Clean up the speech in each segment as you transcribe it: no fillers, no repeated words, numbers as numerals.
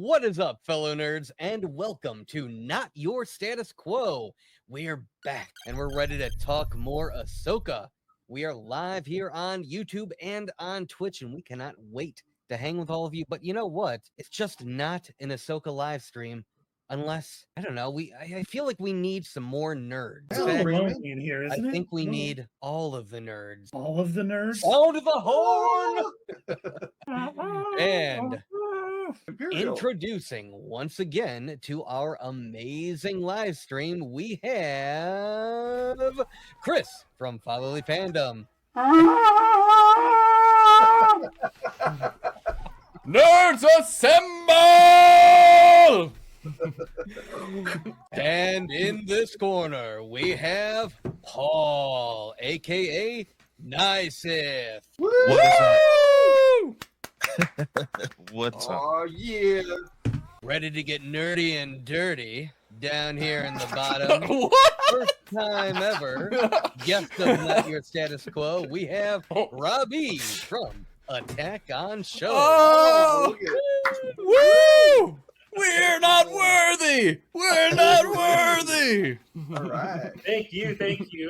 What is up, fellow nerds, and welcome to Not Your Status Quo. We're back, and we're ready to talk more Ahsoka. We are live here on YouTube and on Twitch, and we cannot wait to hang with all of you. But you know what? It's just not an Ahsoka live stream, unless, I don't know, I feel like we need some more nerds. It's a little lonely in here, isn't it? I think we need all of the nerds. All of the nerds? Sound of the horn! And introducing once again to our amazing live stream, we have Chris from Fatherly Fandom. Nerds assemble! And in this corner, we have Paul, aka NySith. Woo! What's up? Oh, yeah. Ready to get nerdy and dirty down here in the bottom. What? First time ever, guest of Not Your Status Quo, we have Robbie from Attack on Show. Oh! Look at Woo! We're not worthy! We're not worthy! All right. Thank you,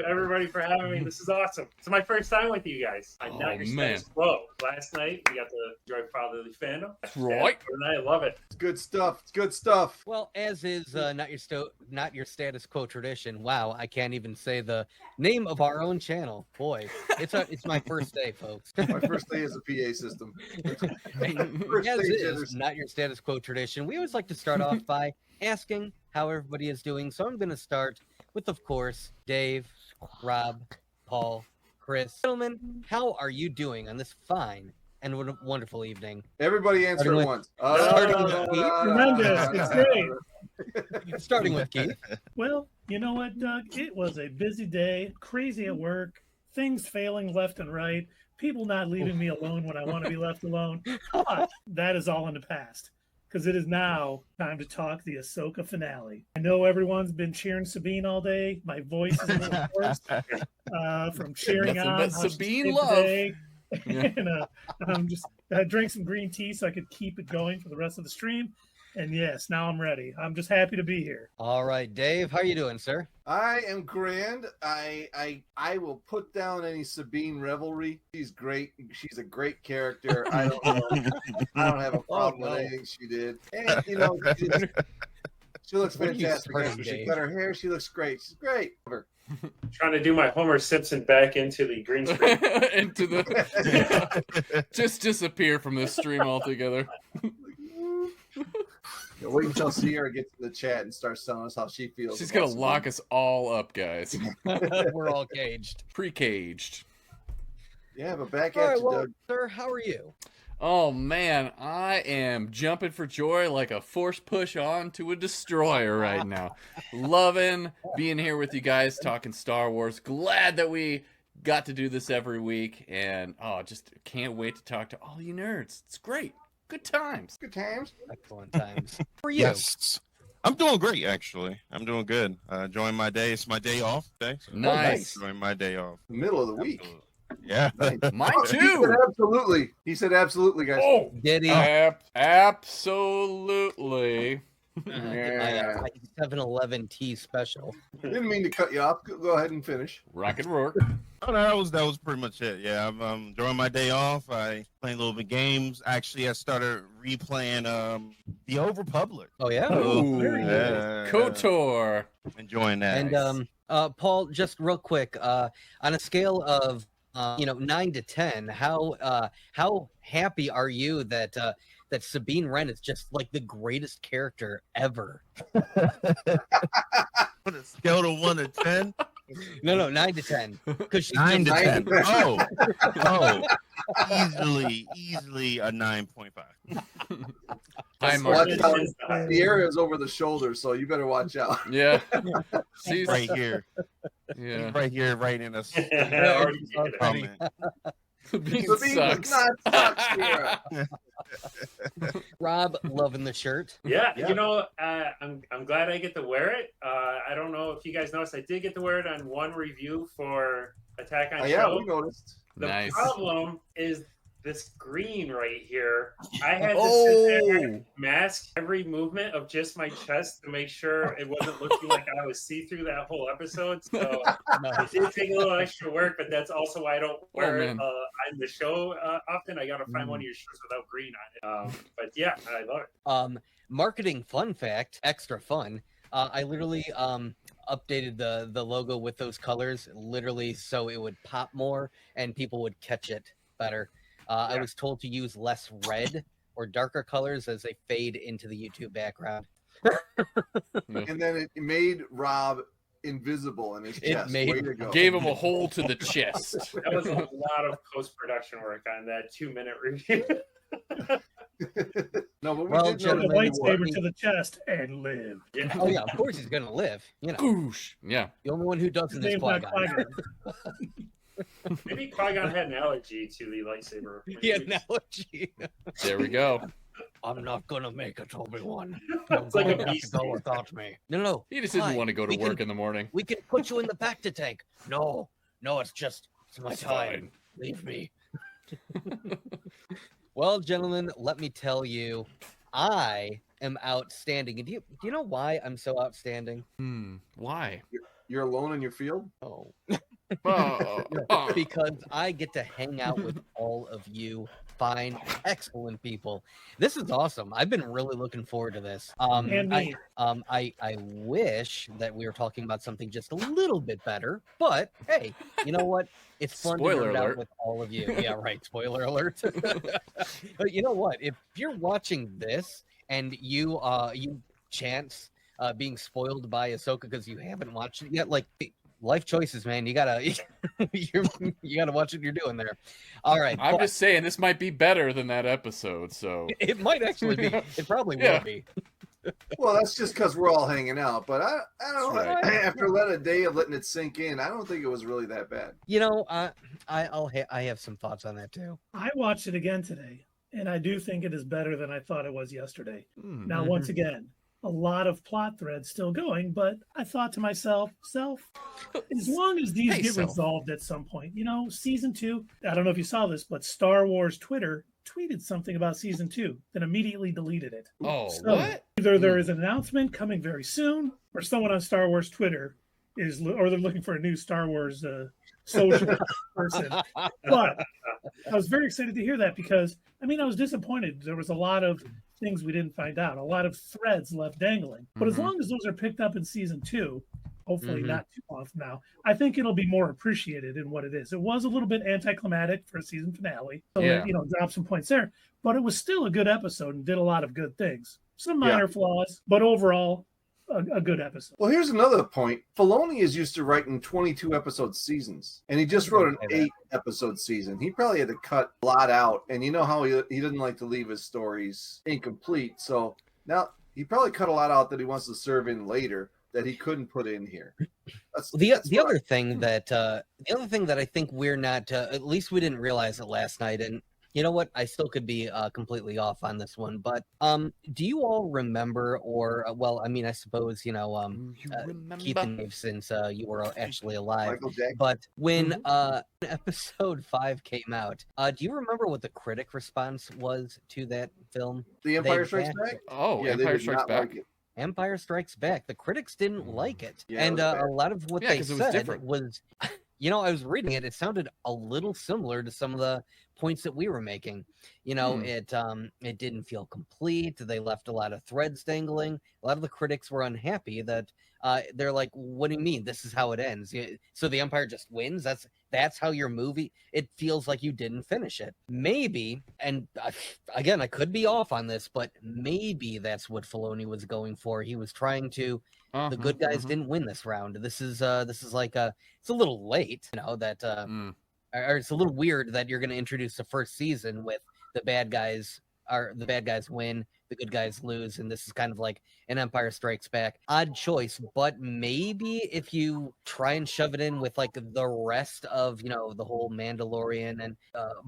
everybody, for having me. This is awesome. It's my first time with you guys. I'm not your status quo. Last night we got to enjoy Fatherly Fandom. That's right. And I love it. It's good stuff. It's good stuff. Well, as is Not Your Status Quo tradition. Wow, I can't even say the name of our own channel. Boy, it's my first day, folks. My first day is a PA system. As is Not Your Status Quo tradition, we always like to start off by asking how everybody is doing. So I'm going to start with, of course, Dave, Rob, Paul, Chris. Gentlemen, how are you doing on this fine and wonderful evening? Everybody answer at once. Tremendous. It's great. Starting with Keith. Well, you know what, Doug? It was a busy day, crazy at work, things failing left and right, people not leaving me alone when I want to be left alone. But that is all in the past, because it is now time to talk the Ahsoka finale. I know everyone's been cheering Sabine all day. My voice is a little hoarse from cheering Nothing on but how she Sabine did love. today. Yeah. And I'm just I drank some green tea so I could keep it going for the rest of the stream. And yes, now I'm ready. I'm just happy to be here. All right, Dave, how are you doing, sir? I am grand. I will put down any Sabine revelry. She's great. She's a great character. I don't have a problem with anything she did. And you know, she looks fantastic. She cut her hair. She looks great. She's great. Trying to do my Homer Simpson back into the green screen. Into the just disappear from this stream altogether. Wait until Sierra gets in the chat and starts telling us how she feels. She's gonna lock us all up, guys. We're all caged. Pre-caged. Yeah, but back All at right, you, well, Doug. sir, how are you? Oh man, I am jumping for joy like a force push on to a destroyer right now. Loving being here with you guys talking Star Wars. Glad that we got to do this every week, and just can't wait to talk to all you nerds. It's great. Good times. Good times. Excellent times. For you. Yes. I'm doing great, actually. I'm doing good. Enjoying my day. It's my day off today. So Nice. enjoying my day off. Middle of the week. Yeah. Mine Oh, He too. said absolutely. He said absolutely, guys. Oh, Did he? absolutely. Yeah. My 7-Eleven tea special. Didn't mean to cut you off. Go ahead and finish. Rock and roll. Oh, no, that was pretty much it. Yeah, I'm enjoying my day off. I playing a little bit games. Actually, I started replaying The Old Republic. Oh yeah. Ooh, Yeah. KOTOR. Enjoying that. And Paul, just real quick, on a scale of 9 to 10, how happy are you that that Sabine Wren is just like the greatest character ever? On a scale of 1 to 10. No, 9 to 10. Because she's 9 to just- 10. Easily a 9.5. I'm Watch Mark. out. The area is over the shoulder, so you better watch out. Yeah. She's Right here. yeah. Right here, right in us. Already taken it. Comment. Sabine Sabine sucks. does not suck, Sierra. Rob loving the shirt. Yeah, Yeah. you know, I'm glad I get to wear it. I don't know if you guys noticed, I did get to wear it on one review for Attack on Yeah, Show. we noticed. The Nice. problem is this green right here, I had to sit there and Oh, mask every movement of just my chest to make sure it wasn't looking like I was see-through that whole episode. So it did take a little extra work, but that's also why I don't wear it man. on the show often. I got to find one of your shirts without green on it. But yeah, I love it. Marketing fun fact, extra fun. I literally updated the logo with those colors, literally so it would pop more and people would catch it better. I was told to use less red or darker colors as they fade into the YouTube background. And then it made Rob invisible in his chest. made- Way to go. Gave him a hole to the chest. That was a lot of post-production work on that 2-minute review. No, but we Well, did know The gentlemen, that lightsaber to the chest and live. Yeah. Oh yeah, of course he's gonna live. You know, Goosh. Yeah. the only one who doesn't is Name's not Qui-Gon. Qui-Gon. Maybe Qui-Gon had an allergy to the lightsaber. The analogy. There we go. I'm not gonna make it, Obi-Wan. It's like a You're going to beast. go without me. No. He just didn't Fine. want to go to We work can- in the morning. We can put you in the bacta tank. No, it's my It's time. fine. Leave me. Well, gentlemen, let me tell you, I am outstanding. And do you know why I'm so outstanding? Why? you're alone in your field. Oh, Oh. because I get to hang out with all of you fine, excellent people. This is awesome. I've been really looking forward to this. And me. I wish that we were talking about something just a little bit better, but hey, you know what? It's fun Spoiler to nerd out alert. with all of you. Yeah, right. Spoiler alert. But you know what? If you're watching this and you chance being spoiled by Ahsoka because you haven't watched it yet, like life choices, man. You gotta you gotta watch what you're doing there. All right. I'm but just saying this might be better than that episode. So it might actually be. It probably Yeah. will be. Well, that's just because we're all hanging out. But I don't know. That's right. After a day of letting it sink in, I don't think it was really that bad. You know, I have some thoughts on that too. I watched it again today, and I do think it is better than I thought it was yesterday. Now, Mhm. once again, a lot of plot threads still going, but I thought to myself, as long as these Hey, get Self. resolved at some point, season 2, I don't know if you saw this, but Star Wars Twitter tweeted something about season 2, then immediately deleted it. Oh, So, what? either there is an announcement coming very soon, or someone on Star Wars Twitter or they're looking for a new Star Wars social person. But I was very excited to hear that because, I was disappointed. There was a lot of things we didn't find out, a lot of threads left dangling. But as Mhm. long as those are picked up in season 2, hopefully Mhm. not too long from now, I think it'll be more appreciated in what it is. It was a little bit anticlimactic for a season finale, so Yeah. it dropped some points there, but it was still a good episode and did a lot of good things. Some minor flaws, but overall, a good episode. Well, here's another point. Filoni is used to writing 22 episode seasons, and he just wrote an 8-episode season. He probably had to cut a lot out, and you know how he doesn't like to leave his stories incomplete. So now he probably cut a lot out that he wants to serve in later that he couldn't put in here. That's The what other thing that I think we're not at least we didn't realize it last night, and you know what, I still could be completely off on this one, but do you all remember, or I suppose You Keith remember? and Dave, since you were actually alive, Michael Jackson. but when episode 5 came out, do you remember what the critic response was to that film? The Empire They Strikes backed Back? it. Oh, Yeah, they Empire did Strikes not Back. like it. Empire Strikes Back. The critics didn't like it, Yeah, it and was bad. a lot of what Yeah, they 'cause it was said different. was, I was reading it. It sounded a little similar to some of the points that we were making. It didn't feel complete. They left a lot of threads dangling. A lot of the critics were unhappy that they're like, "What do you mean? This is how it ends? So the Empire just wins? That's how your movie? It feels like you didn't finish it. Maybe, and again, I could be off on this, but maybe that's what Filoni was going for. He was trying to. The good guys didn't win this round. This is like it's a little late, that or it's a little weird that you're going to introduce the first season with the bad guys win, the good guys lose, and this is kind of like an Empire Strikes Back. Odd choice, but maybe if you try and shove it in with like the rest of the whole Mandalorian and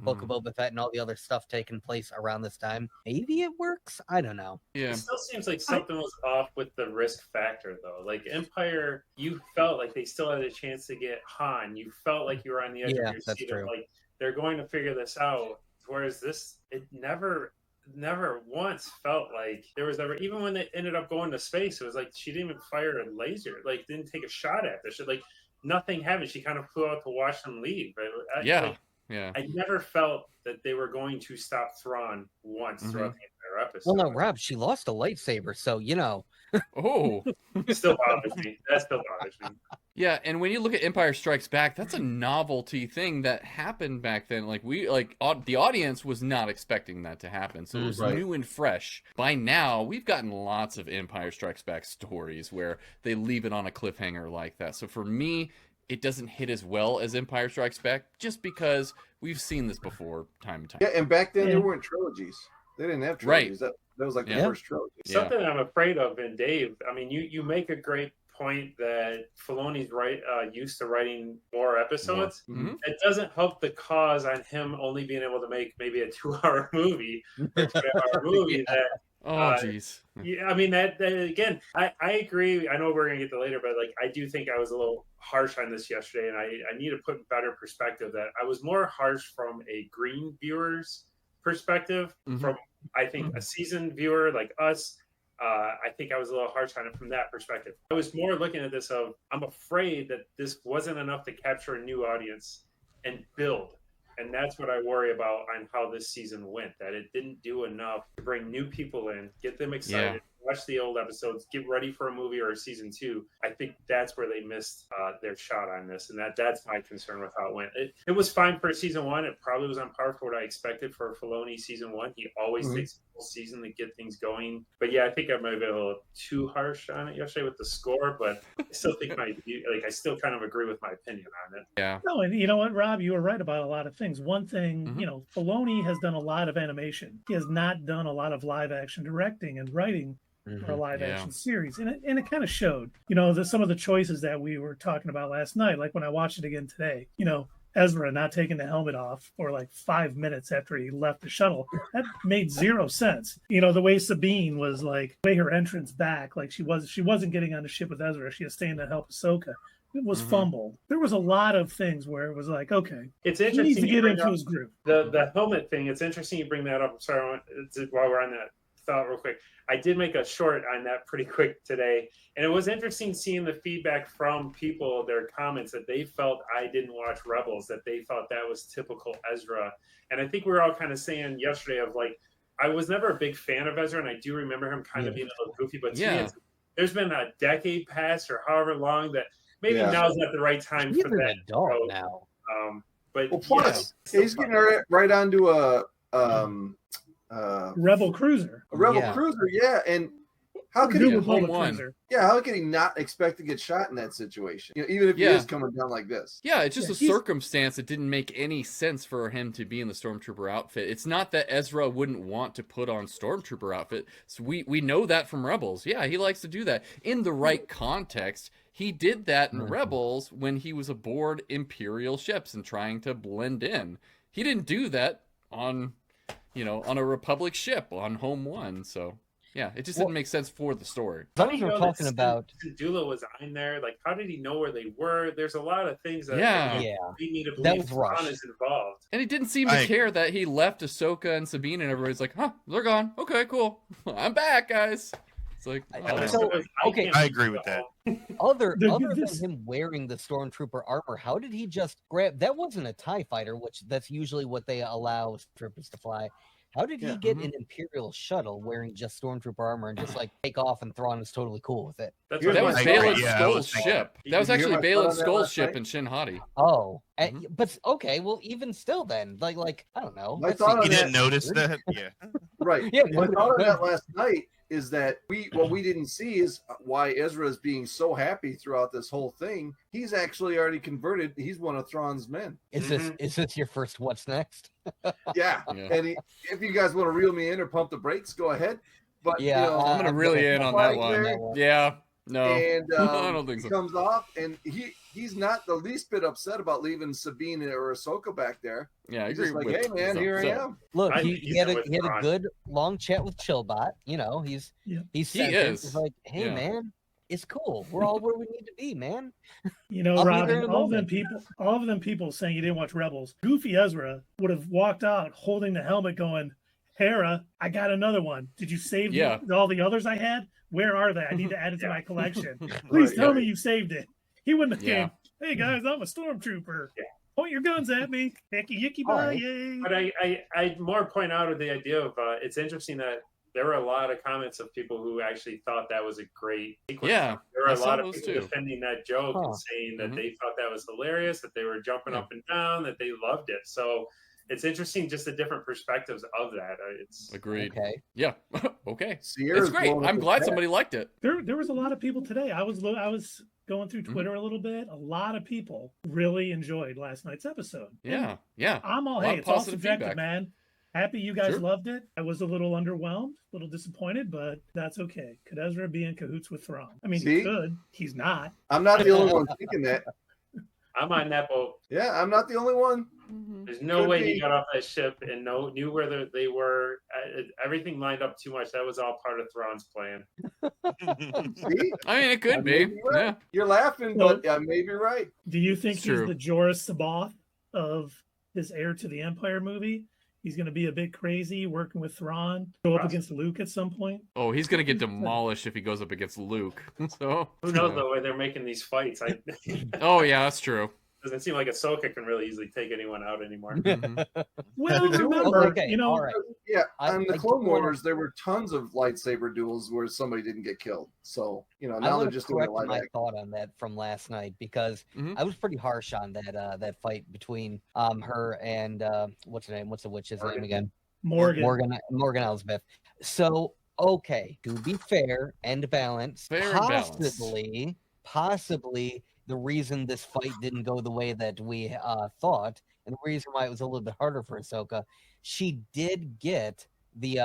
Book of Boba Fett and all the other stuff taking place around this time, maybe it works. I don't know. Yeah. It still seems like something was off with the risk factor, though. Like Empire, you felt like they still had a chance to get Han. You felt like you were on the edge Yeah, of your that's seat. true. Like they're going to figure this out. Whereas this, it never once felt like there was ever, even when they ended up going to space, it was like she didn't even fire a laser, like didn't take a shot at this shit, like nothing happened. She kind of flew out to watch them leave. I never felt that they were going to stop Thrawn once throughout the entire episode. Well, no, Rob, she lost a lightsaber, so you know. Oh, it still bothers me. That still bothers me. Yeah, and when you look at Empire Strikes Back, that's a novelty thing that happened back then. Like the audience was not expecting that to happen, so it was new and fresh. By now, we've gotten lots of Empire Strikes Back stories where they leave it on a cliffhanger like that. So for me, it doesn't hit as well as Empire Strikes Back, just because we've seen this before, time and time. Yeah, and back then there weren't trilogies. They didn't have trilogies. That was like the first trilogy. Something I'm afraid of, and Dave, I mean, you make a great point that Filoni's used to writing more episodes. It doesn't help the cause on him only being able to make maybe a 2-hour movie or 2.5-hour movie that. Oh, jeez. Yeah, I mean that again. I agree. I know we're gonna get to later, but like I do think I was a little harsh on this yesterday, and I need to put in better perspective that I was more harsh from a green viewer's perspective. From I think a seasoned viewer like us, I think I was a little harsh on it from that perspective. I was more looking at this of I'm afraid that this wasn't enough to capture a new audience and build. And that's what I worry about on how this season went, that it didn't do enough to bring new people in, get them excited, watch the old episodes, get ready for a movie or a season 2. I think that's where they missed their shot on this. And that's my concern with how it went. It was fine for season 1. It probably was on par for what I expected for Filoni season 1. He always takes a full season to get things going. But yeah, I think I might have been a little too harsh on it yesterday with the score, but I still think I still kind of agree with my opinion on it. Yeah. No, and you know what, Rob, you were right about a lot of things. One thing, you know, Filoni has done a lot of animation. He has not done a lot of live action directing and writing for a live action series. And it kind of showed, you know, some of the choices that we were talking about last night, like when I watched it again today, you know, Ezra not taking the helmet off for like 5 minutes after he left the shuttle, that made zero sense. You know, the way Sabine was like, the way her entrance back, like she wasn't getting on the ship with Ezra, she was staying to help Ahsoka. It was fumbled. There was a lot of things where it was like, okay, it's interesting. He needs to get into his group. The helmet thing, it's interesting you bring that up. Sorry, while we're on that thought real quick. I did make a short on that pretty quick today. And it was interesting seeing the feedback from people, their comments, that they felt I didn't watch Rebels, that they thought that was typical Ezra. And I think we were all kind of saying yesterday of like, I was never a big fan of Ezra, and I do remember him kind of being a little goofy, but to me, there's been a decade past or however long that maybe now's not the right time for that. Adult now. But plus, he's getting right onto a Rebel cruiser. A Rebel cruiser, and how could he? How could he not expect to get shot in that situation? You know, even if he is coming down like this. Yeah, it's just a circumstance that didn't make any sense for him to be in the Stormtrooper outfit. It's not that Ezra wouldn't want to put on Stormtrooper outfit. So we know that from Rebels. Yeah, he likes to do that in the right context. He did that in Rebels when he was aboard Imperial ships and trying to blend in. He didn't do that on a Republic ship on Home One. So yeah, it just didn't make sense for the story. I was talking about Dula was on there. Like, how did he know where they were? There's a lot of things that lead me to believe Thrawn is involved. And he didn't seem to care that he left Ahsoka and Sabine, and everybody's like, "Huh, they're gone. Okay, cool. I'm back, guys." It's like, I agree with that. Other than him wearing the Stormtrooper armor, how did he just grab? That wasn't a TIE fighter, which that's usually what they allow troopers to fly. How did he get an Imperial shuttle wearing just Stormtrooper armor and just like take off, and Thrawn is totally cool with it? That was Baylan Skoll's ship. That was actually Baylan Skoll's ship in Shin Hati. Oh, but okay, well, even still, then, like I don't know. He didn't notice that. Yeah, right. Yeah, my thought on that last night is that what we didn't see is why Ezra is being so happy throughout this whole thing. He's actually already converted. He's one of Thrawn's men. Is this your first what's next? Yeah. And if you guys want to reel me in or pump the brakes, go ahead. But I'm gonna reel you in on that one. Yeah. No, and I don't think so. He comes off, and he's not the least bit upset about leaving Sabine or Ahsoka back there. Yeah, I he's agree. Just like, hey man, here I am. Look, he had a good long chat with Chillbot. You know, he's He's like, hey man, is cool. We're all where we need to be, man. You know, I'll be there in Robin, a all of moment. them people saying you didn't watch Rebels. Goofy Ezra would have walked out holding the helmet going, Hera, I got another one. Did you save all the others I had? Where are they? I need to add it to my collection. Please tell me you saved it. He wouldn't have came, hey guys, I'm a stormtrooper. Point your guns at me. Hecky yicky bye. Yay. But I more point out the idea of it's interesting that there were a lot of comments of people who actually thought that was a great sequence. Yeah, there were I a saw lot of those people too. defending that joke and saying that they thought that was hilarious, that they were jumping up and down, that they loved it. So it's interesting, just the different perspectives of that. It's agreed. Okay. Yeah. Okay. Sierra's It's great. blowing up I'm his glad back. somebody liked it. There was a lot of people today. I was going through Twitter a little bit. A lot of people really enjoyed last night's episode. Yeah. Yeah. I'm all, A lot hey, of it's all positive subjective, feedback. man. Happy you guys Sure. loved it. I was a little underwhelmed, a little disappointed, but that's okay. Could Ezra be in cahoots with Thrawn? I mean, he See? could. He's not. I'm not the only one thinking that. I'm on that boat. Yeah, I'm not the only one. There's no Could way be. he got off that ship and knew where they were. Everything lined up too much. That was all part of Thrawn's plan. See? I mean, it could be. Maybe you're right. Yeah. You're laughing, but I may be right. Do you think It's he's true. the Jorah Sabath of his Heir to the Empire movie? He's going to be a bit crazy, working with Thrawn, go up against Luke at some point. Oh, he's gonna get demolished if he goes up against Luke. So Who knows the way they're making these fights? Oh yeah, that's true. Doesn't seem like Ahsoka can really easily take anyone out anymore. Mhm. Well, But you know, remember, okay, you know, all right. Yeah, I- on the I Clone do wanna- Wars, there were tons of lightsaber duels where somebody didn't get killed. So, I now want they're to just doing a correct live my action. thought on that from last night because Mhm. I was pretty harsh on that fight between her and what's her name? What's the witch's name again? Morgan. Morgan Elsbeth. So okay, to be fair and balanced, Fair and balanced. possibly the reason this fight didn't go the way that we thought, and the reason why it was a little bit harder for Ahsoka, she did get the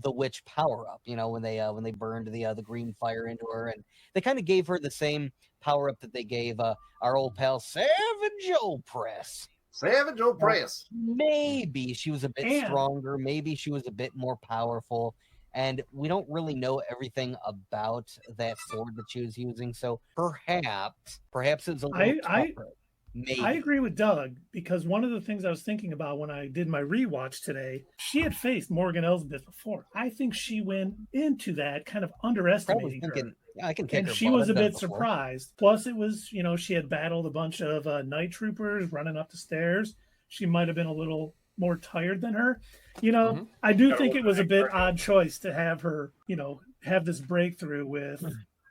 witch power up. You know, when they burned the green fire into her, and they kind of gave her the same power up that they gave our old pal Savage Opress. Savage Opress. Maybe she was a bit And- stronger. Maybe she was a bit more powerful. And we don't really know everything about that sword that she was using. So perhaps it was a little tougher. Maybe. I agree with Doug because one of the things I was thinking about when I did my rewatch today, she had faced Morgan Elsbeth before. I think she went into that kind of Probably underestimating her. thinking, I can kick And her she butt. was a I've done it bit before. surprised. Plus, it was, she had battled a bunch of night troopers running up the stairs. She might have been a little more tired than her. I do think it was a bit odd choice to have her, have this breakthrough with,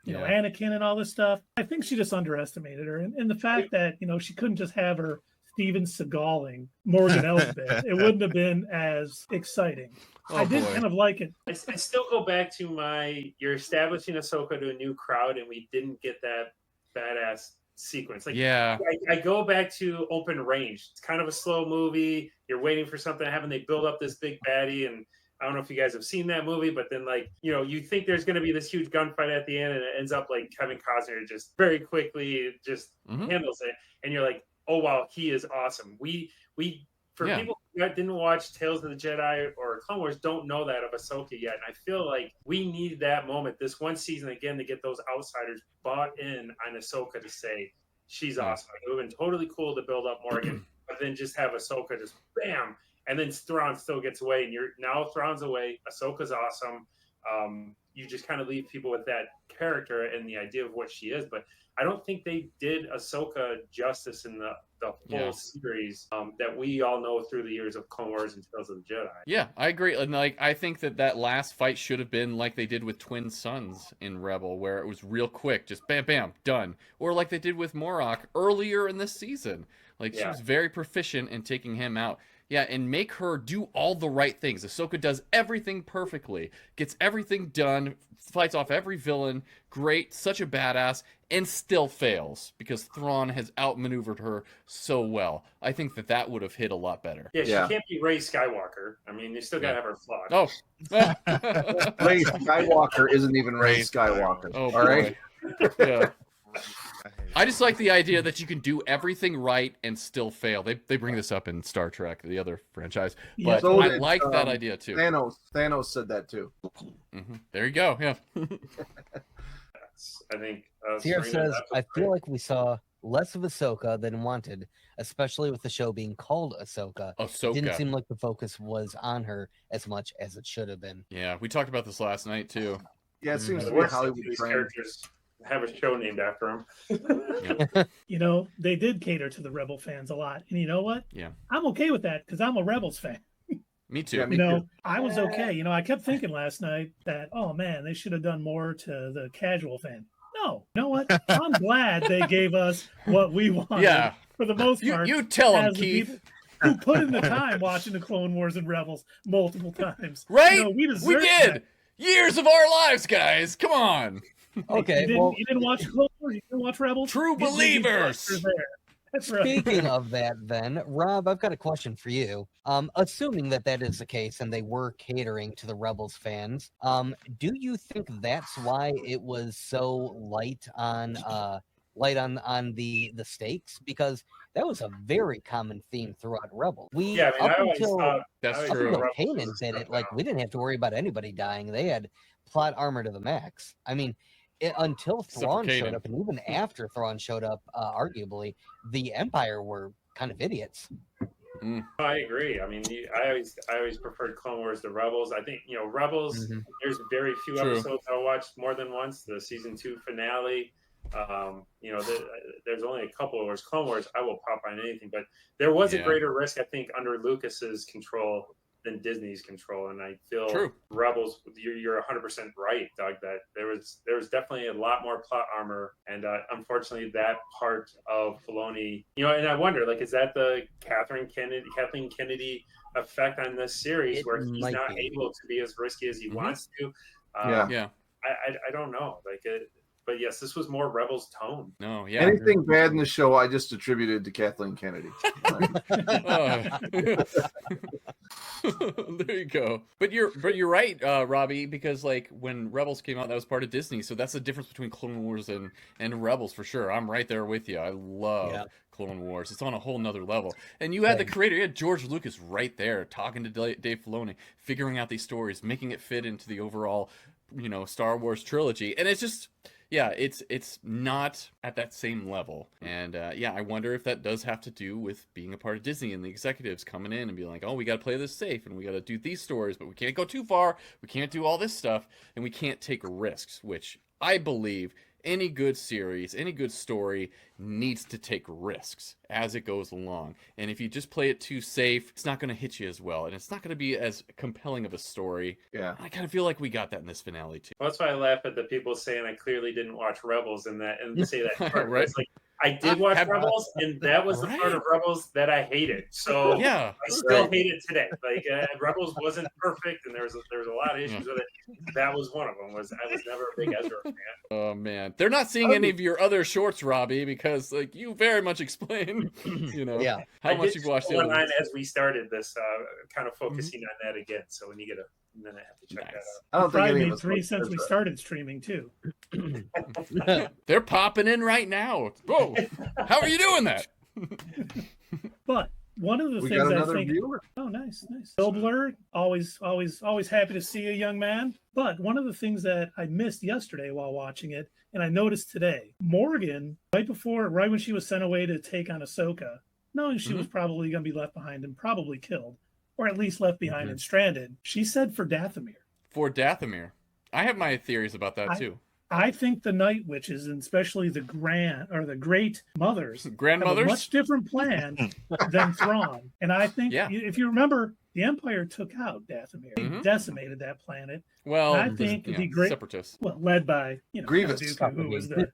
Anakin and all this stuff. I think she just underestimated her. And the fact that, she couldn't just have her Steven Seagaling Morgan Elsbeth, it wouldn't have been as exciting. Oh, I did boy. kind of like it. I still go back to you're establishing Ahsoka to a new crowd, and we didn't get that badass sequence. Like, Yeah. I go back to Open Range. It's kind of a slow movie. You're waiting for something to happen. They build up this big baddie, and I don't know if you guys have seen that movie, but then you think there's going to be this huge gunfight at the end, and it ends up like Kevin Costner just very quickly just Mhm. handles it, and you're like, oh wow, he is awesome. For Yeah. people that didn't watch Tales of the Jedi or Clone Wars, don't know that of Ahsoka yet. And I feel like we need that moment this one season again to get those outsiders bought in on Ahsoka to say she's Yeah. awesome. It would have been totally cool to build up Morgan, but then just have Ahsoka just bam, and then Thrawn still gets away, and now Thrawn's away. Ahsoka's awesome. You just kind of leave people with that character and the idea of what she is, but I don't think they did Ahsoka justice in the full series that we all know through the years of Clone Wars and Tales of the Jedi. Yeah, I agree. And I think that last fight should have been like they did with Twin Sons in Rebel, where it was real quick, just bam, bam, done. Or like they did with Morok earlier in this season. Like she was very proficient in taking him out. Yeah, and make her do all the right things. Ahsoka does everything perfectly, gets everything done, fights off every villain, great, such a badass, and still fails because Thrawn has outmaneuvered her so well. I think that would have hit a lot better. Yeah, she can't be Rey Skywalker. I mean, you still gotta have her flaws. Oh. Rey Skywalker isn't even Rey Skywalker. Oh, all right. Yeah. I just like the idea that you can do everything right and still fail. They bring this up in Star Trek, the other franchise, but So I did, like that idea too. Thanos said that too. There you go. Yeah. I think Sierra Serena, says, that's I what's feel great. like we saw less of Ahsoka than wanted, especially with the show being called Ahsoka. It didn't Ahsoka. seem like the focus was on her as much as it should have been. Yeah, we talked about this last night too. Yeah, it seems The to be a worst thing Hollywood to these trend. characters have a show named after them. You know, they did cater to the Rebel fans a lot. And you know what? Yeah. I'm okay with that because I'm a Rebels fan. Me too. Yeah, me You know, too. I was okay. You know, I kept thinking last night that, oh man, they should have done more to the casual fan. No, you know what? I'm glad they gave us what we wanted Yeah. for the most part. You tell him, as the Keith. people who put in the time watching the Clone Wars and Rebels multiple times. Right? You know, we We deserve did. that. Years of our lives, guys. Come on. Okay, You didn't, well, you didn't watch Clone Wars? You didn't watch Rebels? True Get Disney Plus, believers. you're there. That's right. speaking of that, then, Rob, I've got a question for you. Assuming that that is the case and they were catering to the Rebels fans, do you think that's why it was so light on the stakes? Because that was a very common theme throughout Rebels. Yeah, I mean, I always thought That's I always up true. thought until Rebels was Kanan a did step it, like down. we didn't have to worry about anybody dying. They had plot armor to the max. I mean, until Except for Thrawn showed Kanan. up, and even after Thrawn showed up, arguably, the Empire were kind of idiots. I agree. I mean, I always preferred Clone Wars to Rebels. I think Rebels. Mhm. There's very few True. episodes I watched more than once. The season 2 finale. There's only a couple. Whereas Clone Wars, I will pop on anything. But there was a Yeah. greater risk, I think, under Lucas's control than Disney's control, and I feel True. Rebels. You're 100% right, Doug. That there was definitely a lot more plot armor, and unfortunately, that part of Filoni, and I wonder, like, is that the Kathleen Kennedy effect on this series, It where he's might not be. able to be as risky as he Mhm. wants to? Yeah. Yeah. I don't know, but yes, this was more Rebels tone. No, yeah. Anything bad in the show, I just attributed to Kathleen Kennedy. There you go. But you're right, Robbie, because like when Rebels came out, that was part of Disney. So that's the difference between Clone Wars and Rebels for sure. I'm right there with you. I love Yeah. Clone Wars. It's on a whole nother level. And you had the Same. creator, you had George Lucas right there talking to Dave Filoni, figuring out these stories, making it fit into the overall, Star Wars trilogy. And it's just, yeah, it's not at that same level. And I wonder if that does have to do with being a part of Disney and the executives coming in and being like, oh, we got to play this safe and we got to do these stories, but we can't go too far. We can't do all this stuff and we can't take risks, which I believe any good series, any good story needs to take risks as it goes along. And if you just play it too safe, it's not going to hit you as well. And it's not going to be as compelling of a story. Yeah. I kind of feel like we got that in this finale too. Well, that's why I laugh at the people saying I clearly didn't watch Rebels and say that part. Right. It's like I did watch Have- Rebels, and that was the part of Rebels that I hated. So Yeah. I still Right. hate it today. Like Rebels wasn't perfect, and there was a lot of issues with it. That was one of them. I was never a big Ezra fan. Oh man, they're not seeing any of your other shorts, Robbie, because like you very much explain, Yeah. how I much did you've watched the one other on ones. as we started this, kind of focusing on that again. So when you get a minute, I have to check that Nice. I don't think Probably any of made us 3 like since we Ezra. started streaming too. They're popping in right now. Whoa, how are you doing that? But one of the We things got I another think, viewer. oh, nice. Bill Blur, always happy to see you, young man. But one of the things that I missed yesterday while watching it, and I noticed today, Morgan, right when she was sent away to take on Ahsoka, knowing she was probably going to be left behind and probably killed, or at least left behind and stranded, she said for Dathomir. For Dathomir, I have my theories about that too. I think the Night Witches, and especially the Great Mothers, have a Grandmothers. much different plan than Thrawn. And I think, Yeah. if you remember, the Empire took out Dathomir. They Mhm. decimated that planet. Well, I think the great, separatists well, led by Grievous. Count Dooku, who was there.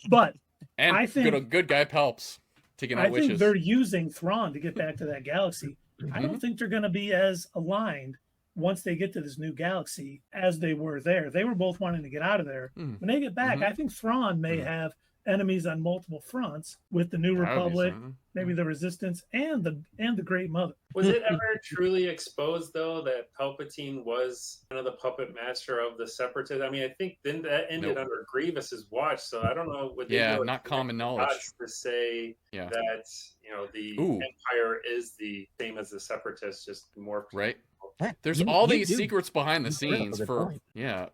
But and I think- good guy Palps taking I out think witches. they're using Thrawn to get back to that galaxy. I Mm-hmm. don't think they're going to be as aligned once they get to this new galaxy as they were there. They were both wanting to get out of there. Mm. When they get back, I think Thrawn may have enemies on multiple fronts with the New That would be Republic, something. maybe the Resistance, and the Great Mother. Was it ever truly exposed, though, that Palpatine was kind of the puppet master of the Separatists? I mean, I think then that ended Nope. under Grievous's watch, so I don't know what they Yeah, do not common knowledge. to say Yeah. that the Ooh. Empire is the same as the Separatists, just more Right. There's You- all you these do- secrets behind the you bring up a scenes good for point.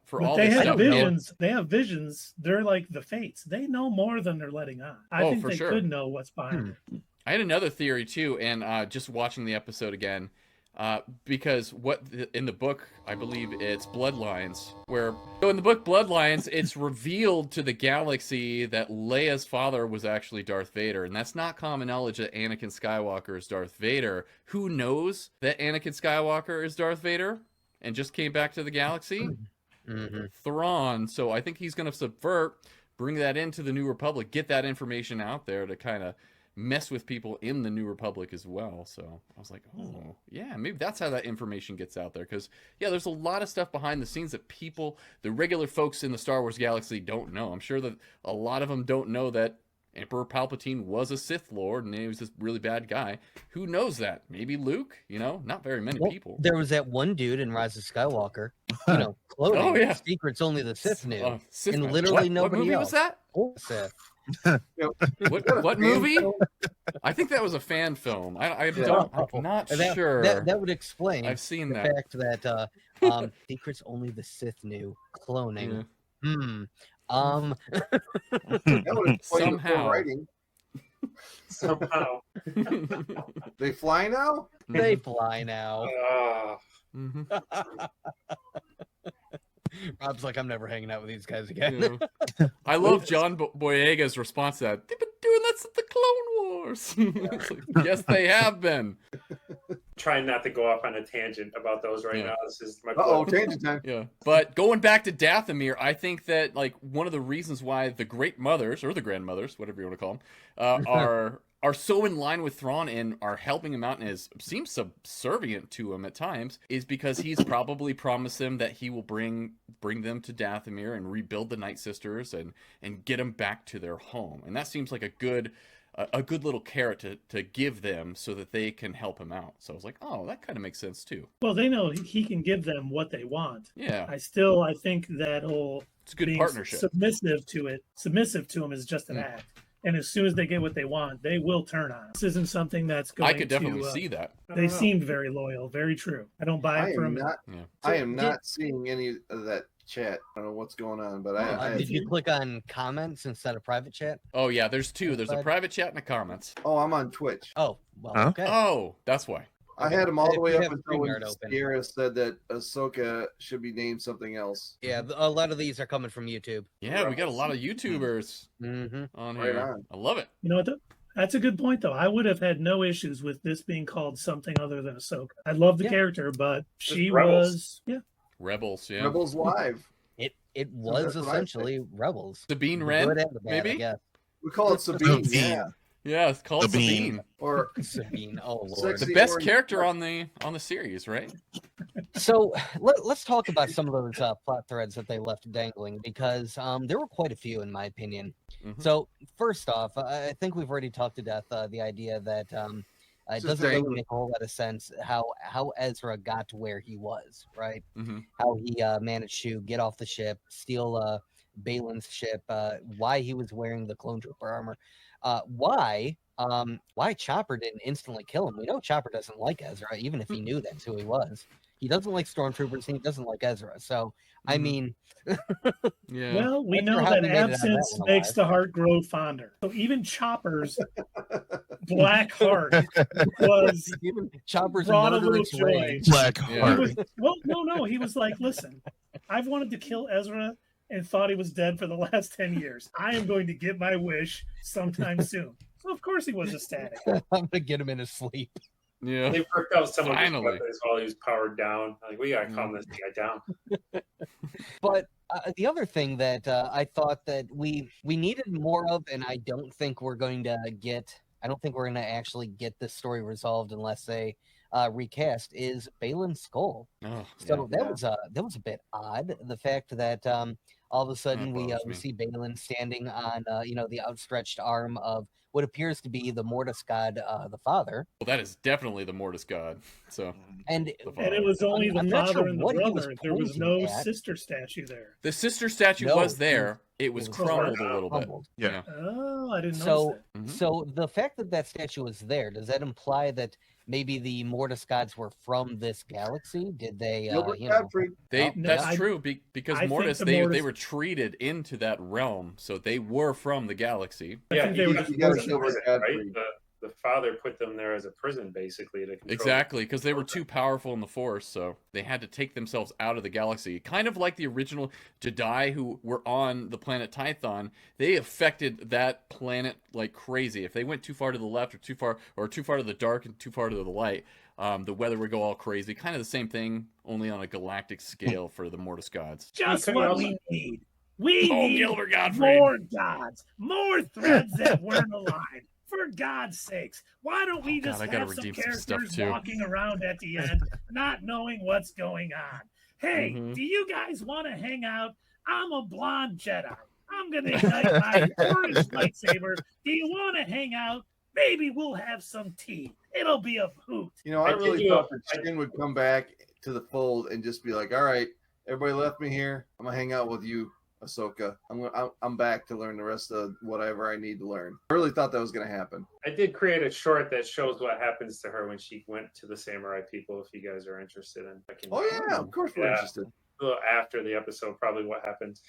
for But all they this have stuff. visions. They have visions. They're like the fates. They know more than they're letting on. I Oh, think for they sure. could know what's behind it. I had another theory too, and just watching the episode again, because in the book, I believe it's Bloodlines, where in the book Bloodlines, it's revealed to the galaxy that Leia's father was actually Darth Vader, and that's not common knowledge that Anakin Skywalker is Darth Vader. Who knows that Anakin Skywalker is Darth Vader and just came back to the galaxy? Thrawn. So I think he's going to subvert, bring that into the New Republic, get that information out there to kind of mess with people in the New Republic as well. So I was like, oh yeah, maybe that's how that information gets out there, because yeah, there's a lot of stuff behind the scenes that people, the regular folks in the Star Wars galaxy, don't know. I'm sure that a lot of them don't know that Emperor Palpatine was a Sith Lord and he was this really bad guy. Who knows that? Maybe Luke, not very many people. There was that one dude in Rise of Skywalker, cloning. Oh, yeah. Secrets only the Sith knew. Sith and man. literally what nobody movie else. was that? Oh, Sith. What movie? I think that was a fan film. I'm not sure. That would explain I've seen the that. fact that secrets only the Sith knew. Cloning. Yeah. That would explain the poor Somehow. writing. Somehow. They fly now? They fly now. Mhm. Rob's like, I'm never hanging out with these guys again. Yeah. I love John Boyega's response to that. They've been doing that since the Clone Wars. It's like, yes, they have been. Trying not to go off on a tangent about those right Yeah. now. This is my Uh-oh, tangent time. Yeah, but going back to Dathomir, I think that like one of the reasons why the great mothers or the grandmothers, whatever you want to call them, are so in line with Thrawn and are helping him out and seems subservient to him at times is because he's probably promised them that he will bring them to Dathomir and rebuild the Night Sisters and get them back to their home. And that seems like a good little carrot to give them so that they can help him out. So I was like, oh, that kind of makes sense too. Well, they know he can give them what they want. Yeah, I think that whole it's a good being partnership. submissive to him is just an act. And as soon as they get what they want, they will turn on him. This isn't something that's going I could definitely see that. They seemed very loyal, very true. I don't buy it from I am not seeing any of that chat. I don't know what's going on, but Did you click on comments instead of private chat? Oh yeah, there's two. There's a private chat and a comments. Oh, I'm on Twitch. Oh, well, Huh? okay. Oh, that's why. I had them all the If way you up have until when StreamYard open. Sierra said that Ahsoka should be named something else. Yeah, a lot of these are coming from YouTube. Yeah, we got a lot of YouTubers Mm-hmm. on Right here. on. I love it. You know what? That's a good point, though. I would have had no issues with this being called something other than Ahsoka. I love the Yeah. character, but she Rebels. was, Rebels, yeah. Rebels Live. It was that's what I essentially Rebels. Sabine The Wren, good and the bad, I maybe? guess. We call it Sabine. Sabine. Yeah. Yeah, it's called Sabine. Sabine. Or Sabine. Oh lord. Sexy The best orange- character on the series, right? So let's talk about some of those plot threads that they left dangling, because there were quite a few in my opinion. Mhm. So first off, I think we've already talked to death the idea that it Just doesn't really dangling. make a whole lot of sense how Ezra got to where he was, right? Mm-hmm. How he managed to get off the ship, steal Balin's ship, why he was wearing the clone trooper armor, why Chopper didn't instantly kill him. We know Chopper doesn't like Ezra, even if he knew that's who he was. He doesn't like stormtroopers, and he doesn't like Ezra. So I Mhm. mean, Yeah. well, we That's know how that we made it out of that absence one makes alive. the heart grow fonder. So even Chopper's black heart was even Chopper's brought a little murderous joy. rage. Black Yeah. He heart. was, well, no. He was like, listen, I've wanted to kill Ezra and thought he was dead for the last 10 years. I am going to get my wish sometime soon. So, of course, he was ecstatic. I'm gonna get him in his sleep. Yeah. They worked out some of his Finally. weapons while he was powered down. Like, we gotta calm this guy down. But the other thing that I thought that we needed more of, and I don't think we're going to get. I don't think we're going to actually get this story resolved unless they recast, is Balin's skull. Oh, So yeah. that was a bit odd. The fact that all of a sudden we bothers me. see Balin standing on the outstretched arm of what appears to be the Mortis god, the father, Well, that is definitely the Mortis god. So and the And father. it was only the I'm not father sure and the what he was brother. There was no pointing at. sister statue there. The sister statue No, was there. It was was crumbled a crumbled. little bit. Crumbled. Yeah. Oh, I didn't So notice that. Mhm. so the fact that that statue is there, does that imply that maybe the Mortis gods were from this galaxy? Did they, Gilbert you know? Godfrey. Oh, That's I- true because I think Mortis the they Mortis- retreated into that realm, so they were from the galaxy. I Yeah, think they were you just gotta worshiping Gilbert prison, right? Godfrey. The father put them there as a prison, basically, to control. Exactly, because they were too powerful in the Force, so they had to take themselves out of the galaxy. Kind of like the original Jedi who were on the planet Tython. They affected that planet like crazy. If they went too far to the left or too far to the dark and too far to the light, the weather would go all crazy. Kind of the same thing, only on a galactic scale for the Mortis gods. just could what also- we need. We Oh, need Gilbert Gottfried. more gods, more threads that weren't aligned. For God's sakes, why don't we Oh, God, just I gotta have some redeem some stuff, characters too. walking around at the end, not knowing what's going on? Hey, Mhm. do you guys want to hang out? I'm a blonde Jedi. I'm gonna ignite my orange lightsaber. Do you want to hang out? Maybe we'll have some tea. It'll be a hoot. You know, I I really did thought you- that Shin would come back to the fold and just be like, "All right, everybody left me here. I'm gonna hang out with you, Ahsoka. I'm back to learn the rest of whatever I need to learn." I really thought that was gonna happen. I did create a short that shows what happens to her when she went to the samurai people. If you guys are interested in, I can, Oh yeah, of course we're Yeah. interested. a little after the episode, probably what happens.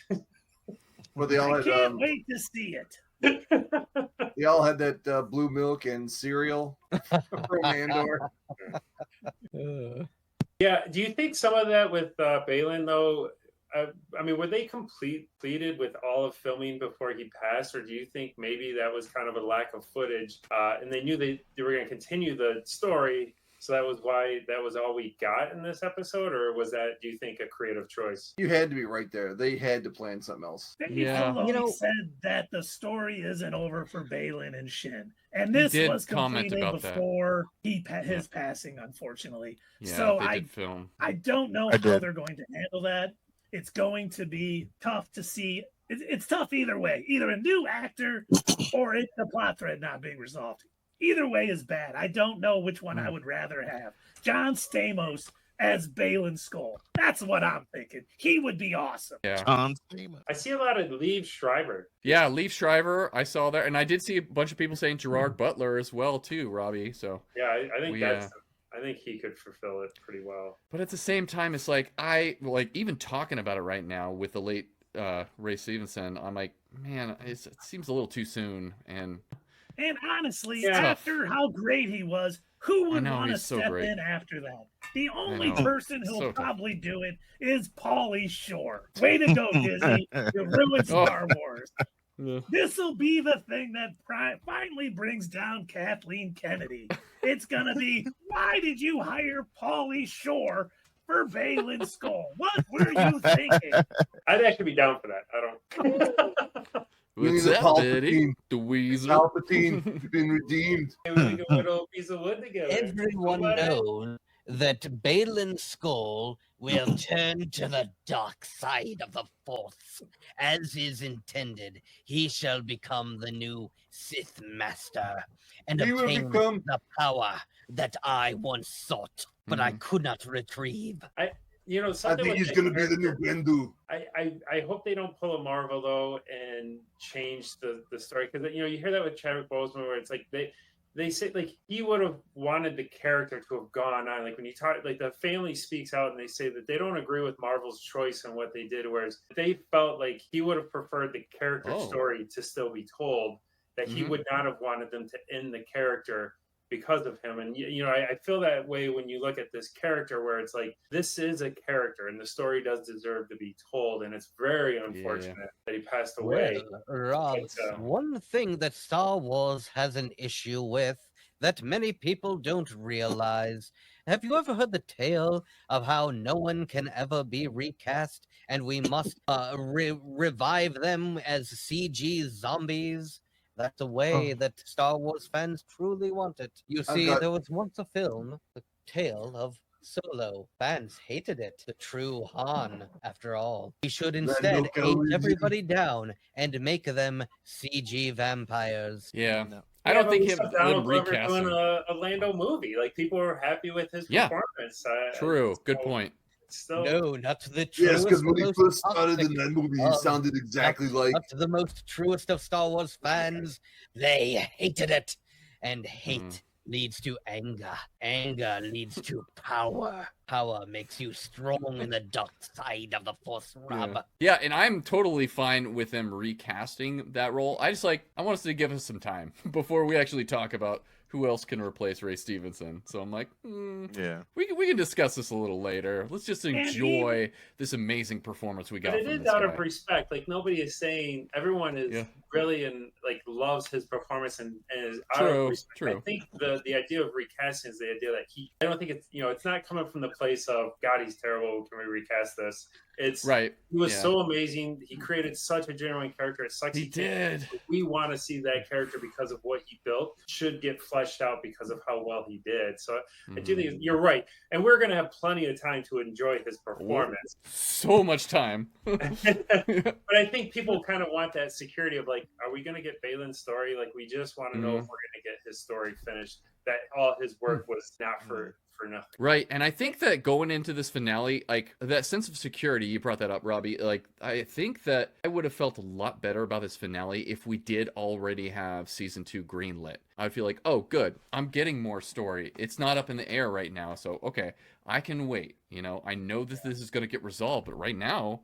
But they all I had can't wait to see it. they all had that blue milk and cereal from Andor. Yeah, do you think some of that with Balin though? I mean, were they completed with all of filming before he passed, or do you think maybe that was kind of a lack of footage, and they knew they were going to continue the story, so that was why that was all we got in this episode, or was that, do you think, a creative choice? You had to be right there. They had to plan something else. Dave Yeah. Filoni You know- said that the story isn't over for Balin and Shin, and this did was comment completed about that. before his passing, unfortunately. Yeah, So they I did film. I don't know I how did. they're going to handle that. It's going to be tough to see. It's tough either way. Either a new actor or it's the plot thread not being resolved. Either way is bad. I don't know which one I would rather have. John Stamos as Balin Skull. That's what I'm thinking. He would be awesome. Yeah. John Stamos. I see a lot of Liev Schreiber. Yeah, Leaf Shriver, I saw that, and I did see a bunch of people saying Gerard Butler as well too, Robbie. So, Yeah, I think We, that's. I think he could fulfill it pretty well. but at the same time, it's like even talking about it right now with the late Ray Stevenson, I'm like, man, it seems a little too soon. And And honestly, Yeah. after how great he was, who would know, want to he's so step great. in after that? The only know. person who'll So tough. probably do it is Pauly Shore. Way to go, Disney. You ruined Oh. Star Wars. This will be the thing that finally brings down Kathleen Kennedy. It's going to be, why did you hire Pauly Shore for Balin Skull? What were you thinking? I'd actually be down for that. I don't. What's need a up, Daddy? Palpatine. The Weasel. Palpatine, you've been redeemed. Maybe we can put a little piece of wood together. Everyone Go ahead. knows that Balin Skull will turn to the dark side of the Force. As is intended, he shall become the new Sith Master and He will obtain become- the power that I once sought, but I Mhm. could not retrieve. You know, I something think with he's that going to be the new character- Bendu. I hope they don't pull a Marvel though and change the story, because you hear that with Chadwick Boseman where it's like they say like he would have wanted the character to have gone on, like when you talk, like the family speaks out and they say that they don't agree with Marvel's choice and what they did, whereas they felt like he would have preferred the character Oh. story to still be told, that he Mhm. would not have wanted them to end the character because of him. And I feel that way when you look at this character where it's like, this is a character and the story does deserve to be told, and it's very unfortunate that he passed away. Well, Rob, But, one thing that Star Wars has an issue with that many people don't realize. Have you ever heard the tale of how no one can ever be recast and we must revive them as CG zombies? That's the way that Star Wars fans truly want it. You see, got- there was once a film, The Tale of Solo. Fans hated it. The true Han, after all. We should instead age Calrissian. everybody down and make them CG vampires. Yeah. No. I don't but think we him saw them Donald Glover recasting. doing a Lando movie. Like people were happy with his Yeah. performance. True. Good so point. it's Still, No, not the truest. Yes, because when he most first started in toxic that movie, he of- sounded exactly like. Not the most truest of Star Wars fans. They hated it and hate leads to anger. Anger leads to power. Power makes you strong in the dark side of the Force, Rob. Yeah, and I'm totally fine with them recasting that role. I want us to give us some time before we actually talk about who else can replace Ray Stevenson. So I'm like, yeah, we can discuss this a little later. Let's just enjoy this amazing performance we got. But it from is this out guy. of respect. Like, nobody is saying, everyone is really and like loves his performance and is out of respect. True. I think the idea of recasting is the idea that I don't think it's, it's not coming from the place of, God, he's terrible, can we recast this? It's right. He was so amazing. He created such a genuine character. It sucks He did. We want to see that character because of what he built. Should get fleshed out because of how well he did. So I do think you're right, and we're going to have plenty of time to enjoy his performance. So much time. But I think people kind of want that security of like, are we going to get Balin's story? Like, we just want to know if we're going to get his story finished. That all his work was not for nothing. Right, and I think that going into this finale, like that sense of security, you brought that up, Robbie. Like, I think that I would have felt a lot better about this finale if we did already have season 2 greenlit. I'd feel like, oh, good, I'm getting more story. It's not up in the air right now, so okay, I can wait. I know that this is going to get resolved, but right now,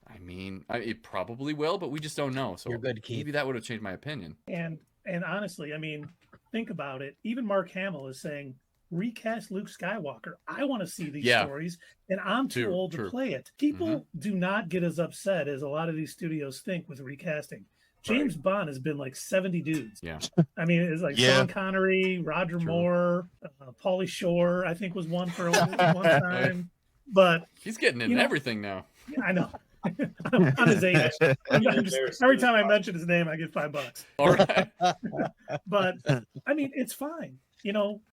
I mean, it probably will, but we just don't know. So You're good, Keith. Maybe that would have changed my opinion. And honestly, I mean, think about it. Even Mark Hamill is saying, recast Luke Skywalker. I want to see these stories, and I'm too old to play it. People do not get as upset as a lot of these studios think with recasting. James Bond has been like 70 dudes. Yeah. I mean, it's like Sean Connery, Roger Moore, Pauly Shore, I think was one for one time. But he's getting in everything now. I know. I'm his age. Every time I mention his name, I get $5. All right. But I mean, it's fine.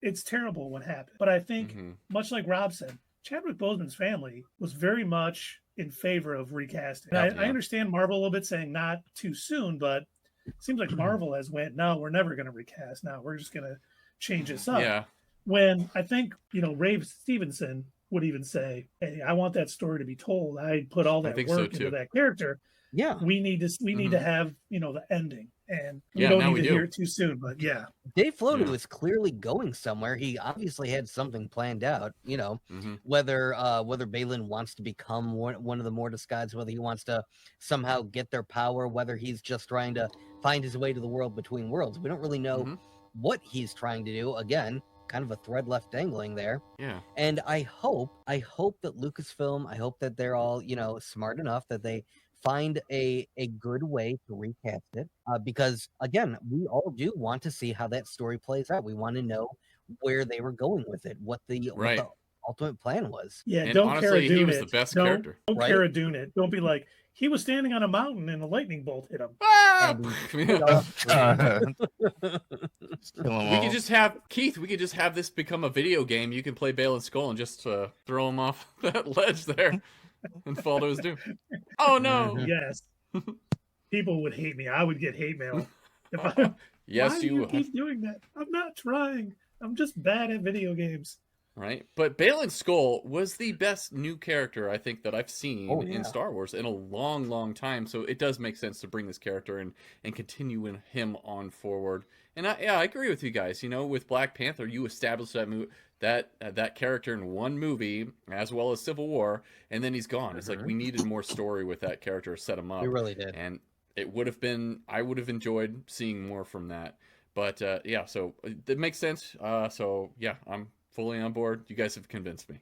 It's terrible what happened. But I think, much like Rob said, Chadwick Boseman's family was very much in favor of recasting. I understand Marvel a little bit saying not too soon, but it seems like Marvel has went, no, we're never going to recast. No, we're just going to change this up. Yeah. When I think, Ray Stevenson would even say, hey, I want that story to be told. I put all that work into that character. Yeah. We need to have, the ending. And we don't need to hear it too soon, but Dave Filoni was clearly going somewhere. He obviously had something planned out, whether Balin wants to become one of the Mortis gods, whether he wants to somehow get their power, whether he's just trying to find his way to the world between worlds. We don't really know what he's trying to do. Again, kind of a thread left dangling there. Yeah. And I hope that Lucasfilm, I hope that they're all, smart enough that they find a good way to recast it, because again, we all do want to see how that story plays out. We want to know where they were going with it, what the ultimate plan was. Yeah, and don't honestly, Cara Dune he was it. the best don't, character. Don't Cara Dune it. Don't be like, he was standing on a mountain and a lightning bolt hit him. We could just have Keith. We could just have this become a video game. You can play Balin's Skull and just throw him off that ledge there and fall to his doom. Oh no! Yes. People would hate me. I would get hate mail. Why do you keep doing that? I'm not trying. I'm just bad at video games. Right. But Balin's Skull was the best new character I think that I've seen in Star Wars in a long, long time. So it does make sense to bring this character and continue him on forward. And I agree with you guys. With Black Panther, you established that character in one movie as well as Civil War, and then he's gone. It's like we needed more story with that character to set him up. We really did. And it would have been, I would have enjoyed seeing more from that. But so it makes sense. I'm fully on board. You guys have convinced me.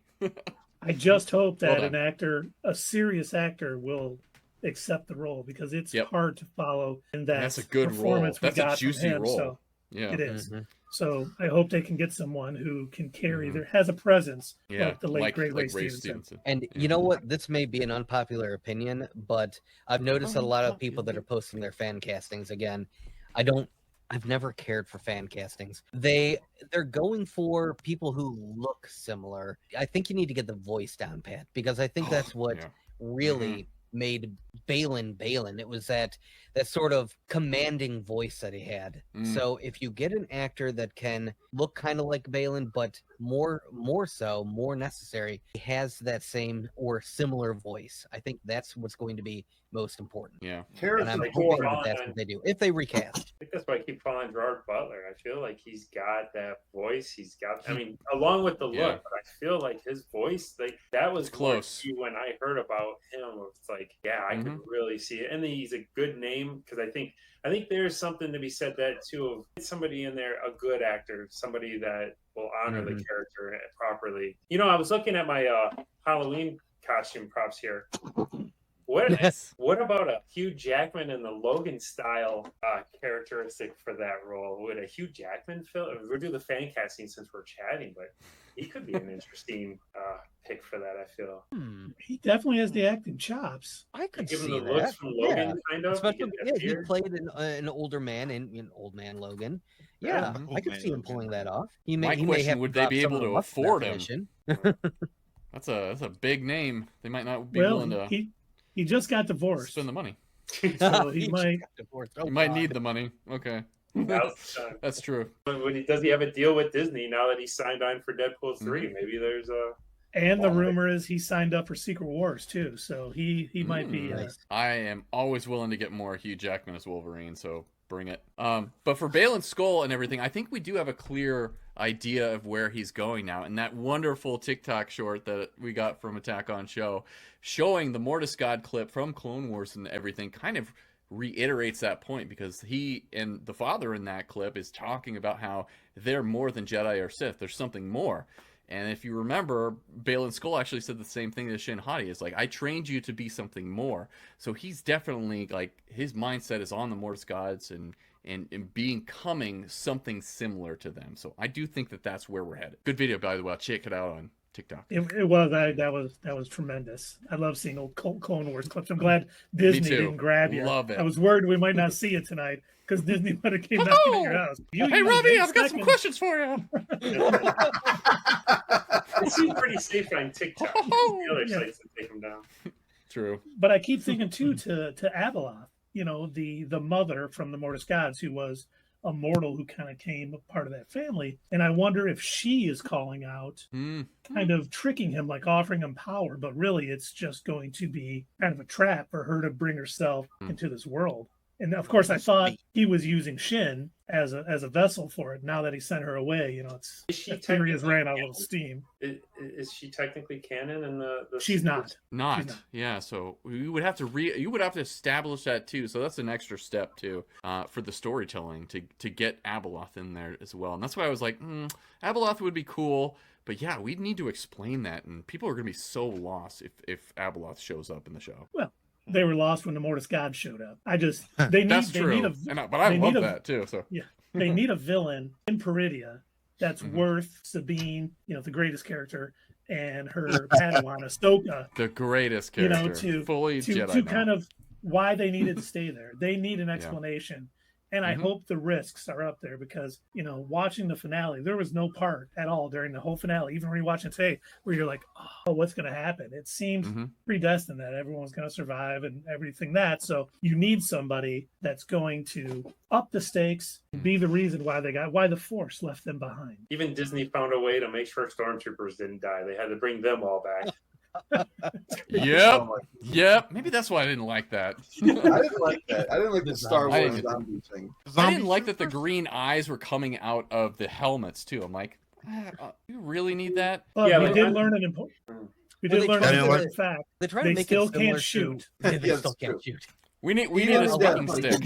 I just hope that a serious actor will accept the role, because it's hard to follow in that. That's a good role. That's a juicy role. So it is. So I hope they can get someone who can carry has a presence like the late great Ray Stevenson. And you know what? This may be an unpopular opinion, but I've noticed a lot of people that are posting their fan castings again. I've never cared for fan castings. They're going for people who look similar. I think you need to get the voice down pat, because I think that's what really made Balin. It was that sort of commanding voice that he had. So if you get an actor that can look kind of like Balin but more so, more necessary, has that same or similar voice. I think that's what's going to be most important. Yeah. And I'm Harrison hoping Ford. that that's what they do if they recast. I think that's why I keep calling Gerard Butler. I feel like he's got that voice. He's got, I mean, along with the look, Yeah. but I feel like his voice, like that was It's close. more key when I heard about him. It's like, yeah, I could really see it. And then he's a good name because I think there's something to be said that too of somebody in there, a good actor, somebody that will honor the character properly. You know, I was looking at my Halloween costume props here. What about a Hugh Jackman in the Logan style characteristic for that role? Would a Hugh Jackman fill? We'll do the fan casting since we're chatting, but he could be an interesting pick for that. I feel he definitely has the acting chops. I could give him see the that. looks from Logan, kind of. Especially, he played an older man in Old Man Logan. Yeah, I could see him pulling that off. My question: would they be able to afford him? That's a big name. They might not be willing to. He just got divorced. Spend the money. So he might. He might need the money. Okay. That's true. Does he have a deal with Disney now that he signed on for Deadpool 3? Maybe there's a. And the rumor is he signed up for Secret Wars too, so he might be. I am always willing to get more Hugh Jackman as Wolverine, so bring it. But for Baylan Skoll and everything, I think we do have a clear idea of where he's going now. And that wonderful TikTok short that we got from Attack on Show, showing the Mortis God clip from Clone Wars and everything, kind of reiterates that point, because he and the father in that clip is talking about how they're more than Jedi or Sith. There's something more. And if you remember, Baylan Skoll actually said the same thing to Shin Hati. It's like, I trained you to be something more. So he's definitely, like, his mindset is on the Mortis Gods and becoming something similar to them. So I do think that that's where we're headed. Good video, by the way. I'll check it out on TikTok. It was that was tremendous. I love seeing old Clone Wars clips. I'm glad Disney didn't grab you. Love it. I was worried we might not see it tonight because Disney might have came knocking at your house. Hey, Robbie, I've got some questions for you. It seems pretty safe on TikTok. The other sites that take them down. True. But I keep thinking too to Abeloth, you know, the mother from the Mortis Gods, who was a mortal who kind of came a part of that family. And I wonder if she is calling out, kind of tricking him, like offering him power, but really it's just going to be kind of a trap for her to bring herself into this world. And of course, I thought he was using Shin as a vessel for it. Now that he sent her away, you know, it's theory has ran out of steam. Is she technically canon in the She's not. Yeah. So you would have to establish that too. So that's an extra step too, for the storytelling to get Abeloth in there as well. And that's why I was like, Abeloth would be cool. But yeah, we need to explain that, and people are going to be so lost if Abeloth shows up in the show. Well, they were lost when the Mortis God showed up. They need but I love that too. So yeah, they need a villain in Peridia that's worth Sabine, you know, the greatest character, and her Padawan Ahsoka, the greatest character, you know, fully Jedi to now. kind of why they needed to stay there. They need an explanation. And I hope the risks are up there because, you know, watching the finale, there was no part at all during the whole finale, even rewatching today, where you're like, oh, what's going to happen? It seemed predestined that everyone's going to survive and everything that. So you need somebody that's going to up the stakes, be the reason why the Force left them behind. Even Disney found a way to make sure stormtroopers didn't die. They had to bring them all back. Yep. Maybe that's why I didn't like that. I didn't like that. I didn't like the Star Wars zombie thing. I didn't like that the green eyes were coming out of the helmets too. I'm like, you really need that? Well, we did learn an important fact. They try to make still it similar can't shoot. They still can't shoot. We need a sticking stick.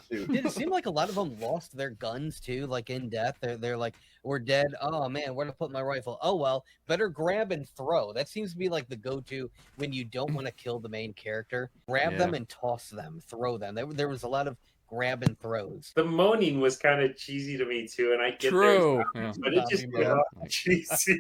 Did it seem like a lot of them lost their guns too? Like in death, they're like, we're dead. Oh man, where to put my rifle? Oh well, better grab and throw. That seems to be like the go-to when you don't want to kill the main character. Grab them and toss them, throw them. There was a lot of grab and throws. The moaning was kind of cheesy to me too, and I get but it just cheesy.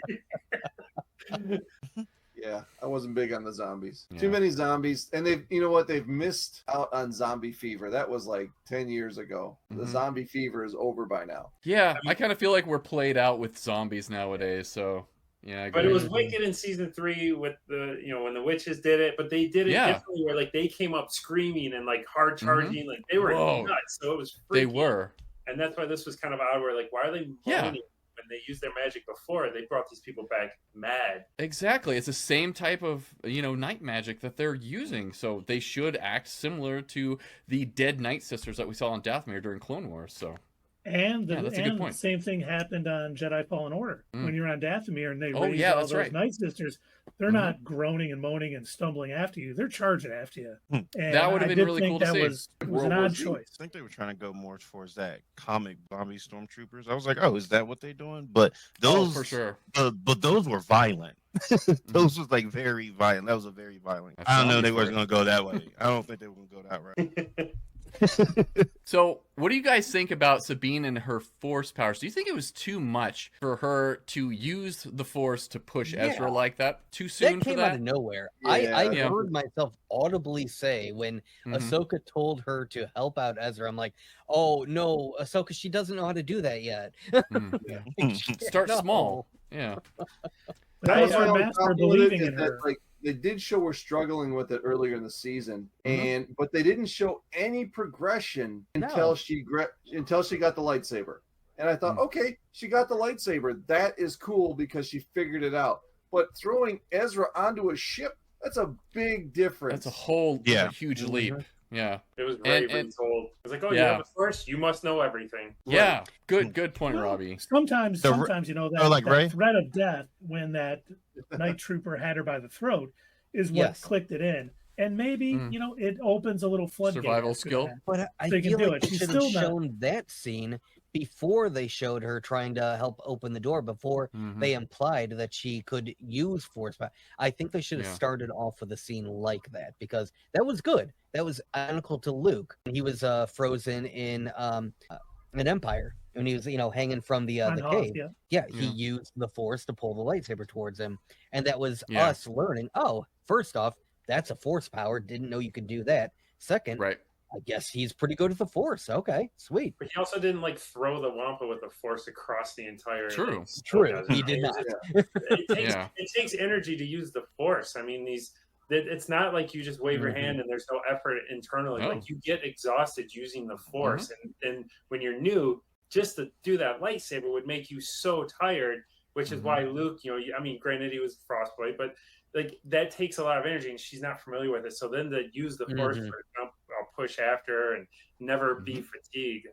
Yeah, I wasn't big on the zombies. Too many zombies. And they've missed out on zombie fever. That was like 10 years ago. The zombie fever is over by now. Yeah, I kind of feel like we're played out with zombies nowadays. So, yeah. But it was wicked in season 3 with when the witches did it, but they did it differently where like they came up screaming and like hard charging, like they were nuts. So it was freaky. They were. And that's why this was kind of odd where like, why are they moaning when they used their magic before, they brought these people back mad. Exactly. It's the same type of, night magic that they're using. So they should act similar to the dead Night Sisters that we saw on Dathomir during Clone Wars. So And Yeah, that's a good the point. same thing happened on Jedi Fallen Order when you're on Dathomir and they Oh, raised yeah, all that's those right. Night Sisters. They're Mhm. not groaning and moaning and stumbling after you. They're charging after you. And That would have I been did really think cool to that see. was World an War odd Z. choice. I think they were trying to go more towards that comic zombie stormtroopers. I was like, oh, is that what they're doing? But those, for sure. but those were violent. Those was like very violent. That was a very violent. That's I don't know zombie they for weren't you. going to go that way. I don't think they were going to go that route. So, what do you guys think about Sabine and her Force powers? Do you think it was too much for her to use the Force to push Ezra Yeah. like that? Too soon That for came that? out of nowhere. Yeah. I Yeah. heard myself audibly say when Mhm. Ahsoka told her to help out Ezra, I'm like, oh no, Ahsoka, she doesn't know how to do that yet. Mm. Shit, Start no. small. Yeah. But that was My her only master problem with it believing is in that, her. like, they did show we're struggling with it earlier in the season, but they didn't show any progression until No. she got the lightsaber. And I thought, Mm. okay, she got the lightsaber. That is cool because she figured it out. But throwing Ezra onto a ship, that's a big difference. That's a whole Yeah. huge leap. Yeah. It was very And- retold. It's like, oh, you Yeah. have a Force, you must know everything. Yeah. Good point, Well, Robbie. Sometimes, The- sometimes that, like that Rey? threat of death when that night trooper had her by the throat is what Yes. clicked it in. And maybe, Mm. It opens a little floodgate. Survival after skill. that. But I They can feel do like it. they She's should have still not- shown that scene before they showed her trying to help open the door, before Mhm. they implied that she could use Force power. I think they should have Yeah. started off with a scene like that, because that was good. That was identical to Luke when he was frozen in an Empire, when he was hanging from the on Hoth, cave. yeah. Yeah, he Yeah. used the Force to pull the lightsaber towards him, and that was Yeah. us learning. Oh, first off, that's a Force power. Didn't know you could do that. Second, Right. I guess he's pretty good with the Force. Okay, sweet. But he also didn't like throw the Wampa with the Force across the entire. True. Like, True, does. he did not. It takes energy to use the Force. I mean, it's not like you just wave your hand and there's no effort internally. Oh. Like, you get exhausted using the Force, and when you're new, just to do that lightsaber would make you so tired. Which is why Luke, I mean, granted he was Frostbite, but like that takes a lot of energy, and she's not familiar with it. So then to use the Force for jump, I'll push after her and never be fatigued.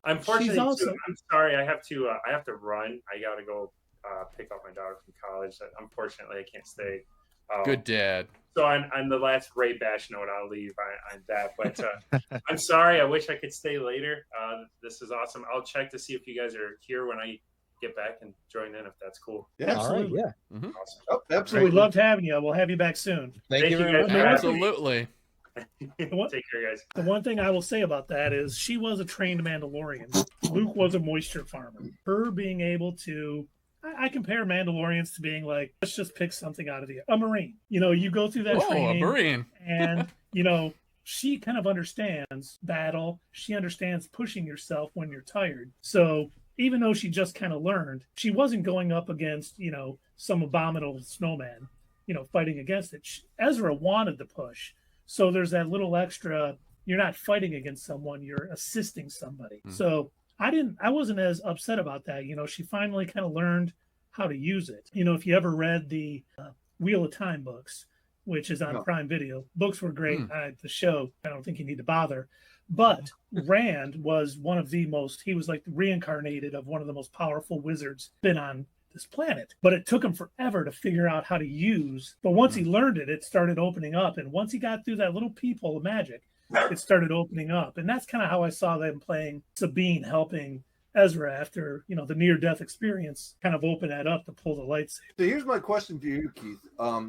Unfortunately, also- I'm sorry, I have to run. I got to go pick up my daughter from college. Unfortunately, I can't stay. Good dad. So on the last Ray Bash note, I'll leave on that. But I'm sorry. I wish I could stay later. This is awesome. I'll check to see if you guys are here when I get back and join in, if that's cool. Yeah, All right, Absolutely. yeah. Awesome. oh, So we absolutely. loved having you. We'll have you back soon. Thank you Thank very you, much. guys. Absolutely. What- Take care, guys. The one thing I will say about that is she was a trained Mandalorian. Luke was a moisture farmer. Her being able to, I compare Mandalorians to being like, let's just pick something out of a Marine. You go through that Oh, a training, Marine. and she kind of understands battle. She understands pushing yourself when you're tired. So even though she just kind of learned, she wasn't going up against some abominable snowman, fighting against it. Ezra wanted the push. So there's that little extra, you're not fighting against someone, you're assisting somebody. So I wasn't as upset about that. She finally kind of learned how to use it. If you ever read the Wheel of Time books, which is on Prime Video, books were great. The show, I don't think you need to bother. But Rand was one of the most, he was like reincarnated of one of the most powerful wizards been on this planet. But it took him forever to figure out how to use. But once he learned it, it started opening up. And once he got through that little peephole of magic, it started opening up. And that's kind of how I saw them playing Sabine, helping Ezra after, the near-death experience, kind of open that up to pull the lightsaber. So here's my question to you, Keith.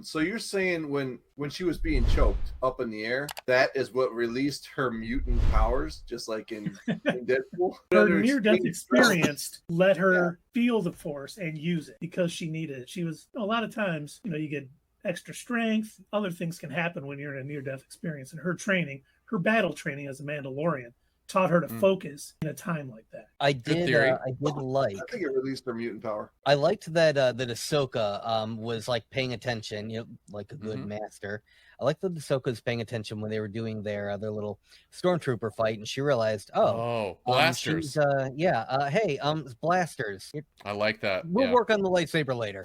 So you're saying when she was being choked up in the air, that is what released her mutant powers, just like in Deadpool? Her near-death experience let her feel the Force and use it because she needed it. She was, a lot of times, you get extra strength. Other things can happen when you're in a near-death experience. And her training, her battle training as a Mandalorian, taught her to focus in a time like that. I Good did. theory. I did like. I think it released her mutant power. I liked that that Ahsoka was like paying attention, like a good Mhm. master. I liked that Ahsoka was paying attention when they were doing their little stormtrooper fight, and she realized, Oh, blasters. she's hey, blasters. I like that. We'll Yeah. work on the lightsaber later.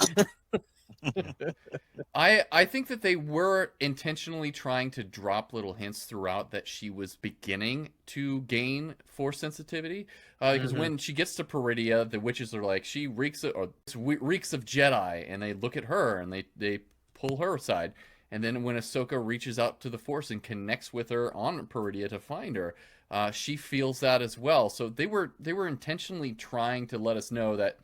I think that they were intentionally trying to drop little hints throughout that she was beginning to gain force sensitivity. Because when she gets to Peridia, the witches are like, she reeks of Jedi, and they look at her and they pull her aside. And then when Ahsoka reaches out to the Force and connects with her on Peridia to find her, she feels that as well. So they were intentionally trying to let us know that,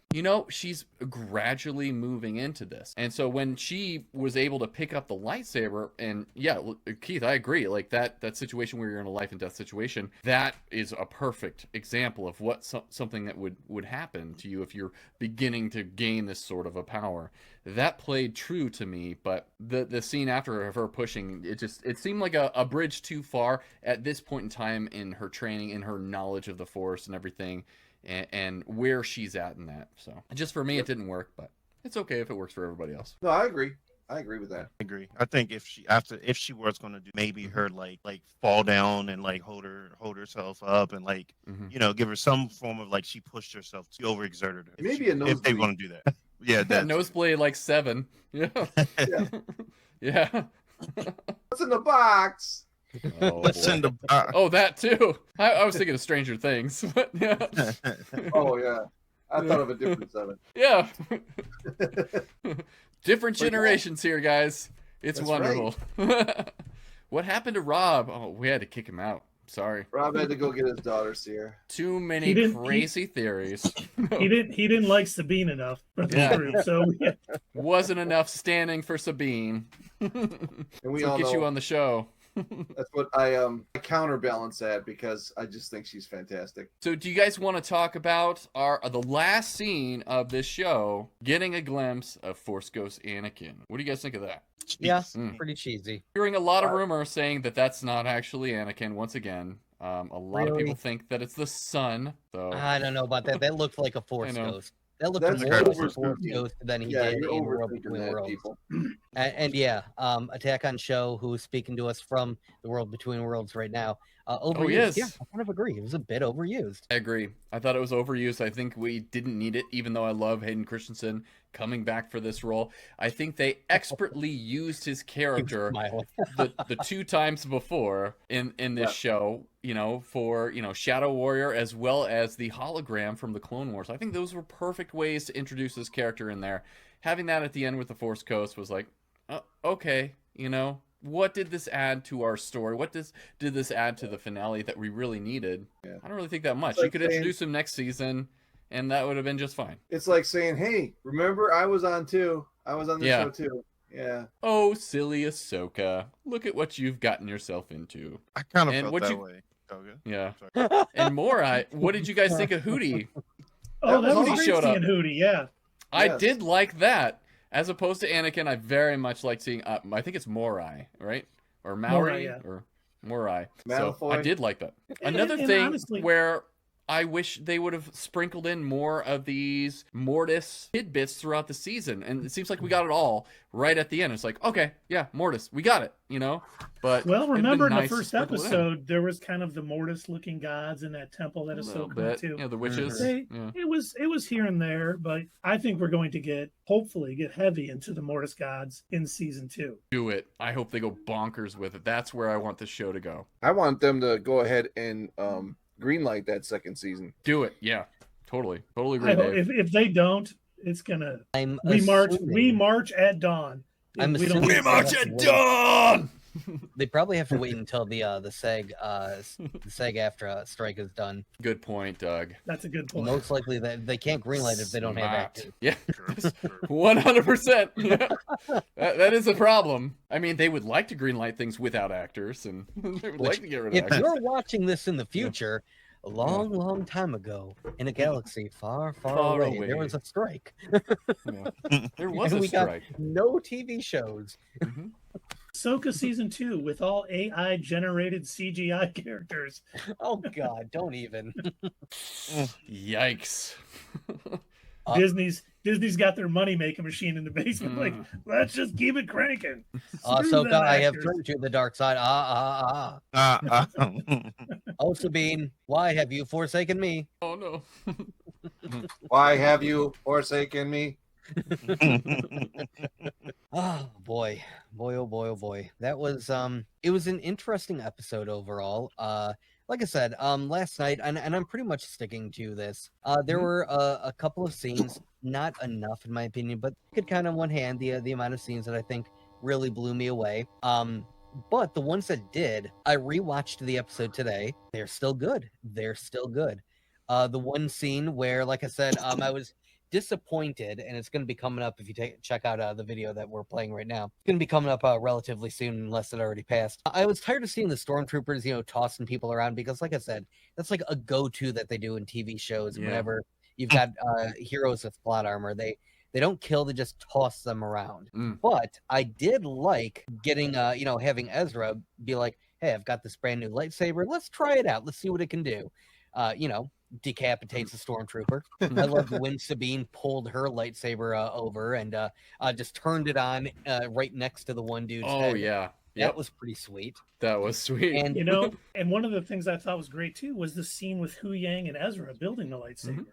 she's gradually moving into this. And so when she was able to pick up the lightsaber, and yeah, Keith, I agree. Like that situation where you're in a life and death situation, that is a perfect example of what something that would happen to you if you're beginning to gain this sort of a power. That played true to me, but the scene after of her pushing, it seemed like a bridge too far at this point in time in her training, in her knowledge of the Force and everything, and where she's at in that. So just for me, it didn't work, but it's okay if it works for everybody else. No, I agree. I agree with that. I agree. I think if she was going to do maybe her like fall down and like hold herself up and like give her some form of like she pushed herself, she overexerted her. Maybe a if they nosebleed. want to do that. Yeah, that Nosebleed like 7. Yeah. Yeah. Yeah. What's in the box? Oh, What's boy. in the Oh, that too. I was thinking of Stranger Things, but yeah. Oh yeah, I thought of a different 7. Yeah. Different generations here, guys. It's That's wonderful. What happened to Rob? Oh, we had to kick him out. Sorry. Rob had to go get his daughter, Seer. Too He many didn't- crazy theories. He didn't like Sabine enough for the Yeah. group, so Wasn't enough standing for Sabine. And we So all get know you on the show. that's what I counterbalance that because I just think she's fantastic. So do you guys want to talk about the last scene of this show, getting a glimpse of Force Ghost Anakin? What do you guys think of that? Yeah, Mm. pretty cheesy. Hearing a lot of rumors saying that that's not actually Anakin once again. A lot of people think that it's the son. So I don't know about that. That looked like a Force know. Ghost. That looked That's more like a Force overthinking. Ghost than he Yeah, did you're in World overthinking Between that, Worlds. people. And yeah, Attack on Show, who's speaking to us from the World Between Worlds right now. Overused. yes. Yeah, I kind of agree. It was a bit overused. I agree. I thought it was overused. I think we didn't need it, even though I love Hayden Christensen coming back for this role. I think they expertly used his character Smiling. the 2 times before in this show, for Shadow Warrior as well as the hologram from the Clone Wars. I think those were perfect ways to introduce this character in there. Having that at the end with the Force Ghost was like, okay, what did this add to our story? What did this add to the finale that we really needed? Yeah. I don't really think that much. It's like You could saying- introduce him next season, and that would have been just fine. It's like saying, "Hey, remember I was on too. I was on the Yeah. show too." Yeah. Oh, silly Ahsoka. Look at what you've gotten yourself into. I kind of And felt what that you- way. Okay. Yeah. And Morai, what did you guys think of Hootie? oh, that was was Hootie great showed up. seeing Hootie, yeah. I Yes. did like that. As opposed to Anakin, I very much like seeing, I think it's Morai, right? Or Maori, Morai, yeah. or Morai. So Malfoy. I did like that. And- Another and thing honestly- where I wish they would have sprinkled in more of these Mortis tidbits throughout the season. And it seems like we got it all right at the end. It's like, okay, yeah, Mortis, we got it, But Well, it'd been remember in nice the to first sprinkle it in. episode, there was kind of the Mortis-looking gods in that temple that A little Ahsoka went bit. to. The witches. They- Yeah. It was here and there, but I think we're going to hopefully get heavy into the Mortis gods in season 2. Do it. I hope they go bonkers with it. That's where I want the show to go. I want them to go ahead and greenlight that second season. Do it. Yeah. Totally agree, I hope, Dave. if they don't, it's gonna I'm we assuming- march at dawn. I'm We don't- assuming- We march have at to wait. dawn! They probably have to wait until the SAG after strike is done. Good point, Doug. That's a good point. Most likely that they can't greenlight if they don't have Smart. actors. Yeah, Sure, sure. 100%. Yeah. That is a problem. I mean, they would like to greenlight things without actors, and they would like to get rid of If actors. you're watching this in the future, a long time ago, in a galaxy far, Far away, away. there was a strike. Yeah. There was And a we got strike. no TV shows. Mhm. Ahsoka season 2 with all AI generated CGI characters. Oh God, don't even. Yikes. Disney's got their money making machine in the basement. Like, let's just keep it cranking. Screw Ahsoka, them I have actors. turned to the dark side. Oh, Sabine, why have you forsaken me? Oh no. Why have you forsaken me? Oh boy, oh boy. That was it was an interesting episode overall. Like I said, last night, and I'm pretty much sticking to this. There were a couple of scenes, not enough in my opinion, but could count on one hand the amount of scenes that I think really blew me away. But the ones that did, I rewatched the episode today. They're still good. The one scene where, like I said, I was disappointed, and it's going to be coming up if you check out the video that we're playing right now. It's going to be coming up relatively soon, unless it already passed. I was tired of seeing the stormtroopers, tossing people around, because, like I said, that's like a go-to that they do in TV shows. Yeah. Whenever you've got heroes with plot armor, they don't kill, they just toss them around. But I did like getting, having Ezra be like, hey, I've got this brand new lightsaber. Let's try it out. Let's see what it can do. Decapitates the stormtrooper. I loved when Sabine pulled her lightsaber over and just turned it on right next to the one dude's head. Oh yeah. That was pretty sweet. That was sweet. And and one of the things I thought was great too was the scene with Hu Yang and Ezra building the lightsaber.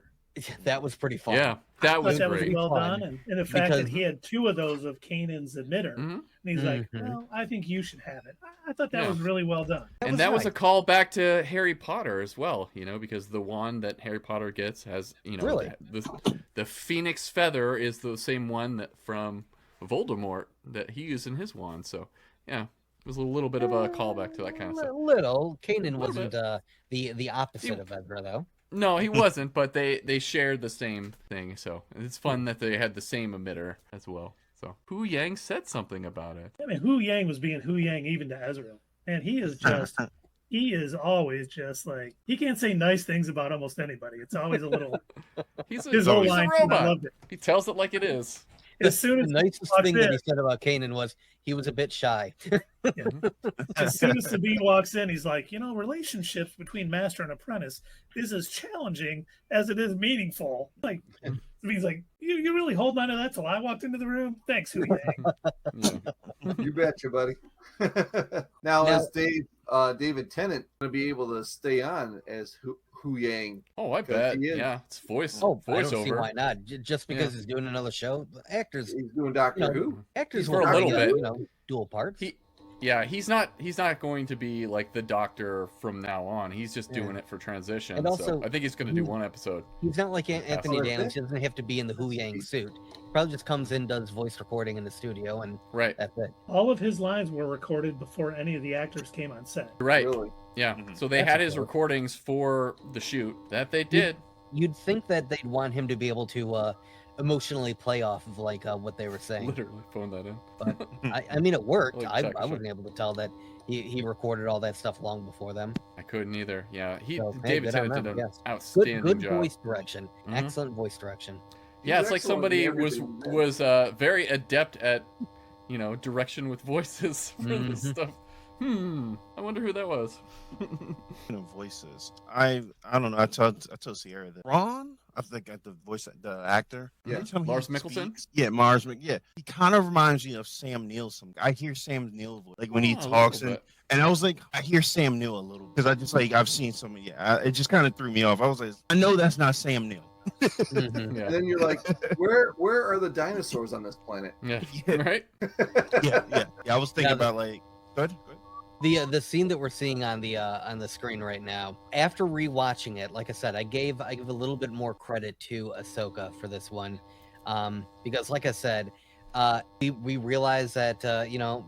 that was pretty fun. Yeah, that was that great. was well Fun. done, and the fact that Because- he had 2 of those of Kanan's emitter, and he's like, "Well, I think you should have it." I thought that was really well done. And that was a call back to Harry Potter as well, because the wand that Harry Potter gets has, Really? the Phoenix feather is the same one that from Voldemort that he used in his wand. So, yeah, it was a little bit of a callback to that kind of stuff. Little. Kanan Little wasn't the opposite of Ezra, though. No, he wasn't, but they shared the same thing. So it's fun that they had the same emitter as well. So Hu Yang said something about it. I mean, Hu Yang was being Hu Yang even to Ezra, and he is always just like, he can't say nice things about almost anybody. It's always a little. He's His whole a line, robot. I loved it. He tells it like it is. As soon as The nicest walks thing in, that he said about Kanan was he was a bit shy. as soon as Sabine walks in, he's like, relationships between master and apprentice is as challenging as it is meaningful. Like, Sabine's like, you really hold on to that till I walked into the room? Thanks, Hu Yang. You betcha, buddy. now, is David Tennant going to be able to stay on as Hu Yang? Oh, I bet. Yeah, it's I don't see voiceover. why not. Just because he's doing another show, actors. He's doing Doctor Who. Actors For will a little play, bit. Dual parts. He's not going to be like the Doctor from now on. He's just doing it for transition. And also, so I think he's going to do one episode. He's not like Anthony That's Daniels. He doesn't have to be in the Hu Yang suit. Probably just comes in, does voice recording in the studio, and Right. that's it. All of his lines were recorded before any of the actors came on set. Right. Really? Yeah. So they That's had a his cool. recordings for the shoot. That they did. You'd think that they'd want him to be able to emotionally play off of like what they were saying. Literally phone that in. But I mean, it worked. Like, I check. wasn't able to tell that he recorded all that stuff long before them. I couldn't either. Yeah. So, hey, David good on Tennant did them, an yes. outstanding Good job. voice direction. Mhm. Excellent voice direction. Yeah, He's it's like excellent somebody in was everything he does. very adept at, direction with voices for this Mhm. stuff. I wonder who that was. Voices. I don't know. I told Sierra that Ron. I think at the voice, the actor. Yeah. Every time he Lars Mikkelsen? speaks- Yeah, Mars. Yeah, he kind of reminds me of Sam Neill. I hear Sam Neill voice, like when he Oh, a little talks, bit. and I was like, I hear Sam Neill a little because I just I've seen some. Yeah, it just kind of threw me off. I was like, I know that's not Sam Neill. Mhm. Yeah. And then you're like, where are the dinosaurs on this planet? Yeah. Yeah. Right? yeah. I was thinking Now, about like, good. The scene that we're seeing on the screen right now, after rewatching it, like I said, I give a little bit more credit to Ahsoka for this one, because like I said, we realized that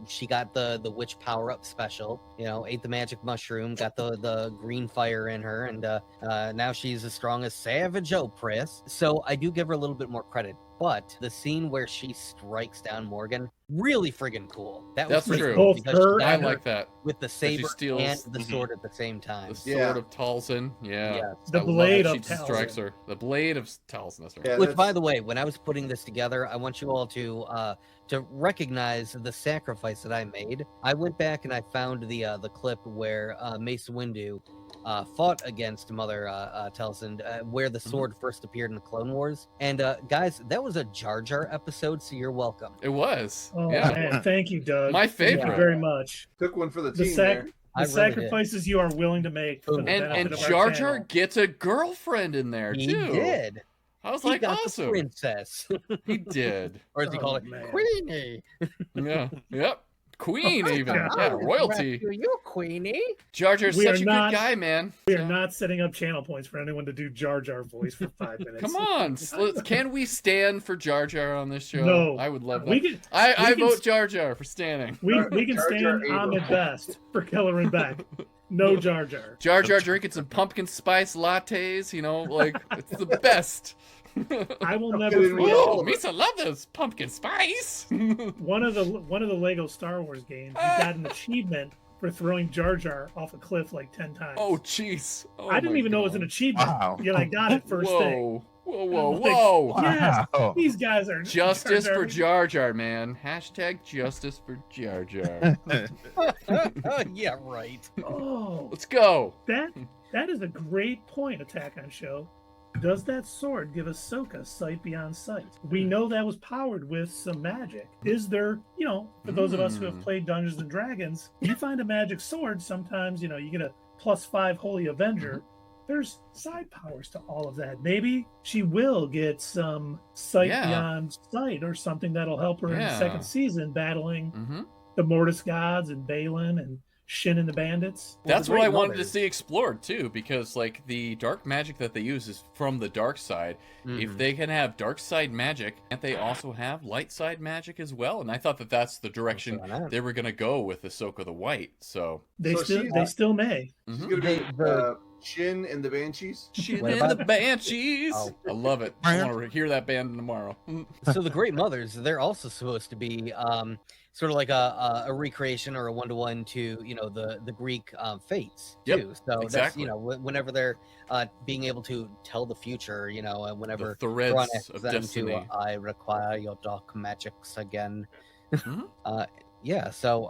she got the witch power up special, ate the magic mushroom, got the green fire in her, and now she's as strong as Savage Opress. So I do give her a little bit more credit. but the scene where she strikes down Morgan, really friggin' cool. That That's was pretty true. cool Both because she her got I and like that. with the she saber steals- and the sword at the same time. The Yeah. sword of Talzin. Yeah. Yes. The I love blade that of she strikes Talzin. her. The blade of Talzin. That's right. Yeah, Which, by that's- the way, when I was putting this together, I want you all to recognize the sacrifice that I made. I went back and I found the clip where Mace Windu fought against Mother Talzin, where the sword first appeared in the Clone Wars. And guys, that was a Jar Jar episode, so you're welcome. It was. Oh yeah. man, thank you, Doug. My Thank you favorite. very much. took one for the The team sac- there. I The really did. sacrifices you are willing to make for the And- benefit And of our Jar Jar channel. gets a girlfriend in there He too. did. I was He like, got the awesome. princess, He did. or as he Oh, called it, man. Queenie. Yeah. Yep. Queen even. Yeah. Yeah, royalty. Rescue you, Queenie. Jar Jar's We such are a not- good guy, man. We are not setting up channel points for anyone to do Jar Jar voice for 5 minutes. Come on. Can we stand for Jar Jar on this show? No. I would love that. We can I we can vote s- Jar Jar for standing. we can Jar Jar stand Abrams. Ahmed Best for Killer and Beck. No Jar Jar. Jar Jar drinking some pumpkin spice lattes, you know, like it's the best. I will never kidding, we forget all- Oh, Misa love this pumpkin spice. one of the Lego Star Wars games. You got an achievement for throwing Jar Jar off a cliff like 10 times. Oh, jeez. Oh, I didn't my even know it was an God. achievement. Wow. Yet I got it first thing. Whoa, whoa, I'm like, whoa. Yes, Wow. these guys are Justice for Jar. Jar Jar, man. Hashtag justice for Jar Jar. Yeah, right. Oh, Let's go. that is a great point, Attack on Show. Does that sword give Ahsoka sight beyond sight? We know that was powered with some magic. Is there, for those of us who have played Dungeons and Dragons, you find a magic sword, sometimes, you get a +5 Holy Avenger. There's side powers to all of that. Maybe she will get some sight Yeah. beyond sight or something that'll help her in the Yeah. second season battling Hmm. the Mortis gods and Balin and Shin and the bandits. Well, That's the what I Great wanted to Mothers- see explored too, because like the dark magic that they use is from the dark side. If Mhm. they can have dark side magic, can't they also have light side magic as well? And I thought that that's the direction Why not? they were gonna go with Ahsoka the White. So They So still she's- they still may. She's mhm. gonna be The- Shin and the Banshees. Shin What and about- the Banshees. Oh. I love it. I want to hear that band tomorrow. So the Great Mothers, they're also supposed to be sort of like a recreation or a one-to-one to the Greek fates Yep, too. So exactly. that's whenever they're being able to tell the future, and The whenever threads Thrawn of asks them destiny. to I require your dark magics again. Mhm. Yeah. So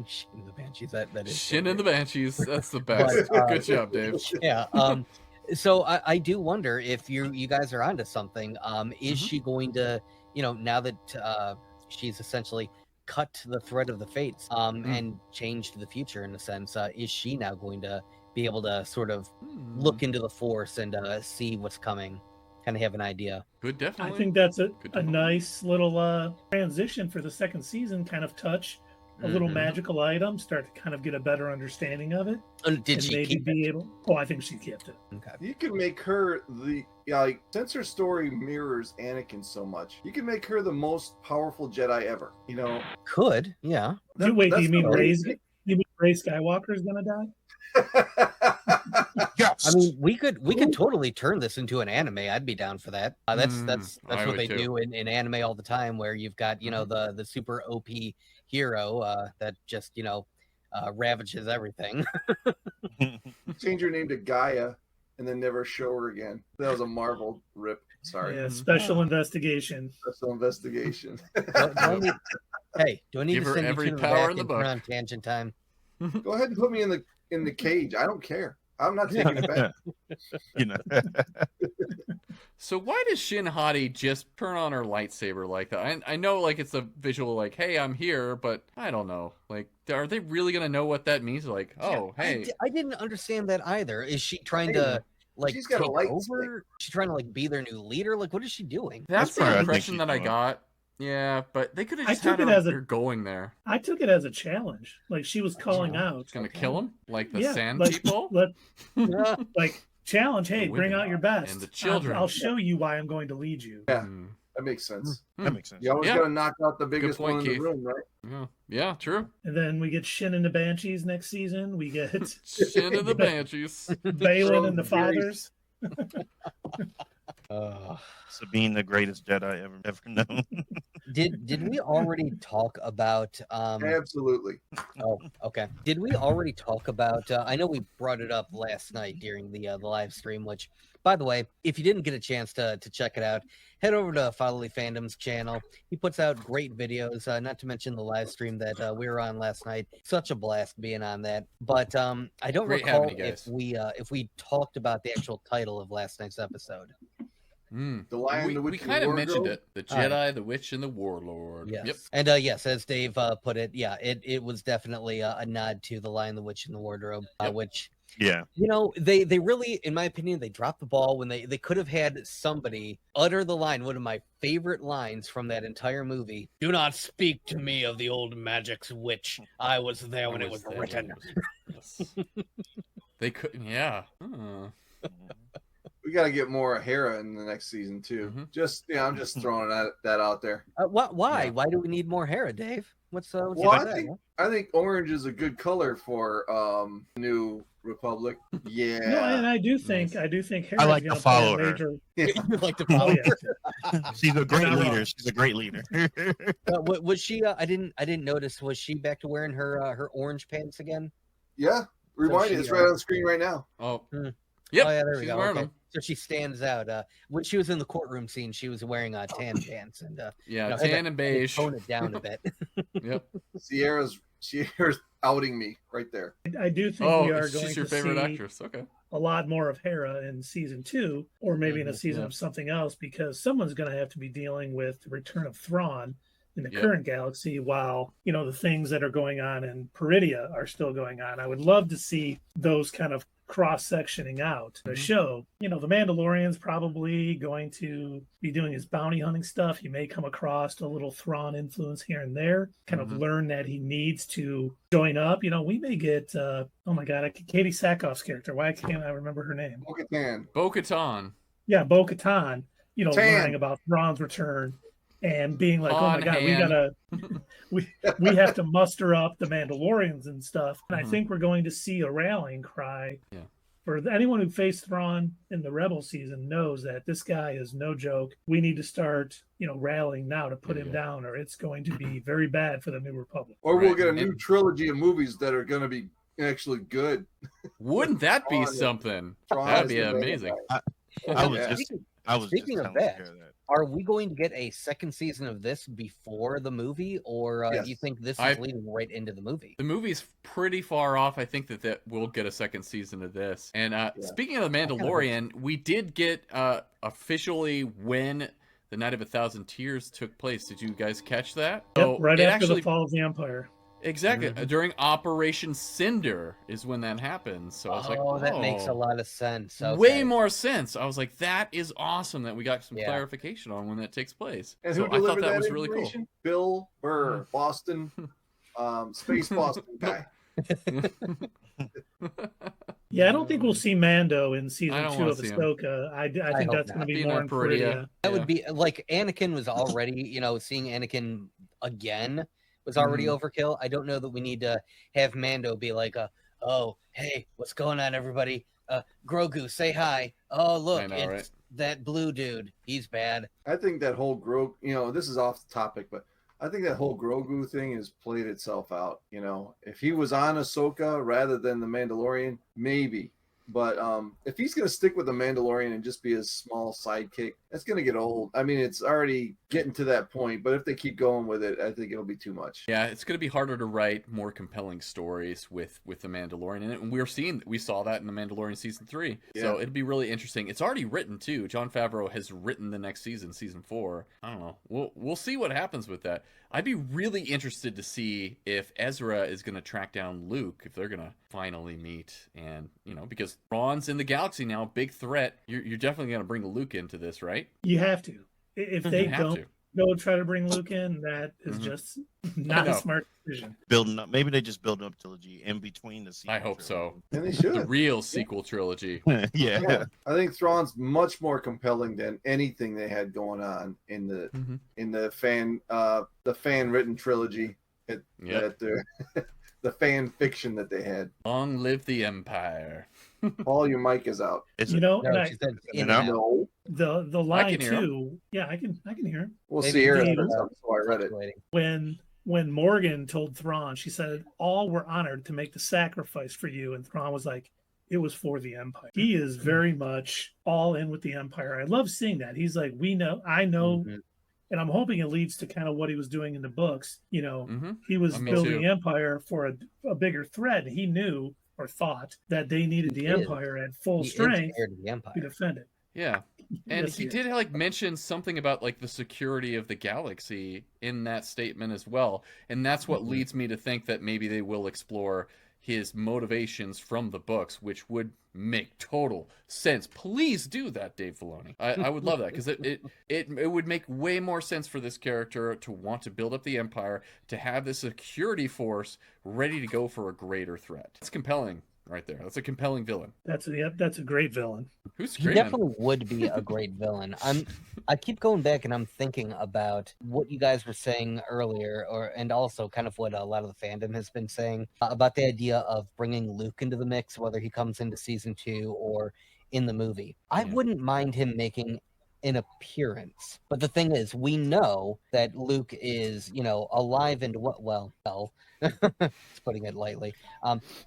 Shin the Banshees. That is so Shin and the weird. Banshees. That's the best. But, Good job, Dave. Yeah. So I do wonder if you guys are onto something. Is Mhm. she going to, now that she's essentially cut the thread of the fates and changed the future in a sense, is she now going to be able to sort of look into the force and see what's coming, kind of have an idea? Good, I definitely. think that's a Good nice little transition for the second season, kind of touch a little Mhm. magical item, start to kind of get a better understanding of it. And did and she maybe keep be it? able Oh, I think she kept it. Okay. You can make her since her story mirrors Anakin so much, you can make her the most powerful Jedi ever. Could, yeah. Wait, do you that's mean the Ray basic- Skywalker is gonna die? Yes. I mean, we could totally turn this into an anime. I'd be down for that. That's I what would they too. do in anime all the time, where you've got the super OP hero that just ravages everything. Change her name to Gaia and then never show her again. That was a Marvel rip. Sorry. Yeah, special investigation. Special investigation. Hey, do I need Give to her send every you to power back in the and book. turn on tangent time? Go ahead and put me in the cage. I don't care. I'm not taking it back. you know. So why does Shin Hati just turn on her lightsaber like that? I know like it's a visual like, hey, I'm here, but I don't know. Like, are they really gonna know what that means? Like, oh, hey, I didn't understand that either. Is she trying to like She's got a take light over? She's trying to like be their new leader? Like, what is she doing? that's That's what I the think impression she's that I doing. got. Yeah, but they could have I just took had it as a- her going there. I took it as a challenge. Like she was calling out. It's gonna kill him like the Yeah, sand like, people. like challenge. Hey, The bring women out your best. and the children. I'll show you why I'm going to lead you. Yeah. Hmm. That makes sense. That makes sense. You always Yeah. got to knock out the biggest point, one in Keith. the room, right? Yeah, true. And then we get Shin and the Banshees next season. We get Shin of the Banshees. Balin and the Very- Fathers. Sabine, the greatest Jedi ever known. Did we already talk about Absolutely. Oh, okay. Did we already talk about I know we brought it up last night during the live stream, which by the way, if you didn't get a chance to check it out, head over to Fatherly Fandom's channel. He puts out great videos, not to mention the live stream that we were on last night. Such a blast being on that. But I don't Great recall having you if guys. we talked about the actual title of last night's episode. The Lion, the Witch, We and kind the of mentioned Wardrobe? it. The Jedi, the Witch, and the Warlord. Yes. Yep. And yes, as Dave put it, yeah, it was definitely a nod to The Lion, the Witch, and the Wardrobe, Yep. which, Yeah. you know, they really, in my opinion, they dropped the ball when they could have had somebody utter the line, one of my favorite lines from that entire movie. Do not speak to me of the old magic's witch. I was there when it was there written. Yes. They could, yeah. Huh. We got to get more Hera in the next season too. Just I'm just throwing that out there. Why? Yeah. Why do we need more Hera, Dave? What's Well, up with that? I think orange is a good color for New Republic. Yeah. No, and I do think Nice. Hera's like to going to follow play a her. major. You like to Oh follow yeah, She's a great not leader. wrong. She's a great leader. Was she? I didn't notice. Was she back to wearing her orange pants again? Yeah. Remind you, she, it's right on the screen right now. Oh. Hmm. Yep. Oh yeah, there we she's go. wearing Okay. them. So she stands out. When she was in the courtroom scene, she was wearing tan pants and Yeah, you know, tan and had to beige. tone it down a bit. Yep. Sierra's outing me right there. I do think we Oh, are going she's your to favorite see actress. Okay. a lot more of Hera in season 2, or maybe in a season yeah. of something else, because someone's going to have to be dealing with the return of Thrawn in the Yep. current galaxy, while the things that are going on in Peridia are still going on. I would love to see those kind of cross-sectioning out the show. The Mandalorian's probably going to be doing his bounty hunting stuff. He may come across a little Thrawn influence here and there, kind of learn that he needs to join up. We may get oh my god, Katie Sackhoff's character, why can't I remember her name? Bo-Katan. Bo-Katan. Yeah, Bo-Katan, Tan. learning about Thrawn's return and being like, oh my On god, hand. we have to muster up the Mandalorians and stuff. And I think we're going to see a rallying cry. Yeah. For anyone who faced Thrawn in the Rebel season knows that this guy is no joke. We need to start, rallying now to put him down, or it's going to be very bad for the New Republic. Or we'll Right. get a new trilogy of movies that are going to be actually good. Wouldn't that be Thrawn- something? Thrawn That'd is be the bad amazing. guy. I was Yeah. just Speaking of telling that, Sarah that. Are we going to get a second season of this before the movie, or Yes. do you think this is I- leading right into the movie? The movie's pretty far off. I think that we'll get a second season of this. And speaking of the Mandalorian, we did get officially when the Night of 1,000 Tears took place. Did you guys catch that? Yep, right it after actually, the fall of the Empire. Exactly. During Operation Cinder is when that happens. So I was like, oh, that makes a lot of sense. Way more sense. I was like, that is awesome that we got some Yeah. clarification on when that takes place. And So who I delivered thought that was really information? Bill Burr, Boston, Space Boston guy. Yeah, I don't think we'll see Mando in I season don't 2 wanna of see him. Ahsoka. I think hope that's going not. to be Being more on in Peridia. Peridia. That would be like Anakin was already, seeing Anakin again was already overkill. I don't know that we need to have Mando be like, oh, hey, what's going on, everybody? Grogu, say hi. Oh, look, I know, it's right? that blue dude. He's bad. I think that whole Grogu, this is off the topic, but I think that whole Grogu thing has played itself out. If he was on Ahsoka rather than the Mandalorian, maybe. But if he's going to stick with the Mandalorian and just be a small sidekick, that's going to get old. I mean, it's already getting to that point. But if they keep going with it, I think it'll be too much. Yeah, it's going to be harder to write more compelling stories with the Mandalorian, and we saw that in the Mandalorian season 3. Yeah. So it'd be really interesting. It's already written too. Jon Favreau has written the next season, season 4. I don't know. We'll see what happens with that. I'd be really interested to see if Ezra is going to track down Luke, if they're going to finally meet, and because Thrawn's in the galaxy now, big threat. You're definitely going to bring Luke into this, right? You have to. If they You have don't to. go try to bring Luke in, that is just not a know. smart decision. Building up, maybe they just build up trilogy in between the sequel. I hope so. And they The should. real sequel trilogy. yeah. Yeah. I think Thrawn's much more compelling than anything they had going on in the fan written trilogy. Yep. The fan fiction that they had. Long live the Empire. Paul, your mic is out. It's And No, I, she said in No. and out. No. the line hear him. too. Yeah, I can hear him. We'll Maybe see here. they- That's why I read it. Fluctuating. When Morgan told Thrawn, she said, "All were honored to make the sacrifice for you," and Thrawn was like, "It was for the Empire." He is very much all in with the Empire. I love seeing that. He's like, I know, Mhm. and I'm hoping it leads to kind of what he was doing in the books. You know, he was Me building too. the Empire for a bigger threat. He knew or thought that they needed the He is. Empire at full He is strength scared of the Empire. to defend it. Yeah. And Yes, he he is. did like mention something about like the security of the galaxy in that statement as well. And that's what leads me to think that maybe they will explore his motivations from the books, which would make total sense. Please do that, Dave Filoni. I would love that, because it would make way more sense for this character to want to build up the Empire, to have this security force ready to go for a greater threat. It's compelling right there. That's a compelling villain. That's a great villain. Who's He screaming? definitely would be a great villain. I keep going back and I'm thinking about what you guys were saying earlier, and also kind of what a lot of the fandom has been saying about the idea of bringing Luke into the mix, whether he comes into season 2 or in the movie. I wouldn't mind him making an appearance, but the thing is, we know that Luke is, alive and well, it's putting it lightly.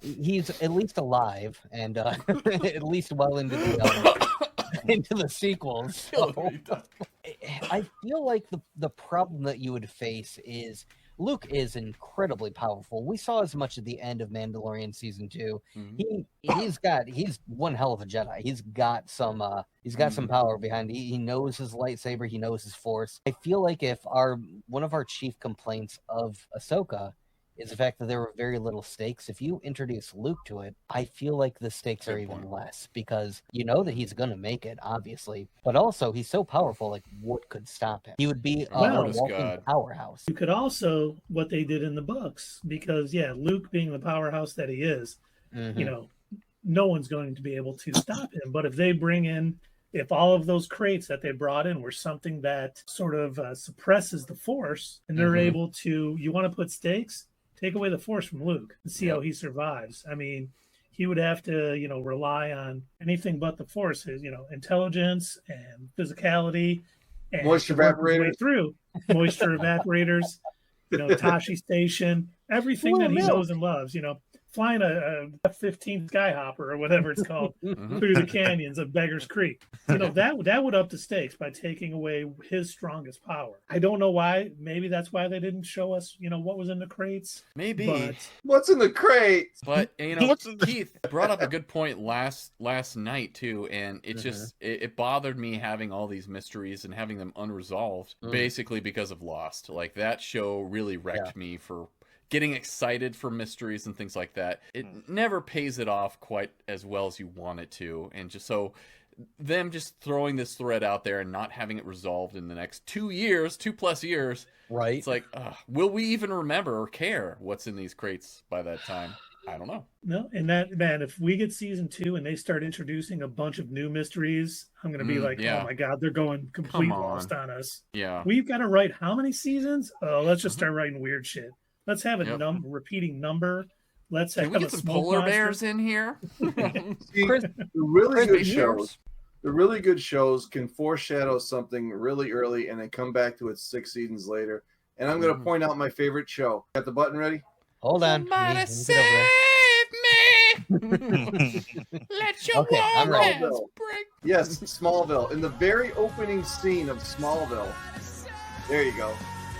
He's at least alive and at least well into the sequels. So, I feel like the problem that you would face is Luke is incredibly powerful. We saw as much at the end of Mandalorian season 2. He's one hell of a Jedi. He's got some power behind. He knows his lightsaber. He knows his Force. I feel like if one of our chief complaints of Ahsoka is the fact that there were very little stakes. If you introduce Luke to it, I feel like the stakes are even less, because you know that he's going to make it, obviously, but also he's so powerful. Like, what could stop him? He would be a walking powerhouse. You could also, what they did in the books, because Luke being the powerhouse that he is, no one's going to be able to stop him. But if they if all of those crates that they brought in were something that sort of suppresses the Force, and they're able to, you want to put stakes, take away the Force from Luke and see how he survives. I mean, he would have to, rely on anything but the Force, intelligence and physicality, and moisture evaporators through moisture evaporators, Tashi Station, everything that he knows and loves, flying a F-15 Skyhopper or whatever it's called through the canyons of Beggar's Creek. That would up the stakes by taking away his strongest power. I don't know why. Maybe that's why they didn't show us, what was in the crates. Maybe. But what's in the crate? But Keith brought up a good point last night too, and it just it bothered me having all these mysteries and having them unresolved, basically because of Lost. Like, that show really wrecked me for getting excited for mysteries and things like that. It never pays it off quite as well as you want it to. And just so them just throwing this thread out there and not having it resolved in the next 2+ years. Right. It's like, will we even remember or care what's in these crates by that time? I don't know. No, and that, man, if we get season 2 and they start introducing a bunch of new mysteries, I'm going to be like, oh my God, they're going complete lost on us. Yeah. We've got to write how many seasons? Oh, let's just start writing weird shit. Let's have a repeating number. Let's have Can we get some polar bears in here? See, the really good shows can foreshadow something really early and then come back to it 6 seasons later. And I'm going to point out my favorite show. Got the button ready? Hold on. Somebody save me! Let your Smallville. break. Yes, Smallville. In the very opening scene of Smallville, there you go.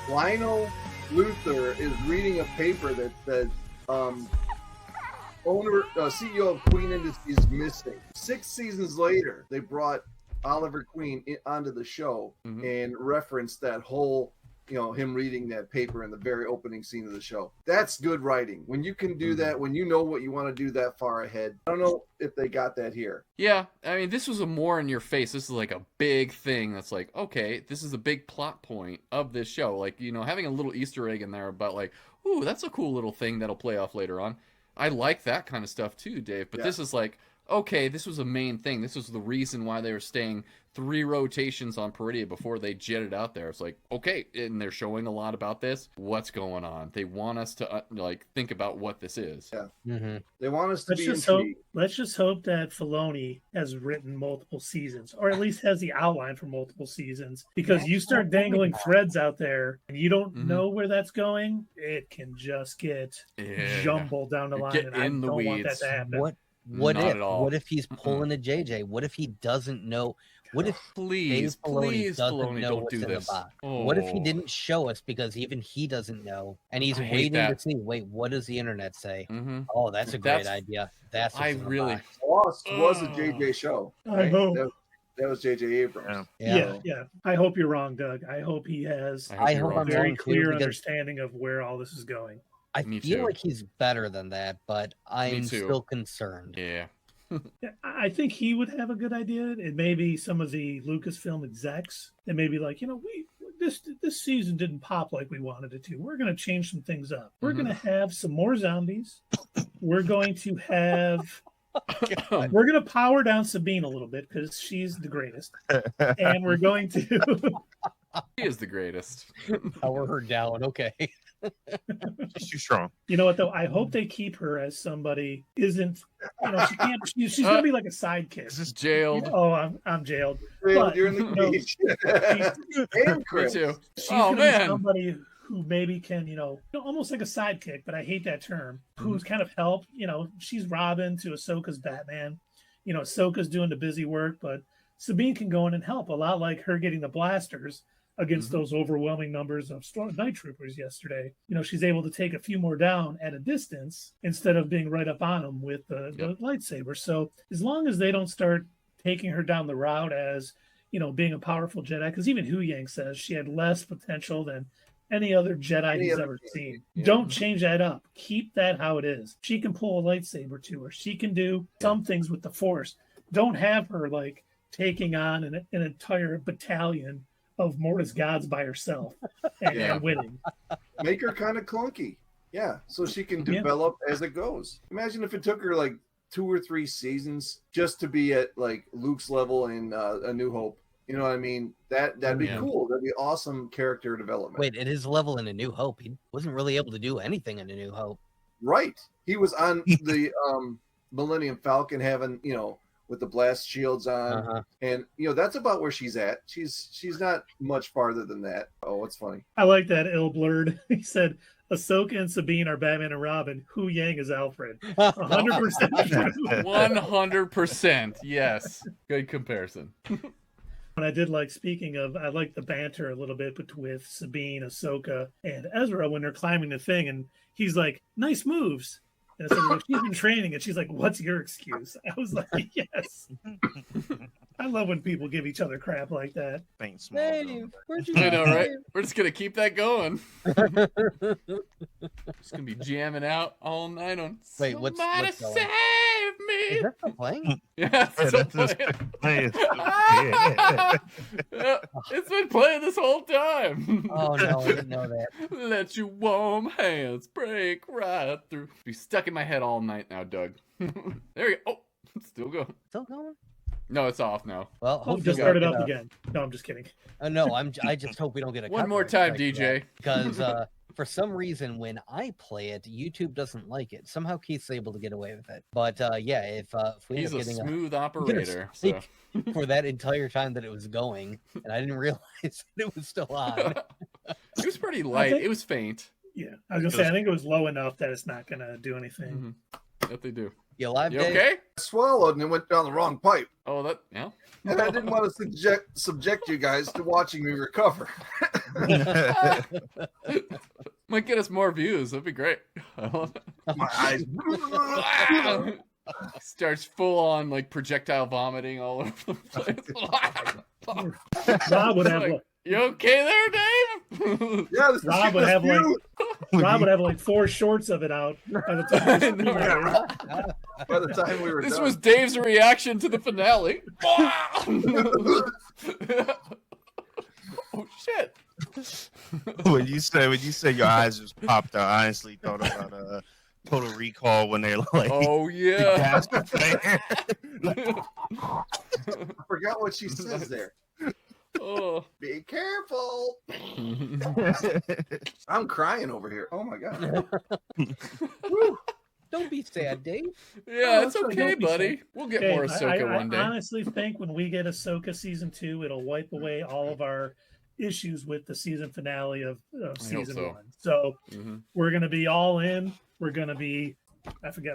Lionel Luthor is reading a paper that says CEO of Queen Industries is missing. 6 seasons later, they brought Oliver Queen onto the show and referenced that whole, him reading that paper in the very opening scene of the show. That's good writing. When you can do that, when you know what you want to do that far ahead. I don't know if they got that here. Yeah, I mean, this was a more in your face. This is like a big thing that's like, okay, this is a big plot point of this show. Like, having a little Easter egg in there about like, ooh, that's a cool little thing that'll play off later on. I like that kind of stuff too, Dave. But this is like, okay, this was a main thing. This was the reason why they were staying 3 rotations on Peridia before they jetted out there. It's like, okay, and they're showing a lot about this. What's going on? They want us to like think about what this is. Yeah. Mm-hmm. They want us to Let's be just hope. intrigued. Let's just hope that Filoni has written multiple seasons, or at least has the outline for multiple seasons. Because you start dangling threads out there, and you don't know where that's going, it can just get jumbled down the line. Get And I in the don't want that weeds. to happen. What Not if? at all. What if he's pulling a JJ? What if he doesn't know? What if Please, Dave Filoni please, doesn't Filoni, know don't what's do in this. the box? What if he Oh. didn't show us because even he doesn't know, and he's I hate waiting that. to see? Wait, what does the internet say? Mhm. Oh, that's a great That's- idea. That's what's I in the really. box. Lost was a JJ show. I Right? hope. That was JJ Abrams. Yeah. I hope you're wrong, Doug. I hope he has I you're hope wrong. I'm very wrong too, clear because understanding of where all this is going. I Me feel too. like he's better than that, but I'm too. still concerned. Yeah. Yeah, I think he would have a good idea. It may be some of the Lucasfilm execs that may be like, this season didn't pop like we wanted it to. We're going to change some things up. We're going to have some more zombies. We're going to have. We're going to power down Sabine a little bit because she's the greatest, and we're going to. He is the greatest. Power her down. Okay. She's too strong. You know what though? I hope they keep her as somebody isn't. She can't. She's going to be like a sidekick. This is jailed. Oh, I'm jailed. Well, But, you're in the no, cage. And Me Chris. too. She's Oh gonna be man. somebody who maybe can, almost like a sidekick, but I hate that term. Who's kind of help. She's Robin to Ahsoka's Batman. Ahsoka's doing the busy work, but Sabine can go in and help a lot, like her getting the blasters against those overwhelming numbers of night troopers yesterday. She's able to take a few more down at a distance instead of being right up on them with the lightsaber. So as long as they don't start taking her down the route as being a powerful Jedi, because even Hu Yang says she had less potential than any other Jedi he's ever seen. Yeah. Don't change that up. Keep that how it is. She can pull a lightsaber to her. She can do some things with the Force. Don't have her like taking on an entire battalion of Mortis gods by herself and winning. Make her kind of clunky. Yeah, so she can develop as it goes. Imagine if it took her like 2 or 3 seasons just to be at like Luke's level in A New Hope. You know what I mean? That'd be cool. That'd be awesome character development. Wait, at his level in A New Hope, he wasn't really able to do anything in A New Hope. Right. He was on the Millennium Falcon having, with the blast shields on. And that's about where she's at. She's not much farther than that. Oh, it's funny. I like that ill blurred. He said Ahsoka and Sabine are Batman and Robin. Hu Yang is Alfred. 100% true. 100%. Yes. Good comparison. And I did like, speaking of, I like the banter a little bit with Sabine, Ahsoka, and Ezra when they're climbing the thing, and he's like, "Nice moves." And it's like, she's been training, and she's like, "What's your excuse?" I was like, "Yes." I love when people give each other crap like that. Ain't small. Dave, where'd you I know, go, right? Dave? We're just gonna keep that going. Just gonna be jamming out all night on. Wait, what's Somebody going? save me? Is that still playing? Yeah, it's still playing. Yeah, it's been playing this whole time. Oh no, I didn't know that. Let your warm hands break right through. Be stuck in my head all night now, Doug. There you go. Oh, it's still going. Still going? No, it's off now. Well, Oh, hope just you start it don't up get a- again. No, I'm just kidding. No, I just hope we don't get a One more copyright time, strike for that, DJ. because for some reason when I play it, YouTube doesn't like it. Somehow Keith's able to get away with it. But yeah, if we He's end a up getting smooth a operator. So. strike for that entire time that it was going, and I didn't realize that it was still on. It was pretty light. think- It was faint. Yeah, I was gonna say I think it was low enough that it's not gonna do anything. That they do. You live, You Dave? okay? I swallowed and it went down the wrong pipe. Oh, that yeah. And I didn't want to subject you guys to watching me recover. Might get us more views. That'd be great. My eyes. Starts full on like projectile vomiting all over the place. Rob would have Like, you okay there, Dave? Yeah, this Rob would have like 4 shorts of it out by the time. I know, right? By the time we were This done. was Dave's reaction to the finale. Oh shit! when you say your eyes just popped out, I honestly thought about Total Recall when they're like, Oh the yeah. gas container. I forgot what she says there. Oh. Be careful. I'm crying over here. Oh my god. Woo. Don't be sad, Dave. Yeah, Oh, it's that's right, okay, don't be buddy. sad. We'll get Dave, more Ahsoka I one day. honestly think when we get Ahsoka season 2, it'll wipe away all of our issues with the season finale of season so. 1. So Mm-hmm. we're going to be all in. We're going to be,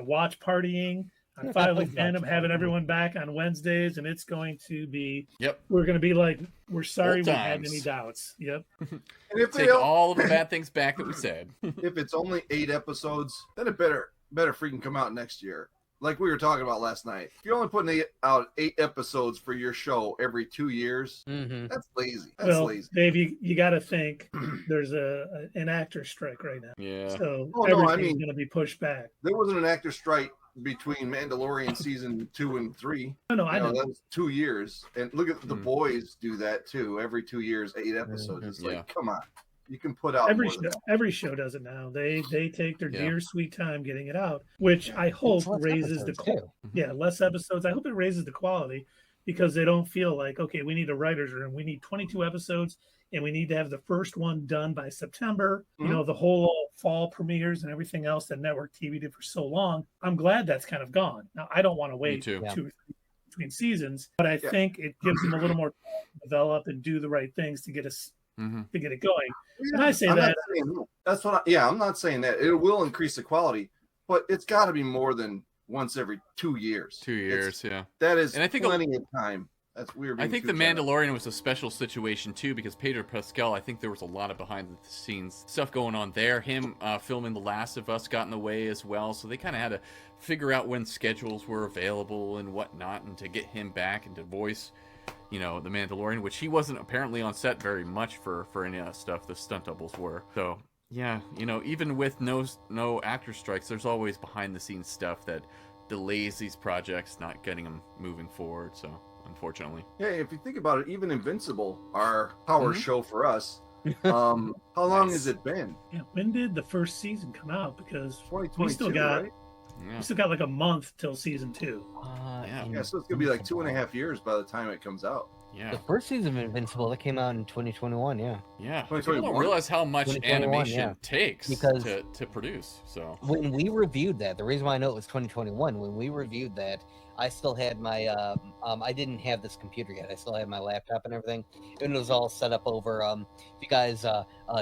watch partying on Fatherly Fandom, having everyone back on Wednesdays, and it's going to be. Yep. We're going to be like, we're sorry Old we had times. any doubts. Yep. And if Take all of the bad things back that we said. if it's only 8 episodes, then it better freaking come out next year. Like we were talking about last night. If you're only putting out 8 episodes for your show every 2 years, that's lazy. That's lazy. Dave, you got to think there's an actor strike right now. Yeah. So everything's going to be pushed back. There wasn't an actor strike between Mandalorian season 2 and 3. No, I know. That was 2 years. And look at the boys do that too. Every 2 years, 8 episodes. It's like, come on. You can put out every show does it now. They take their dear sweet time getting it out, which I hope raises the quality. Yeah, less episodes. I hope it raises the quality because they don't feel like, okay, we need a writer's room. We need 22 episodes and we need to have the first one done by September. You know, the whole fall premieres and everything else that network TV did for so long. I'm glad that's kind of gone. Now, I don't want to wait 2 or 3 between seasons, but I think it gives them a little more time to develop and do the right things to get us to get it going. And I say I'm not saying that. It will increase the quality, but it's got to be more than once every 2 years. 2 years, That is and I think plenty of time. That's weird. I think The Mandalorian was a special situation too because Pedro Pascal, I think there was a lot of behind the scenes stuff going on there. Him filming The Last of Us got in the way as well, so they kind of had to figure out when schedules were available and whatnot, and to get him back and to voice, you know, The Mandalorian, which he wasn't apparently on set very much for any of that stuff. The stunt doubles were. So yeah, you know, even with no actor strikes, there's always behind the scenes stuff that delays these projects, not getting them moving forward. So unfortunately, yeah, if you think about it, even Invincible, our power show for us, how long has it been? Yeah, when did the first season come out? Because 2022, we still got right? we still got like a month till season 2. Yeah, so it's gonna be like 2.5 years by the time it comes out. Yeah. The first season of Invincible that came out in 2021. Yeah. Yeah. People don't realize how much animation takes because to produce. So when we reviewed that, the reason why I know it was 2021, when we reviewed that, I still had my I didn't have this computer yet. I still had my laptop and everything, and it was all set up over. If you guys,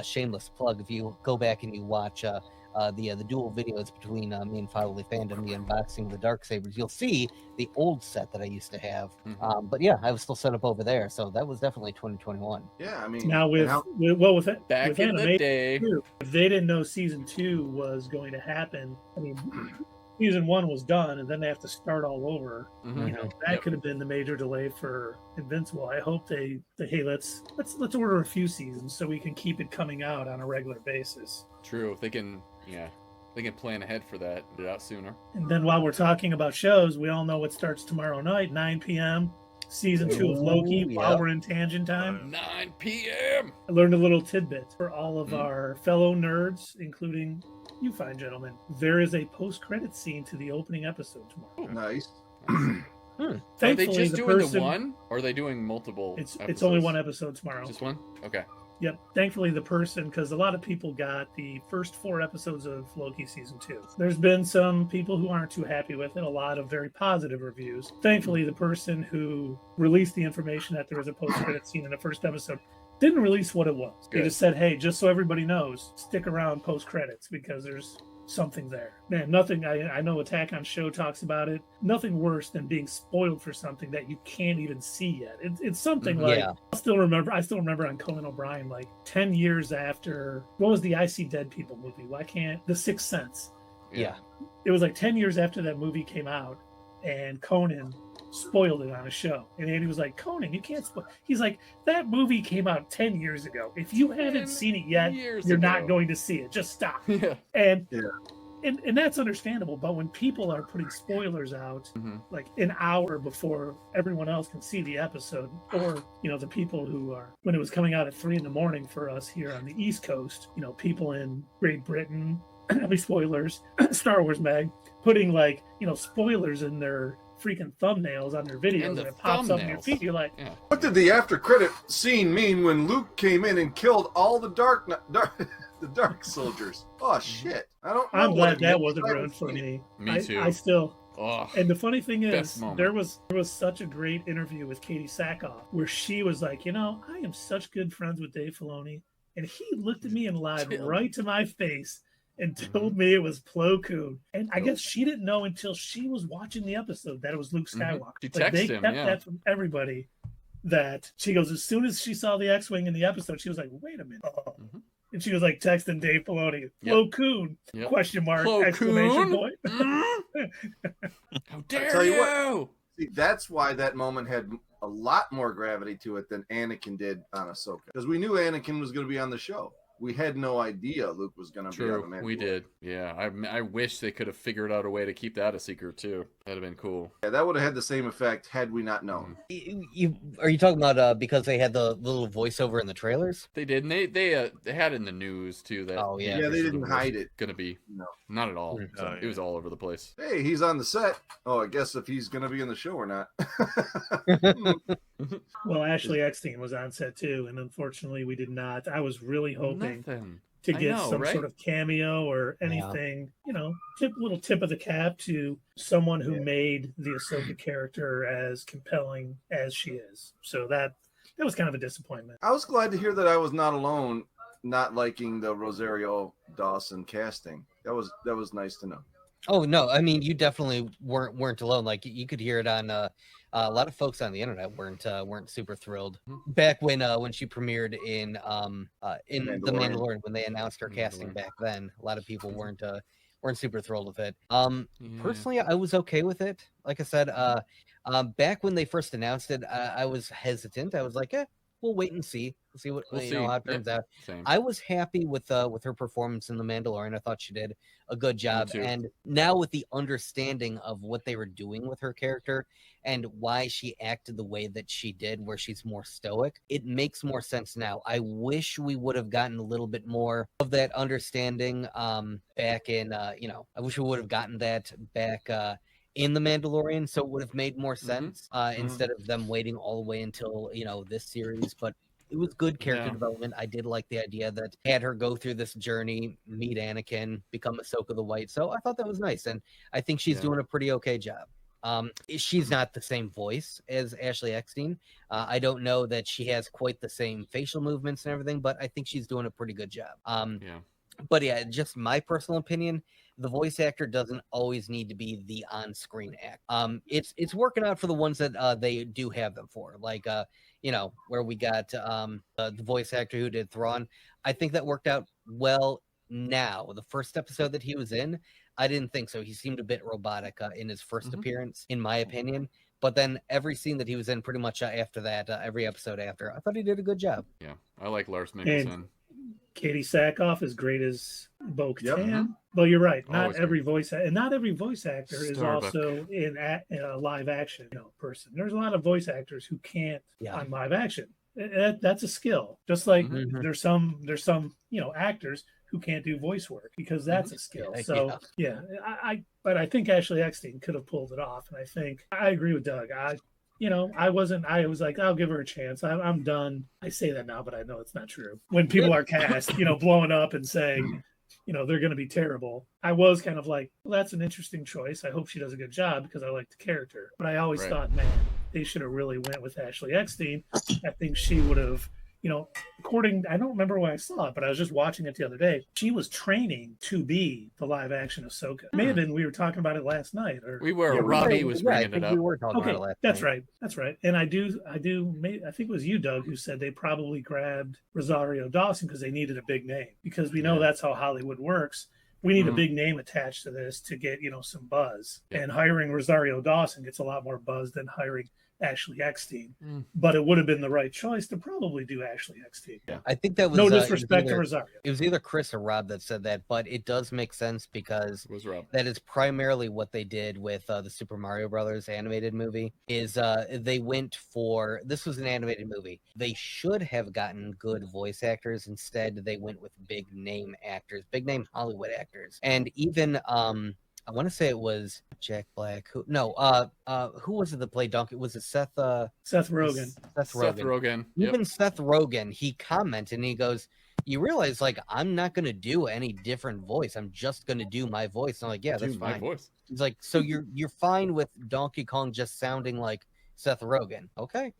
shameless plug, if you go back and you watch the dual videos between me and Fatherly Fandom, the unboxing of the Darksabers, you'll see the old set that I used to have. But yeah, I was still set up over there, so that was definitely 2021. Yeah, I mean, now with back in the day, if they didn't know season 2 was going to happen, I mean, season 1 was done, and then they have to start all over. You know, that could have been the major delay for Invincible. I hope they hey, let's order a few seasons so we can keep it coming out on a regular basis. True, if they can. Yeah, they can plan ahead for that, get it out sooner. And then while we're talking about shows, we all know what starts tomorrow night, 9 p.m. Season 2 of Loki, while we're in tangent time. 9 p.m. I learned a little tidbit for all of our fellow nerds, including you fine gentlemen. There is a post-credit scene to the opening episode tomorrow. Nice. Are they just doing the one, or are they doing multiple episodes? It's only one episode tomorrow. Just one? Okay. Yep. Thankfully, the person, because a lot of people got the first 4 episodes of Loki season 2. There's been some people who aren't too happy with it, a lot of very positive reviews. Thankfully, the person who released the information that there was a post-credit scene in the first episode didn't release what it was. Good. They just said, hey, just so everybody knows, stick around post-credits because there's something there. Man, nothing, I know Attack on Show talks about it. Nothing worse than being spoiled for something that you can't even see yet. It's something like, I still remember on Conan O'Brien, like 10 years after, what was the I See Dead People movie? Why can't, The Sixth Sense. Yeah. It was like 10 years after that movie came out, and Conan spoiled it on a show. And Andy was like, Conan, you can't spoil. He's like, that movie came out 10 years ago. If you haven't seen it yet, you're not going to see it. Just stop. And that's understandable. But when people are putting spoilers out like an hour before everyone else can see the episode, or, you know, the people who are, when it was coming out at 3 a.m. for us here on the East Coast, you know, people in Great Britain, at least spoilers, Star Wars Mag, putting like, spoilers in their freaking thumbnails on their videos, and it pops up in your feed. You're like, what did the after credit scene mean when Luke came in and killed all the the dark soldiers? Oh shit! I don't know. I'm glad that wasn't ruined for me. Me too. I still. Oh, and the funny thing is, moment. there was such a great interview with Katie Sackhoff where she was like, I am such good friends with Dave Filoni, and he looked at me and lied right to my face and told me it was Plo Koon. And I guess she didn't know until she was watching the episode that it was Luke Skywalker. She texted they him, kept that from everybody. That she goes, as soon as she saw the X-Wing in the episode, she was like, wait a minute. And she was like texting Dave Filoni, Plo Koon, question mark, Plo exclamation Koon? point. How dare you? See, that's why that moment had a lot more gravity to it than Anakin did on Ahsoka. Because we knew Anakin was going to be on the show. We had no idea Luke was going to be on the Mandalorian. We did. Yeah, I wish they could have figured out a way to keep that a secret too. That'd have been cool. Yeah, that would have had the same effect had we not known. Are you talking about because they had the little voiceover in the trailers? They did. And they had it in the news too. That yeah, they didn't hide it. Gonna be no, not at all. So it was all over the place. Hey, he's on the set. Oh, I guess if he's gonna be in the show or not. Well, Ashley Eckstein was on set too, and unfortunately we did not. I was really hoping to get some sort of cameo or anything, little tip of the cap to someone who made the Ahsoka character as compelling as she is. So that was kind of a disappointment. I was glad to hear that I was not alone not liking the Rosario Dawson casting. That was nice to know. Oh no, I mean, you definitely weren't alone. Like you could hear it on a lot of folks on the internet weren't super thrilled back when she premiered in The Mandalorian when they announced her casting back then. A lot of people weren't super thrilled with it. Personally, I was okay with it. Like I said, back when they first announced it, I was hesitant. I was like, we'll wait and see. We'll see how it turns out. Same. I was happy with her performance in The Mandalorian. I thought she did a good job. And now with the understanding of what they were doing with her character and why she acted the way that she did, where she's more stoic, it makes more sense now. I wish we would have gotten a little bit more of that understanding back in, I wish we would have gotten that back in The Mandalorian, so it would have made more sense instead of them waiting all the way until, this series. But it was good character development. I did like the idea that had her go through this journey, meet Anakin, become Ahsoka the White. So I thought that was nice, and I think she's doing a pretty okay job. She's not the same voice as Ashley Eckstein. I don't know that she has quite the same facial movements and everything, but I think she's doing a pretty good job. But yeah, just my personal opinion, the voice actor doesn't always need to be the on-screen act. It's working out for the ones that they do have them for, like where we got the voice actor who did Thrawn. I think that worked out well. Now, the first episode that he was in, I didn't think so. He seemed a bit robotic in his first appearance, in my opinion. But then every scene that he was in, pretty much after that, every episode after, I thought he did a good job. Yeah, I like Lars Mikkelsen. Katie Sackhoff is great as Bo-Katan. But you're right. Not every voice actor is also in a live action person. There's a lot of voice actors who can't on live action. That's a skill. Just like there's some actors who can't do voice work because that's a skill. So but I think Ashley Eckstein could have pulled it off, and I think I agree with Doug. I was like, I'll give her a chance. I'm done. I say that now, but I know it's not true. When people are cast, blowing up and saying, they're going to be terrible. I was kind of like, well, that's an interesting choice. I hope she does a good job because I like the character. But I always thought, man, they should have really went with Ashley Eckstein. I think she would have, I don't remember when I saw it, but I was just watching it the other day. She was training to be the live action Ahsoka. May have been, we were talking about it last night. Robbie was bringing it up. We were talking about it last night. That's right. And I think it was you, Doug, who said they probably grabbed Rosario Dawson because they needed a big name. Because we know that's how Hollywood works. We need a big name attached to this to get, some buzz. And hiring Rosario Dawson gets a lot more buzz than hiring Ashley Eckstein, Mm. but it would have been the right choice to probably do Ashley Eckstein. I think that was No it was disrespect to either- Rosario. It was either Chris or Rob that said that, but it does make sense because It was Rob. that is primarily what they did with the Super Mario Brothers animated movie. Is they went for, this was an animated movie. They should have gotten good voice actors. Instead, they went with big name actors, big name Hollywood actors, and even I want to say it was Jack Black. Who was it that played Donkey? Was it Seth? Seth Rogen. Seth Rogen. Yep. Even Seth Rogen, he commented and he goes, "You realize, like, I'm not gonna do any different voice. I'm just gonna do my voice." And I'm like, "Yeah, that's Dude, my fine." voice. He's like, "So you're fine with Donkey Kong just sounding like Seth Rogen, okay?"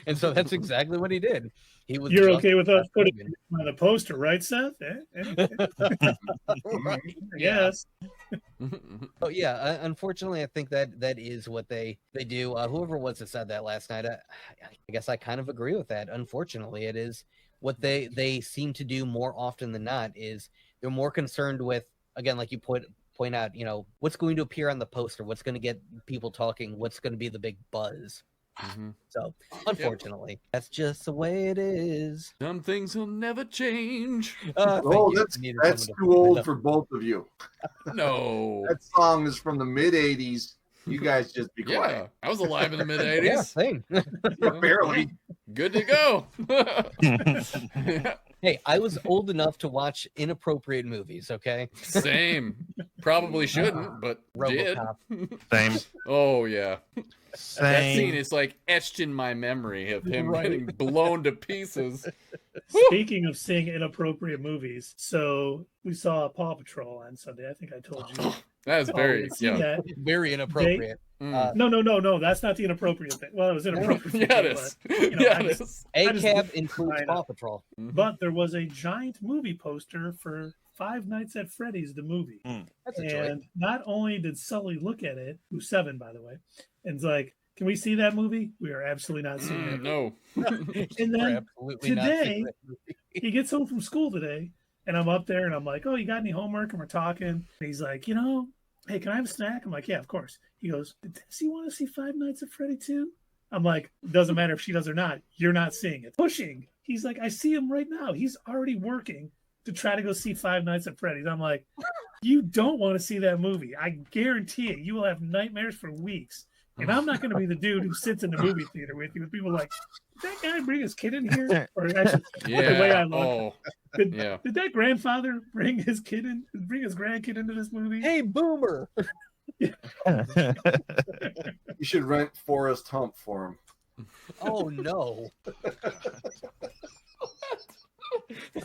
And so that's exactly what he did. He was. You're just okay with us Seth putting Rogen. it on the poster, right, Seth? Right. Yes. Oh yeah, unfortunately, I think that is what they do. Whoever was that said that last night, I guess I kind of agree with that. Unfortunately, it is what they seem to do more often than not. Is they're more concerned with, again, like you point out, what's going to appear on the poster, what's going to get people talking, what's going to be the big buzz. Mhm. So unfortunately, that's just the way it is. Some things will never change. Thank Oh, you. that's I needed that's someone to too point old that for both of you. No. That song is from the mid '80s. You guys just be Yeah, quiet. I was alive in the mid up. Yeah, '80s. same. Barely. Good to go. Hey, I was old enough to watch inappropriate movies. Okay, Same. Probably shouldn't, but did. RoboCop. Same. Oh yeah. That scene Same. is like etched in my memory of him Right. getting blown to pieces. Speaking of seeing inappropriate movies, so we saw Paw Patrol on Sunday. I think I told you. That is Oh, very we've seen yeah. that. Very inappropriate. Mm. No. That's not the inappropriate thing. Well, it was inappropriate. Yeah, it is. you know, Yeah, I it just- is. I just ACAB looked includes right Paw up. Patrol. Mhm. But there was a giant movie poster for Five Nights at Freddy's, the movie. That's a joy. And not only did Sully look at it, who's 7, by the way, and it's like, "Can we see that movie?" We are absolutely not seeing it. No. And We're then absolutely not today, seeing that movie. he gets home from school today, and I'm up there and I'm like, "Oh, you got any homework?" And we're talking. And he's like, "Hey, can I have a snack?" I'm like, "Yeah, of course." He goes, "Does he want to see Five Nights at Freddy too?" I'm like, "Doesn't matter if she does or not. You're not seeing it." Pushing. He's like, "I see him right now. He's already working to try to go see Five Nights at Freddy's." I'm like, "You don't want to see that movie. I guarantee it. You will have nightmares for weeks." And I'm not going to be the dude who sits in the movie theater with you with people like, "Did that guy bring his kid in here?" Or actually, Yeah. the way I look. Oh, Did, yeah. did that grandfather bring his grandkid into this movie? Hey, Boomer! You should rent Forrest Hump for him. Oh no!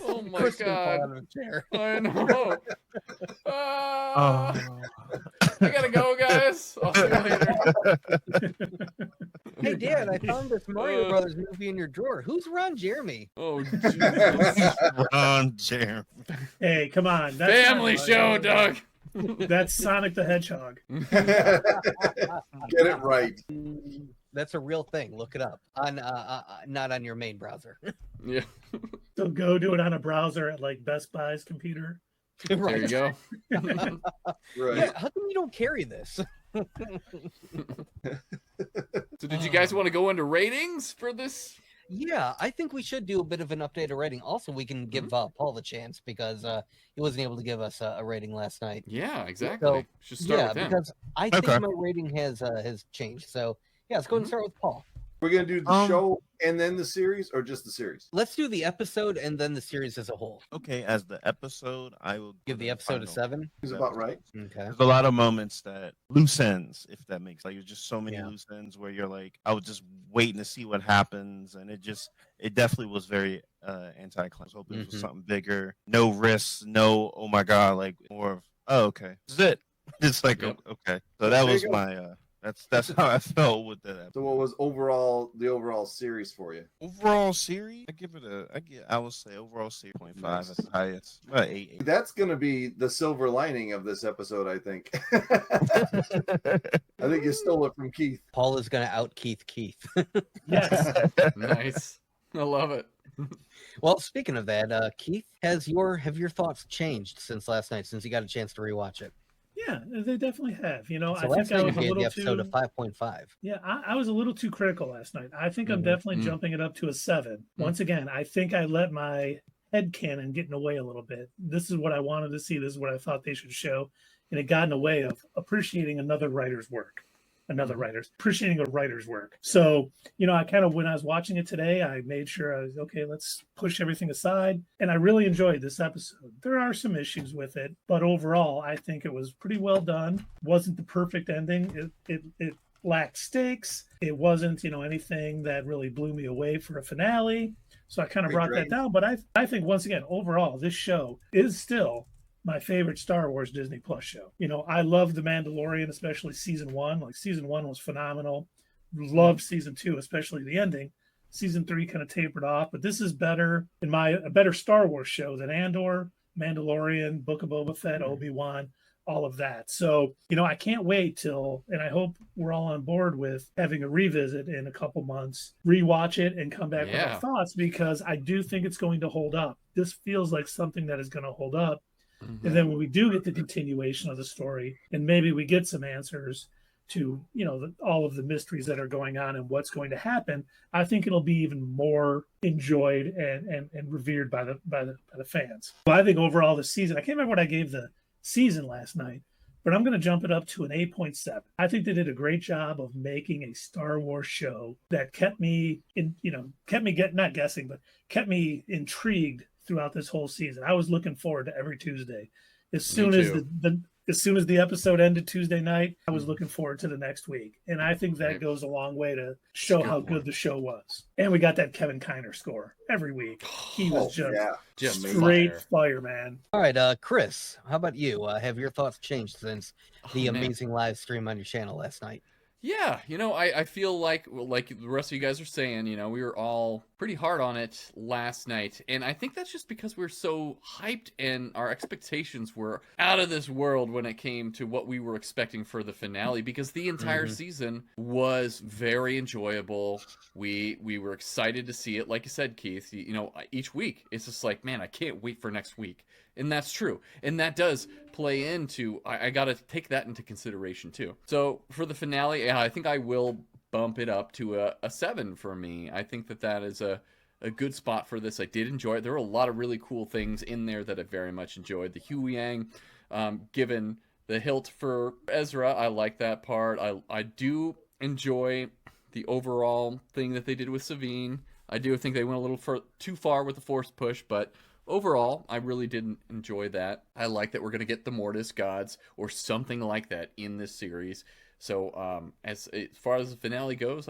Oh my Chris gonna fall god. out of the chair. I know. Ah, Oh. I gotta go, guys. I'll see you later. Hey, Dad, I found this Mario Brothers movie in your drawer. Who's Ron Jeremy? Oh, Jesus. Ron Jeremy. Hey, come on. That's Family not- show, Doug. That's Sonic the Hedgehog. Get it right. That's a real thing. Look it up on not on your main browser. Yeah. So go do it on a browser at like Best Buy's computer. There you go. Right. Yeah, how come you don't carry this? So did you guys want to go into ratings for this? Yeah, I think we should do a bit of an updated rating. Also, we can give Paul the chance because he wasn't able to give us a rating last night. Yeah, exactly. So, Should start yeah, with him. because I think Okay. my rating has changed. So yeah, let's go ahead and start with Paul. We're gonna do the show and then the series, or just the series? Let's do the episode and then the series as a whole. Okay, as the episode, I will Give the episode a 7. Is about right. Okay. There's a lot of moments that loose ends, if that makes like there's just so many Yeah. loose ends where you're like, I was just waiting to see what happens, and it definitely was very anticlimactic. I was hoping it was something bigger, no risks, no oh my god, like more of oh okay, this is it. It's like Yep. okay, so that There was you go. my that's how I felt with that. So what was the overall series for you? Overall series, I would say overall series 0.5 at the highest, about 8. That's gonna be the silver lining of this episode, I think. I think you stole it from Keith. Paul is gonna out Keith. Yes. Nice. I love it. Well, speaking of that, Keith, have your thoughts changed since last night? Since you got a chance to rewatch it? Yeah, they definitely have. You know, So I last think I night you was a gave the little episode a too. 5.5. Yeah, I was a little too critical last night. I think I'm Mhm. definitely jumping it up to a 7. Once again, I think I let my head canon get in the way a little bit. This is what I wanted to see. This is what I thought they should show, and it got in the way of appreciating another writer's work. Appreciating a writer's work. So, you know, I kind of, when I was watching it today, I made sure I was okay, let's push everything aside. And I really enjoyed this episode. There are some issues with it, but overall, I think it was pretty well done. Wasn't the perfect ending. It lacked stakes. It wasn't, you know, anything that really blew me away for a finale. So I kind of brought that down. But I think once again, overall, this show is still my favorite Star Wars Disney Plus show. You know, I love The Mandalorian, especially season 1. Like season 1 was phenomenal. Loved season 2, especially the ending. Season 3 kind of tapered off, but this is better a better Star Wars show than Andor, Mandalorian, Book of Boba Fett, Obi-Wan, all of that. So, you know, I can't wait till, and I hope we're all on board with having a revisit in a couple months, rewatch it and come back with our thoughts, because I do think it's going to hold up. This feels like something that is going to hold up. And then when we do get the continuation of the story, and maybe we get some answers to, you know, all of the mysteries that are going on and what's going to happen, I think it'll be even more enjoyed and revered by the fans. So I think overall the season, I can't remember what I gave the season last night, but I'm going to jump it up to an 8.7. I think they did a great job of making a Star Wars show that kept me not guessing, but kept me intrigued throughout this whole season. I was looking forward to every Tuesday. As soon as the episode ended Tuesday night, I was looking forward to the next week. And I think that goes a long way to show how good the show was. And we got that Kevin Kiner score every week. He was just straight fire, man. All right, Chris, how about you? Have your thoughts changed since the amazing live stream on your channel last night? Yeah, you know, I feel like the rest of you guys are saying, you know, we were all pretty hard on it last night. And I think that's just because we're so hyped and our expectations were out of this world when it came to what we were expecting for the finale, because the entire season was very enjoyable. We were excited to see it. Like you said, Keith, you know, each week it's just like, man, I can't wait for next week. And that's true. And that does play into, I got to take that into consideration too. So for the finale, I think I will bump it up to a 7 for me. I think that is a good spot for this. I did enjoy it. There were a lot of really cool things in there that I very much enjoyed. The Huyang, given the hilt for Ezra, I like that part. I do enjoy the overall thing that they did with Sabine. I do think they went a little too far with the Force push, but overall, I really didn't enjoy that. I like that we're going to get the Mortis gods or something like that in this series. So as far as the finale goes,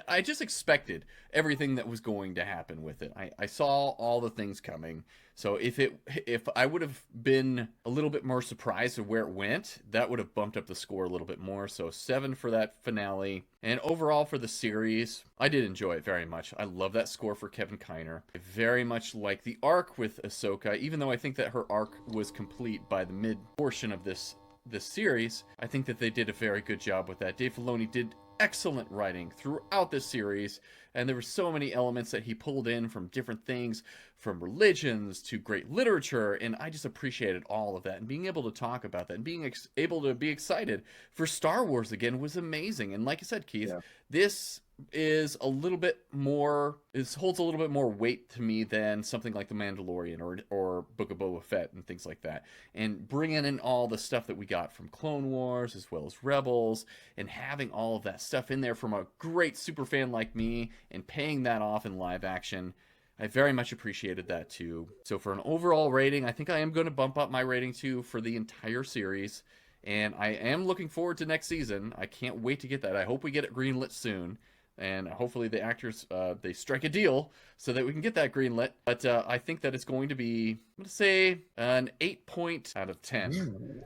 I just expected everything that was going to happen with it. I saw all the things coming. So if I would have been a little bit more surprised of where it went, that would have bumped up the score a little bit more. So 7 for that finale. And overall for the series, I did enjoy it very much. I love that score for Kevin Kiner. I very much like the arc with Ahsoka, even though I think that her arc was complete by the mid portion of this series. I think that they did a very good job with that. Dave Filoni did excellent writing throughout this series, and there were so many elements that he pulled in from different things, from religions to great literature, and I just appreciated all of that. And being able to talk about that and being able to be excited for Star Wars again was amazing. And like I said, Keith, this is a little bit more, it holds a little bit more weight to me than something like The Mandalorian or Book of Boba Fett and things like that. And bringing in all the stuff that we got from Clone Wars as well as Rebels, and having all of that stuff in there from a great super fan like me and paying that off in live action, I very much appreciated that too. So for an overall rating, I think I am going to bump up my rating too for the entire series. And I am looking forward to next season. I can't wait to get that. I hope we get it greenlit soon. And hopefully the actors, they strike a deal so that we can get that greenlit. But I think that it's going to be, I'm going to say, an 8 point out of 10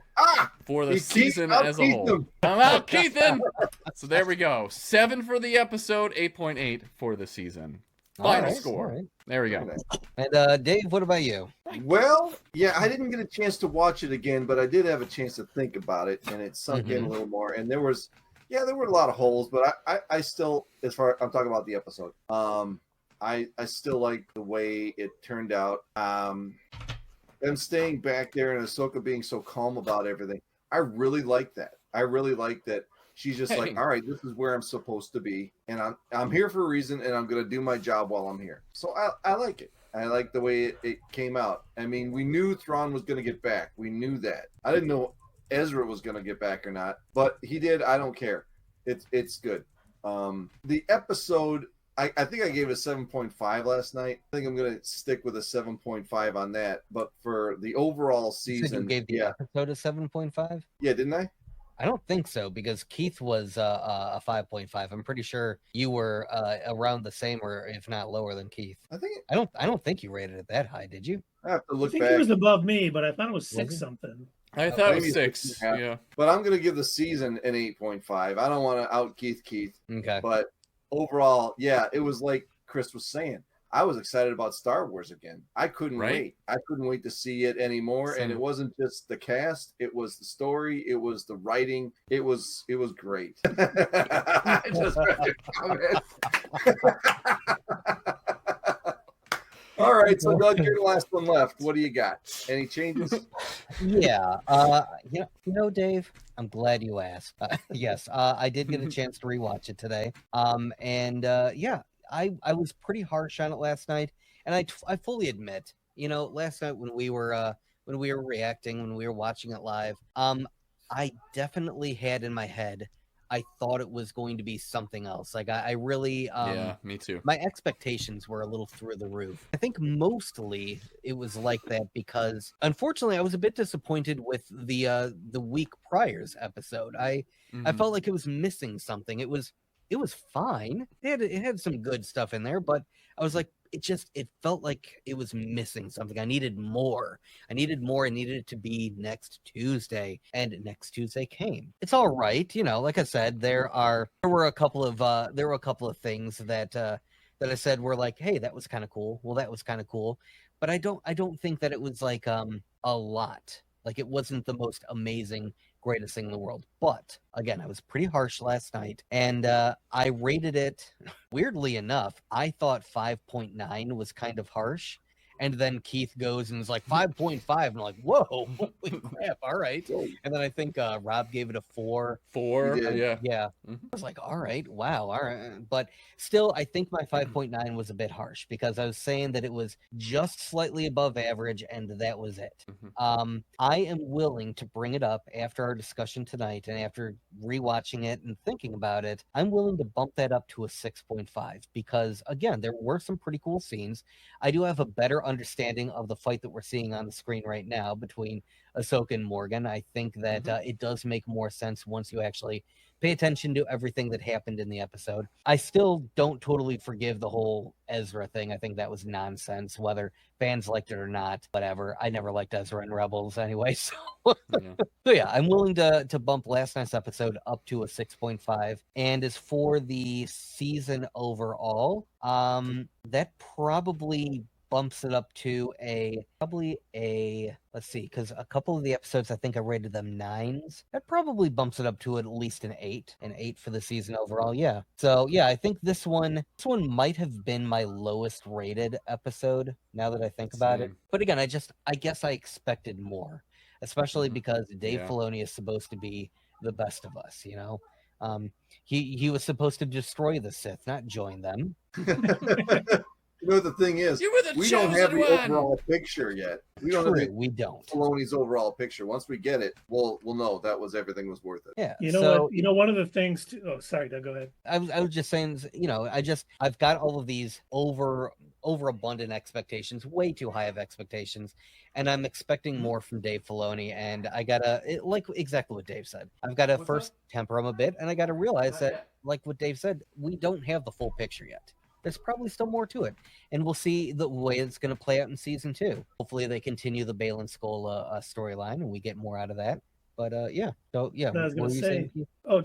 for the season as a whole. I'm out, Keithan! So there we go. 7 for the episode, 8.8 for the season. Final score. There we go. And Dave, what about you? Well, yeah, I didn't get a chance to watch it again, but I did have a chance to think about it, and it sunk in a little more. And there were a lot of holes, but I still, as far I'm talking about the episode, I still like the way it turned out. Them staying back there and Ahsoka being so calm about everything. I really like that. I really like that. She's just Hey. like, all right, this is where I'm supposed to be, and I'm here for a reason, and I'm gonna do my job while I'm here. So I like it. I like the way it came out. I mean, we knew Thrawn was gonna get back. We knew that. I didn't know Ezra was gonna get back or not, but he did. I don't care. It's good. The episode, I think I gave it a 7.5 last night. I think I'm gonna stick with a 7.5 on that. But for the overall You said you season, gave the episode a 7.5? yeah, didn't I? I don't think so, because Keith was a 5.5. I'm pretty sure you were around the same, or if not lower than Keith. I think I don't think you rated it that high, did you? I have to I look think back. he was above me, but I thought it was Was six he? something. I thought it was Maybe 6. 6.5. Yeah. But I'm gonna give the season an 8.5. I don't want to out Keith, Okay. but overall, yeah, it was like Chris was saying. I was excited about Star Wars again. I couldn't Right? wait. I couldn't wait to see it anymore. And Same. it wasn't just the cast; it was the story, it was the writing. It was great. I just read your comment. All right, so Doug, you're the last one left. What do you got? Any changes? Yeah. You know, Dave, I'm glad you asked. Yes, I did get a chance to rewatch it today. And yeah, I was pretty harsh on it last night, and I fully admit, you know, last night when we were reacting, when we were watching it live, I definitely had in my head, I thought it was going to be something else. Like I really Yeah, me too. my expectations were a little through the roof. I think mostly it was like that because unfortunately I was a bit disappointed with the week prior's episode. I Mhm. felt like it was missing something. It was fine. It had some good stuff in there, but I was like, it felt like it was missing something. I needed more. I needed it to be next Tuesday, and next Tuesday came. It's all right, you know. Like I said, there were a couple of things that I said were like, hey, that was kind of cool. Well, that was kind of cool, but I don't think that it was like a lot. Like it wasn't the most amazing, greatest thing in the world. But again, I was pretty harsh last night, and I rated it. Weirdly enough, I thought 5.9 was kind of harsh. And then Keith goes and is like 5.5. And I'm like, whoa, holy crap, all right. And then I think Rob gave it a 4. 4. You did. Yeah. Yeah. Mhm. I was like, all right, wow, all right. But still, I think my 5.9 was a bit harsh because I was saying that it was just slightly above average, and that was it. Mhm. I am willing to bring it up after our discussion tonight and after rewatching it and thinking about it. I'm willing to bump that up to a 6.5 because, again, there were some pretty cool scenes. I do have a better understanding of the fight that we're seeing on the screen right now between Ahsoka and Morgan. I think that it does make more sense once you actually pay attention to everything that happened in the episode. I still don't totally forgive the whole Ezra thing. I think that was nonsense, whether fans liked it or not, whatever. I never liked Ezra in Rebels anyway, so Yeah. so yeah, I'm willing to bump last night's episode up to a 6.5. And as for the season overall, that probably bumps it up to probably a let's see, because a couple of the episodes I think I rated them 9s. That probably bumps it up to at least an 8, for the season overall. Yeah. So yeah, I think this one might have been my lowest rated episode now that I think about it. Same. But again, I guess I expected more, especially Mhm. because Dave Yeah. Filoni is supposed to be the best of us, you know. He was supposed to destroy the Sith, not join them. You know what the thing is? You were the We don't have chosen the one. overall picture yet. We don't have True, the we don't. Filoni's overall picture. Once we get it, we'll know that was everything was worth it. Yeah. You know so, what? You know, one of the things. Oh, sorry, Doug. Go ahead. I was just saying, you know, I've got all of these overabundant expectations, way too high of expectations, and I'm expecting more from Dave Filoni, and I gotta like exactly what Dave said. I've got to What's first temper him a bit, and I got to realize Not that, yet. like what Dave said, we don't have the full picture yet. There's probably still more to it, and we'll see the way it's going to play out in season 2. Hopefully, they continue the Balin Skull storyline, and we get more out of that. But yeah, so yeah, I was what gonna were you say, saying, Keith? oh,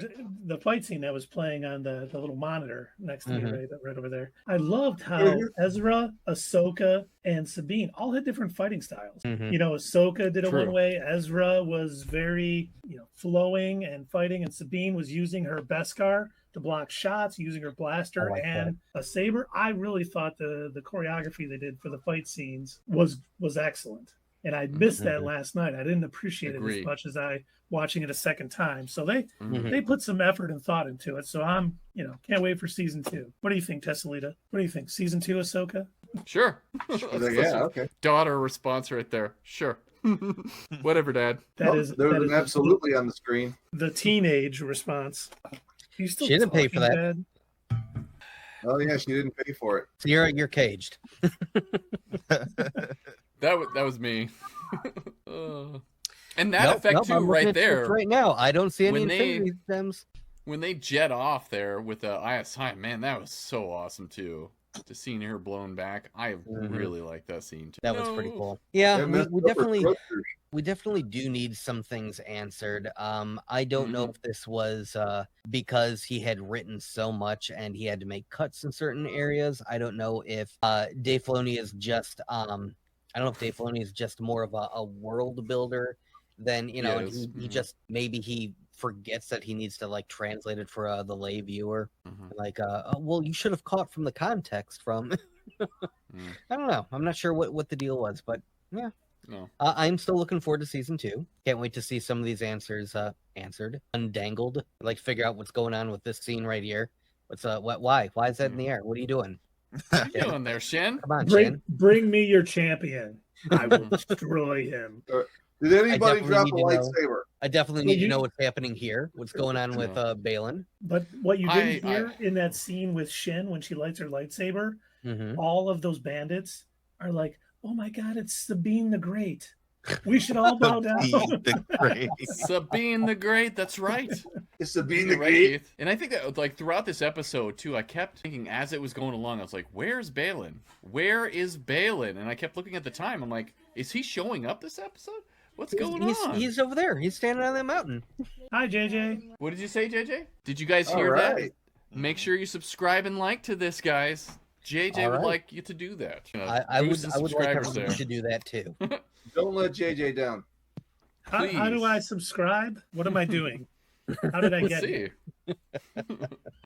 the fight scene that was playing on the little monitor next to me, Mhm. right over there. I loved how Ezra, Ahsoka, and Sabine all had different fighting styles. Mhm. You know, Ahsoka did it True. one way. Ezra was very, flowing and fighting, and Sabine was using her Beskar to block shots, using her blaster I like and a saber. I really thought the choreography they did for the fight scenes was excellent. and I missed that last night. I didn't appreciate it Agreed. as much as I watching it a second time. So they Mhm. they put some effort and thought into it. So I'm, can't wait for season 2. What do you think, Tessalita? What do you think? Season 2 Ahsoka? Sure. Yeah, okay. Daughter response right there. Sure. Whatever, Dad. That is there was that an is absolutely on the screen. the teenage response. You still She didn't pay for talking, that. Dad? Oh yeah, she didn't pay for it. So you're caged. That was me. And that effect Nope, too, I'm looking right at this there. right now. I don't see any When they- infinity stems. When they jet off there with the ISI, man, that was so awesome too. Just seeing her blown back, I really like that scene too. That was pretty cool. Yeah, That messed we up her definitely throat. we definitely do need some things answered. I don't know if this was because he had written so much and he had to make cuts in certain areas. I don't know if Dave Filoni is just I don't know if Dave Filoni is just more of a world builder than and is. he just maybe he forgets that he needs to like translate it for the lay viewer. Like well, you should have caught from the context from I don't know. I'm not sure what the deal was, but yeah. No. I'm still looking forward to season 2. Can't wait to see some of these answers answered, undangled. Like figure out what's going on with this scene right here. What's why is that in the air? What are you doing? What you doing there, Shin? Come on, Shin. Bring me your champion. I will destroy him. Did anybody definitely drop a need to know. lightsaber? I definitely Well, need to know what's happening here. What's going on with Balin? But what you didn't I- hear in that scene with Shin when she lights her lightsaber, all of those bandits are like, "Oh my God, it's Sabine the Great. We should all bow down." Sabine the Great, that's right. It's Sabine the You're right, Great. Keith. And I think that like throughout this episode too, I kept thinking as it was going along, I was like, "Where's Balin? Where is Balin?" And I kept looking at the time. I'm like, "Is he showing up this episode? What's going on?" He's over there. He's standing on that mountain. Hi, JJ. What did you say, JJ? Did you guys All hear that? right. Make sure you subscribe and like to this, guys. JJ All would right. like you to do that. I would boost the like subscribers everyone to do that too. Don't let JJ down. How do Please. I subscribe? What am I doing? How did I Let's get see. here?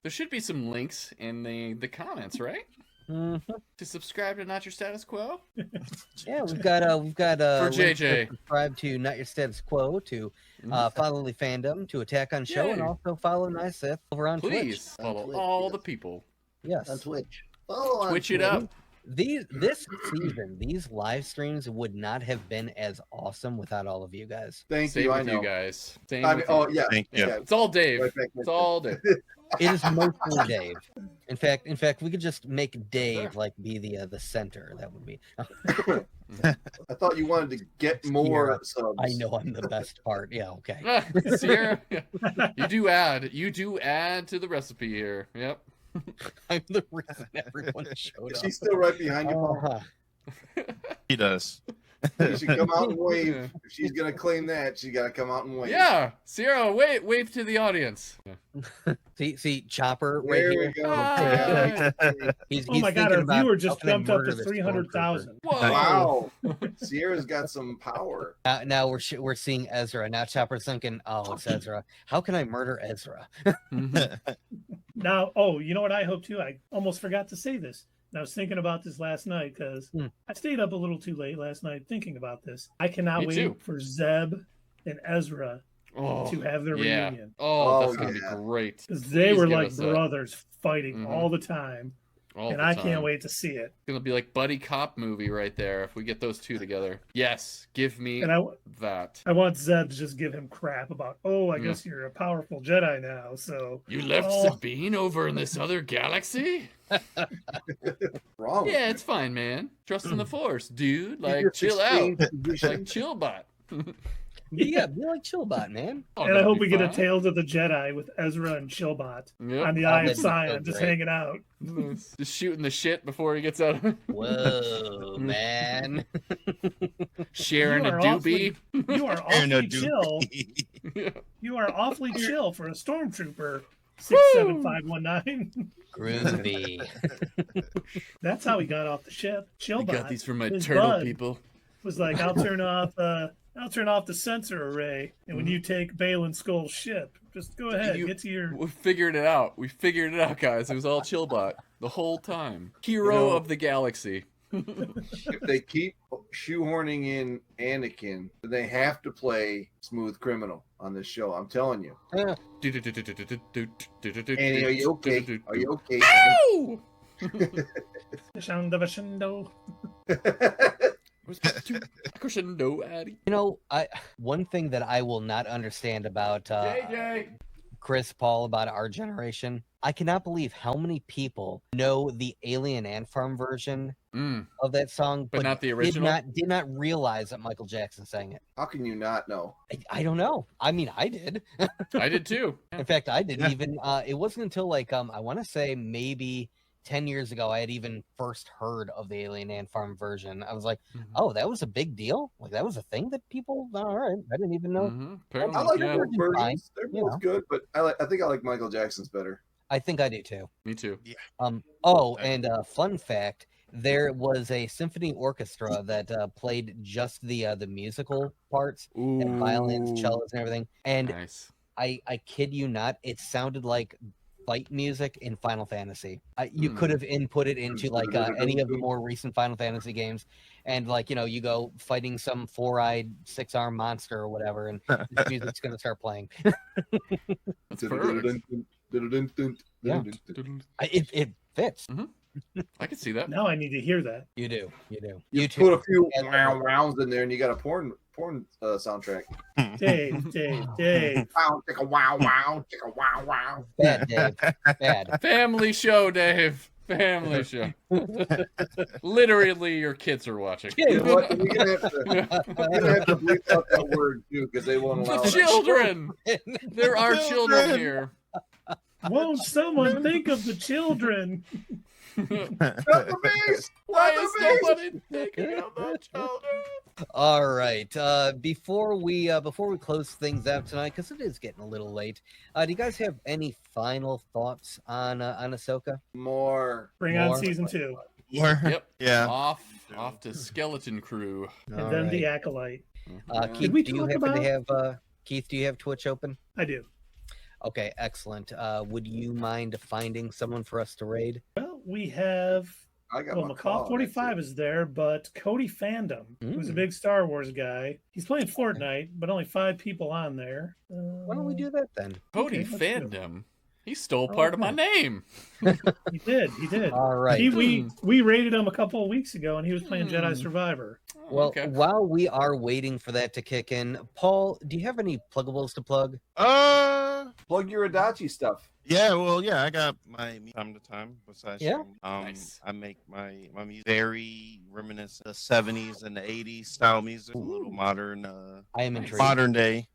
There should be some links in the comments, right? To subscribe to Not Your Status Quo Yeah, we've got for links to JJ. subscribe to Not Your Status Quo, to Fatherly Fandom, to Attack on Show, and Yay. also follow NySith over on Please Twitch. follow Twitch, all yes. the people. Yes. On Twitch. Follow on Twitch it up. This season, these live streams would not have been as awesome without all of you guys. Thank Same you. I with know. you guys. Same I mean, with oh you. yeah. Thank you. Yeah. It's all Dave. Right back It's all Dave. It is mostly Dave. In fact, we could just make Dave like be the center. That would be. I thought you wanted to get more subs. I know I'm the best part. Yeah. Okay. Sierra, you do add to the recipe here. Yep. I'm the reason everyone showed up. She's still right behind you, Paul. Uh-huh. He does. You should come out and wave. If she's gonna claim that, she gotta come out and wave. Yeah, Sierra, wave to the audience. See, Chopper right There here. we go. Hi. He's Oh my God, thinking our about viewer how just can I jumped up murder to this 300,000. Whoa. Wow. Sierra's got some power. stormtrooper. Now we're seeing Ezra. Now Chopper's thinking, oh, it's Ezra. How can I murder Ezra? Now, oh, you know what I hope too? I almost forgot to say this. And I was thinking about this last night because I stayed up a little too late last night thinking about this. I cannot Me wait too. for Zeb and Ezra to have their yeah. reunion. Oh, that's Oh, gonna yeah. be great. Because they Please were give like us that. brothers fighting Mhm. all the time. All And the I time. can't wait to see it. It's gonna be like buddy cop movie right there if we get those two together. Yes, give me And that. I want Zeb to just give him crap about, oh, I guess you're a powerful Jedi now. So You left Oh. Sabine over in this other galaxy? Wrong. with Yeah, you? it's fine, man. Trust in the Force, dude. Keep Like, your chill out. 16 position. Like, chill bot. Yeah, be like Chillbot, man. Oh, and I that'll hope be we get a fine. Tales of the Jedi with Ezra and Chillbot Yep. on the Oh, Eye that'd of be so Sion, just great. hanging out. Nice. Just shooting the shit before he gets out. Whoa, man. Sharing You a are doobie. You are And a awfully chill. Yeah. You are awfully chill for a stormtrooper. 67519. Groovy. That's how he got off the ship. I Chillbot got these from my his turtle bud, people. was like, I'll turn off the sensor array, and when you take Balin Skull's ship, just go ahead, get to your. We figured it out. We figured it out, guys. It was all Chillbot the whole time. Hero You know- of the galaxy. If they keep shoehorning in Anakin, then they have to play Smooth Criminal on this show. I'm telling you. Annie, are you okay? Are you okay? Ow! Shando. Crescendo, Addy. You know, one thing that I will not understand about JJ. Chris, Paul, about our generation, I cannot believe how many people know the Alien Ant Farm version of that song, But not the original? Did not realize that Michael Jackson sang it. How can you not know? I don't know. I mean, I did. I did too. In fact, I didn't even. It wasn't until like I want to say maybe 10 years ago I had even first heard of the Alien Ant Farm version. I was like, oh, that was a big deal? Like that was a thing that people, all right, I didn't even know. I like both versions. They're both good, but I think I like Michael Jackson's better. I think I do too. Me too. Yeah. Oh, and fun fact, there was a symphony orchestra that played just the musical parts, and violins, cellos, and everything. And nice. I kid you not, it sounded like fight music in Final Fantasy. You could have inputted into like any of the more recent Final Fantasy games, and like you go fighting some 4-eyed 6-arm monster or whatever, and this music's gonna start playing. That's perfect. Yeah. It fits. I can see that. Now I need to hear that. You do. You put a few rounds in there, and you got a porn soundtrack. Dave. Wow, take a wow. Bad, Dave. Bad. Family show, Dave. Family show. Literally, your kids are watching. You know what? You're gonna have to bleep out that word too, because they won't allow The it. children. There are children here. Won't someone think of the children? Not the beast! Why Not is the beast! nobody thinking of the children? All right. Before we close things out tonight, because it is getting a little late, do you guys have any final thoughts on Ahsoka? More. Bring on season 2. Yep. Yeah. Off to Skeleton Crew. And then the Acolyte. Keith, we do you talk happen to about- have Keith? Do you have Twitch open? I do. Okay, excellent. Would you mind finding someone for us to raid? Well, we have. I got Well, my McCall 45 is there, but Cody Fandom, who's a big Star Wars guy, he's playing Fortnite, but only 5 people on there. Why don't we do that then? Cody let's do it. Fandom. He stole part of my name. He did. All right. We raided him a couple of weeks ago, and he was playing Jedi Survivor. Well, Okay. while we are waiting for that to kick in, Paul, do you have any pluggables to plug? Plug your Adachi stuff. Yeah, well, yeah, I got my time to time. Besides, Yeah? Nice. I make my music very reminiscent of the 70s and the 80s style music, a little modern, I am intrigued. modern day.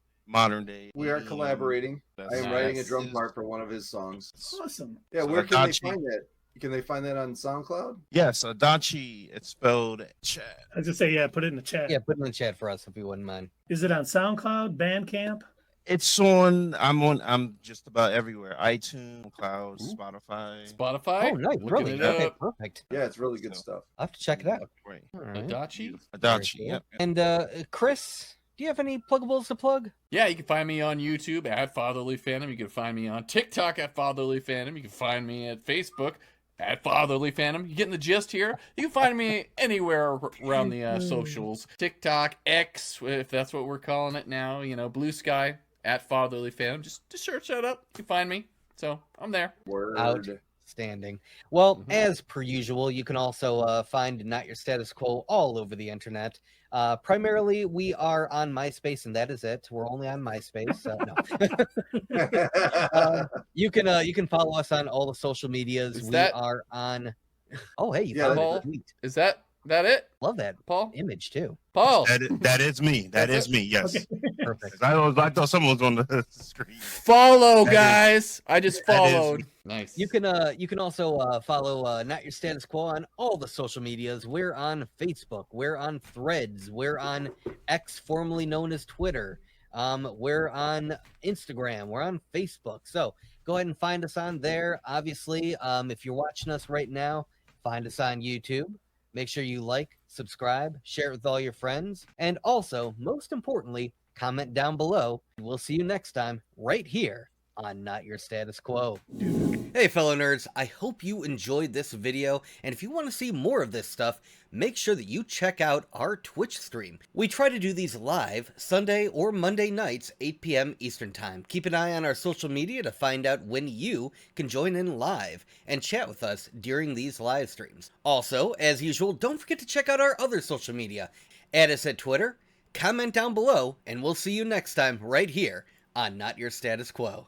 We are collaborating. I am writing a drum part for one of his songs. Awesome. Yeah, So where can they Adachi- find that? Can they find that on SoundCloud? Yes, Adachi. It's spelled Chad. I was just say, yeah, put it in the chat. Yeah, put it in the chat for us if you wouldn't mind. Is it on SoundCloud, Bandcamp? It's on. I'm just about everywhere. iTunes, Cloud, Spotify. Spotify. Oh, nice. Looking Really? it Okay, up. perfect. Yeah, it's really good So- stuff. I'll have to check it out. Right. All right. Adachi. Adachi. Very Yep. cool. And Chris, do you have any pluggables to plug? Yeah, you can find me on YouTube at Fatherly Fandom. You can find me on TikTok at Fatherly Fandom. You can find me at Facebook at Fatherly Fandom. You getting the gist here? You can find me anywhere around the socials. TikTok, X, if that's what we're calling it now. Blue Sky at Fatherly Fandom. Just search that up. You can find me. So I'm there. Word. Outstanding. Well, as per usual, you can also find Not Your Status Quo all over the internet. Primarily, we are on MySpace, and that is it. We're only on MySpace. No. You can follow us on all the social medias. Is we that- are on. Oh, hey, you Yeah, found Paul? it. Sweet. Is that it, Love that Paul? image too. Paul, That is me. That That's is me. Yes. Perfect. I thought someone was on the screen. follow, That is- guys. I just that is followed. me. Nice. You can also follow Not Your Status Quo on all the social medias. We're on Facebook. We're on Threads. We're on X, formerly known as Twitter. We're on Instagram. We're on Facebook. So go ahead and find us on there. Obviously, if you're watching us right now, find us on YouTube. Make sure you like, subscribe, share it with all your friends, and also, most importantly, comment down below. We'll see you next time right here on Not Your Status Quo. Hey fellow nerds, I hope you enjoyed this video, and if you want to see more of this stuff, make sure that you check out our Twitch stream. We try to do these live Sunday or Monday nights, 8 p.m. Eastern Time. Keep an eye on our social media to find out when you can join in live and chat with us during these live streams. Also, as usual, don't forget to check out our other social media. Add us at Twitter, comment down below, and we'll see you next time right here on Not Your Status Quo.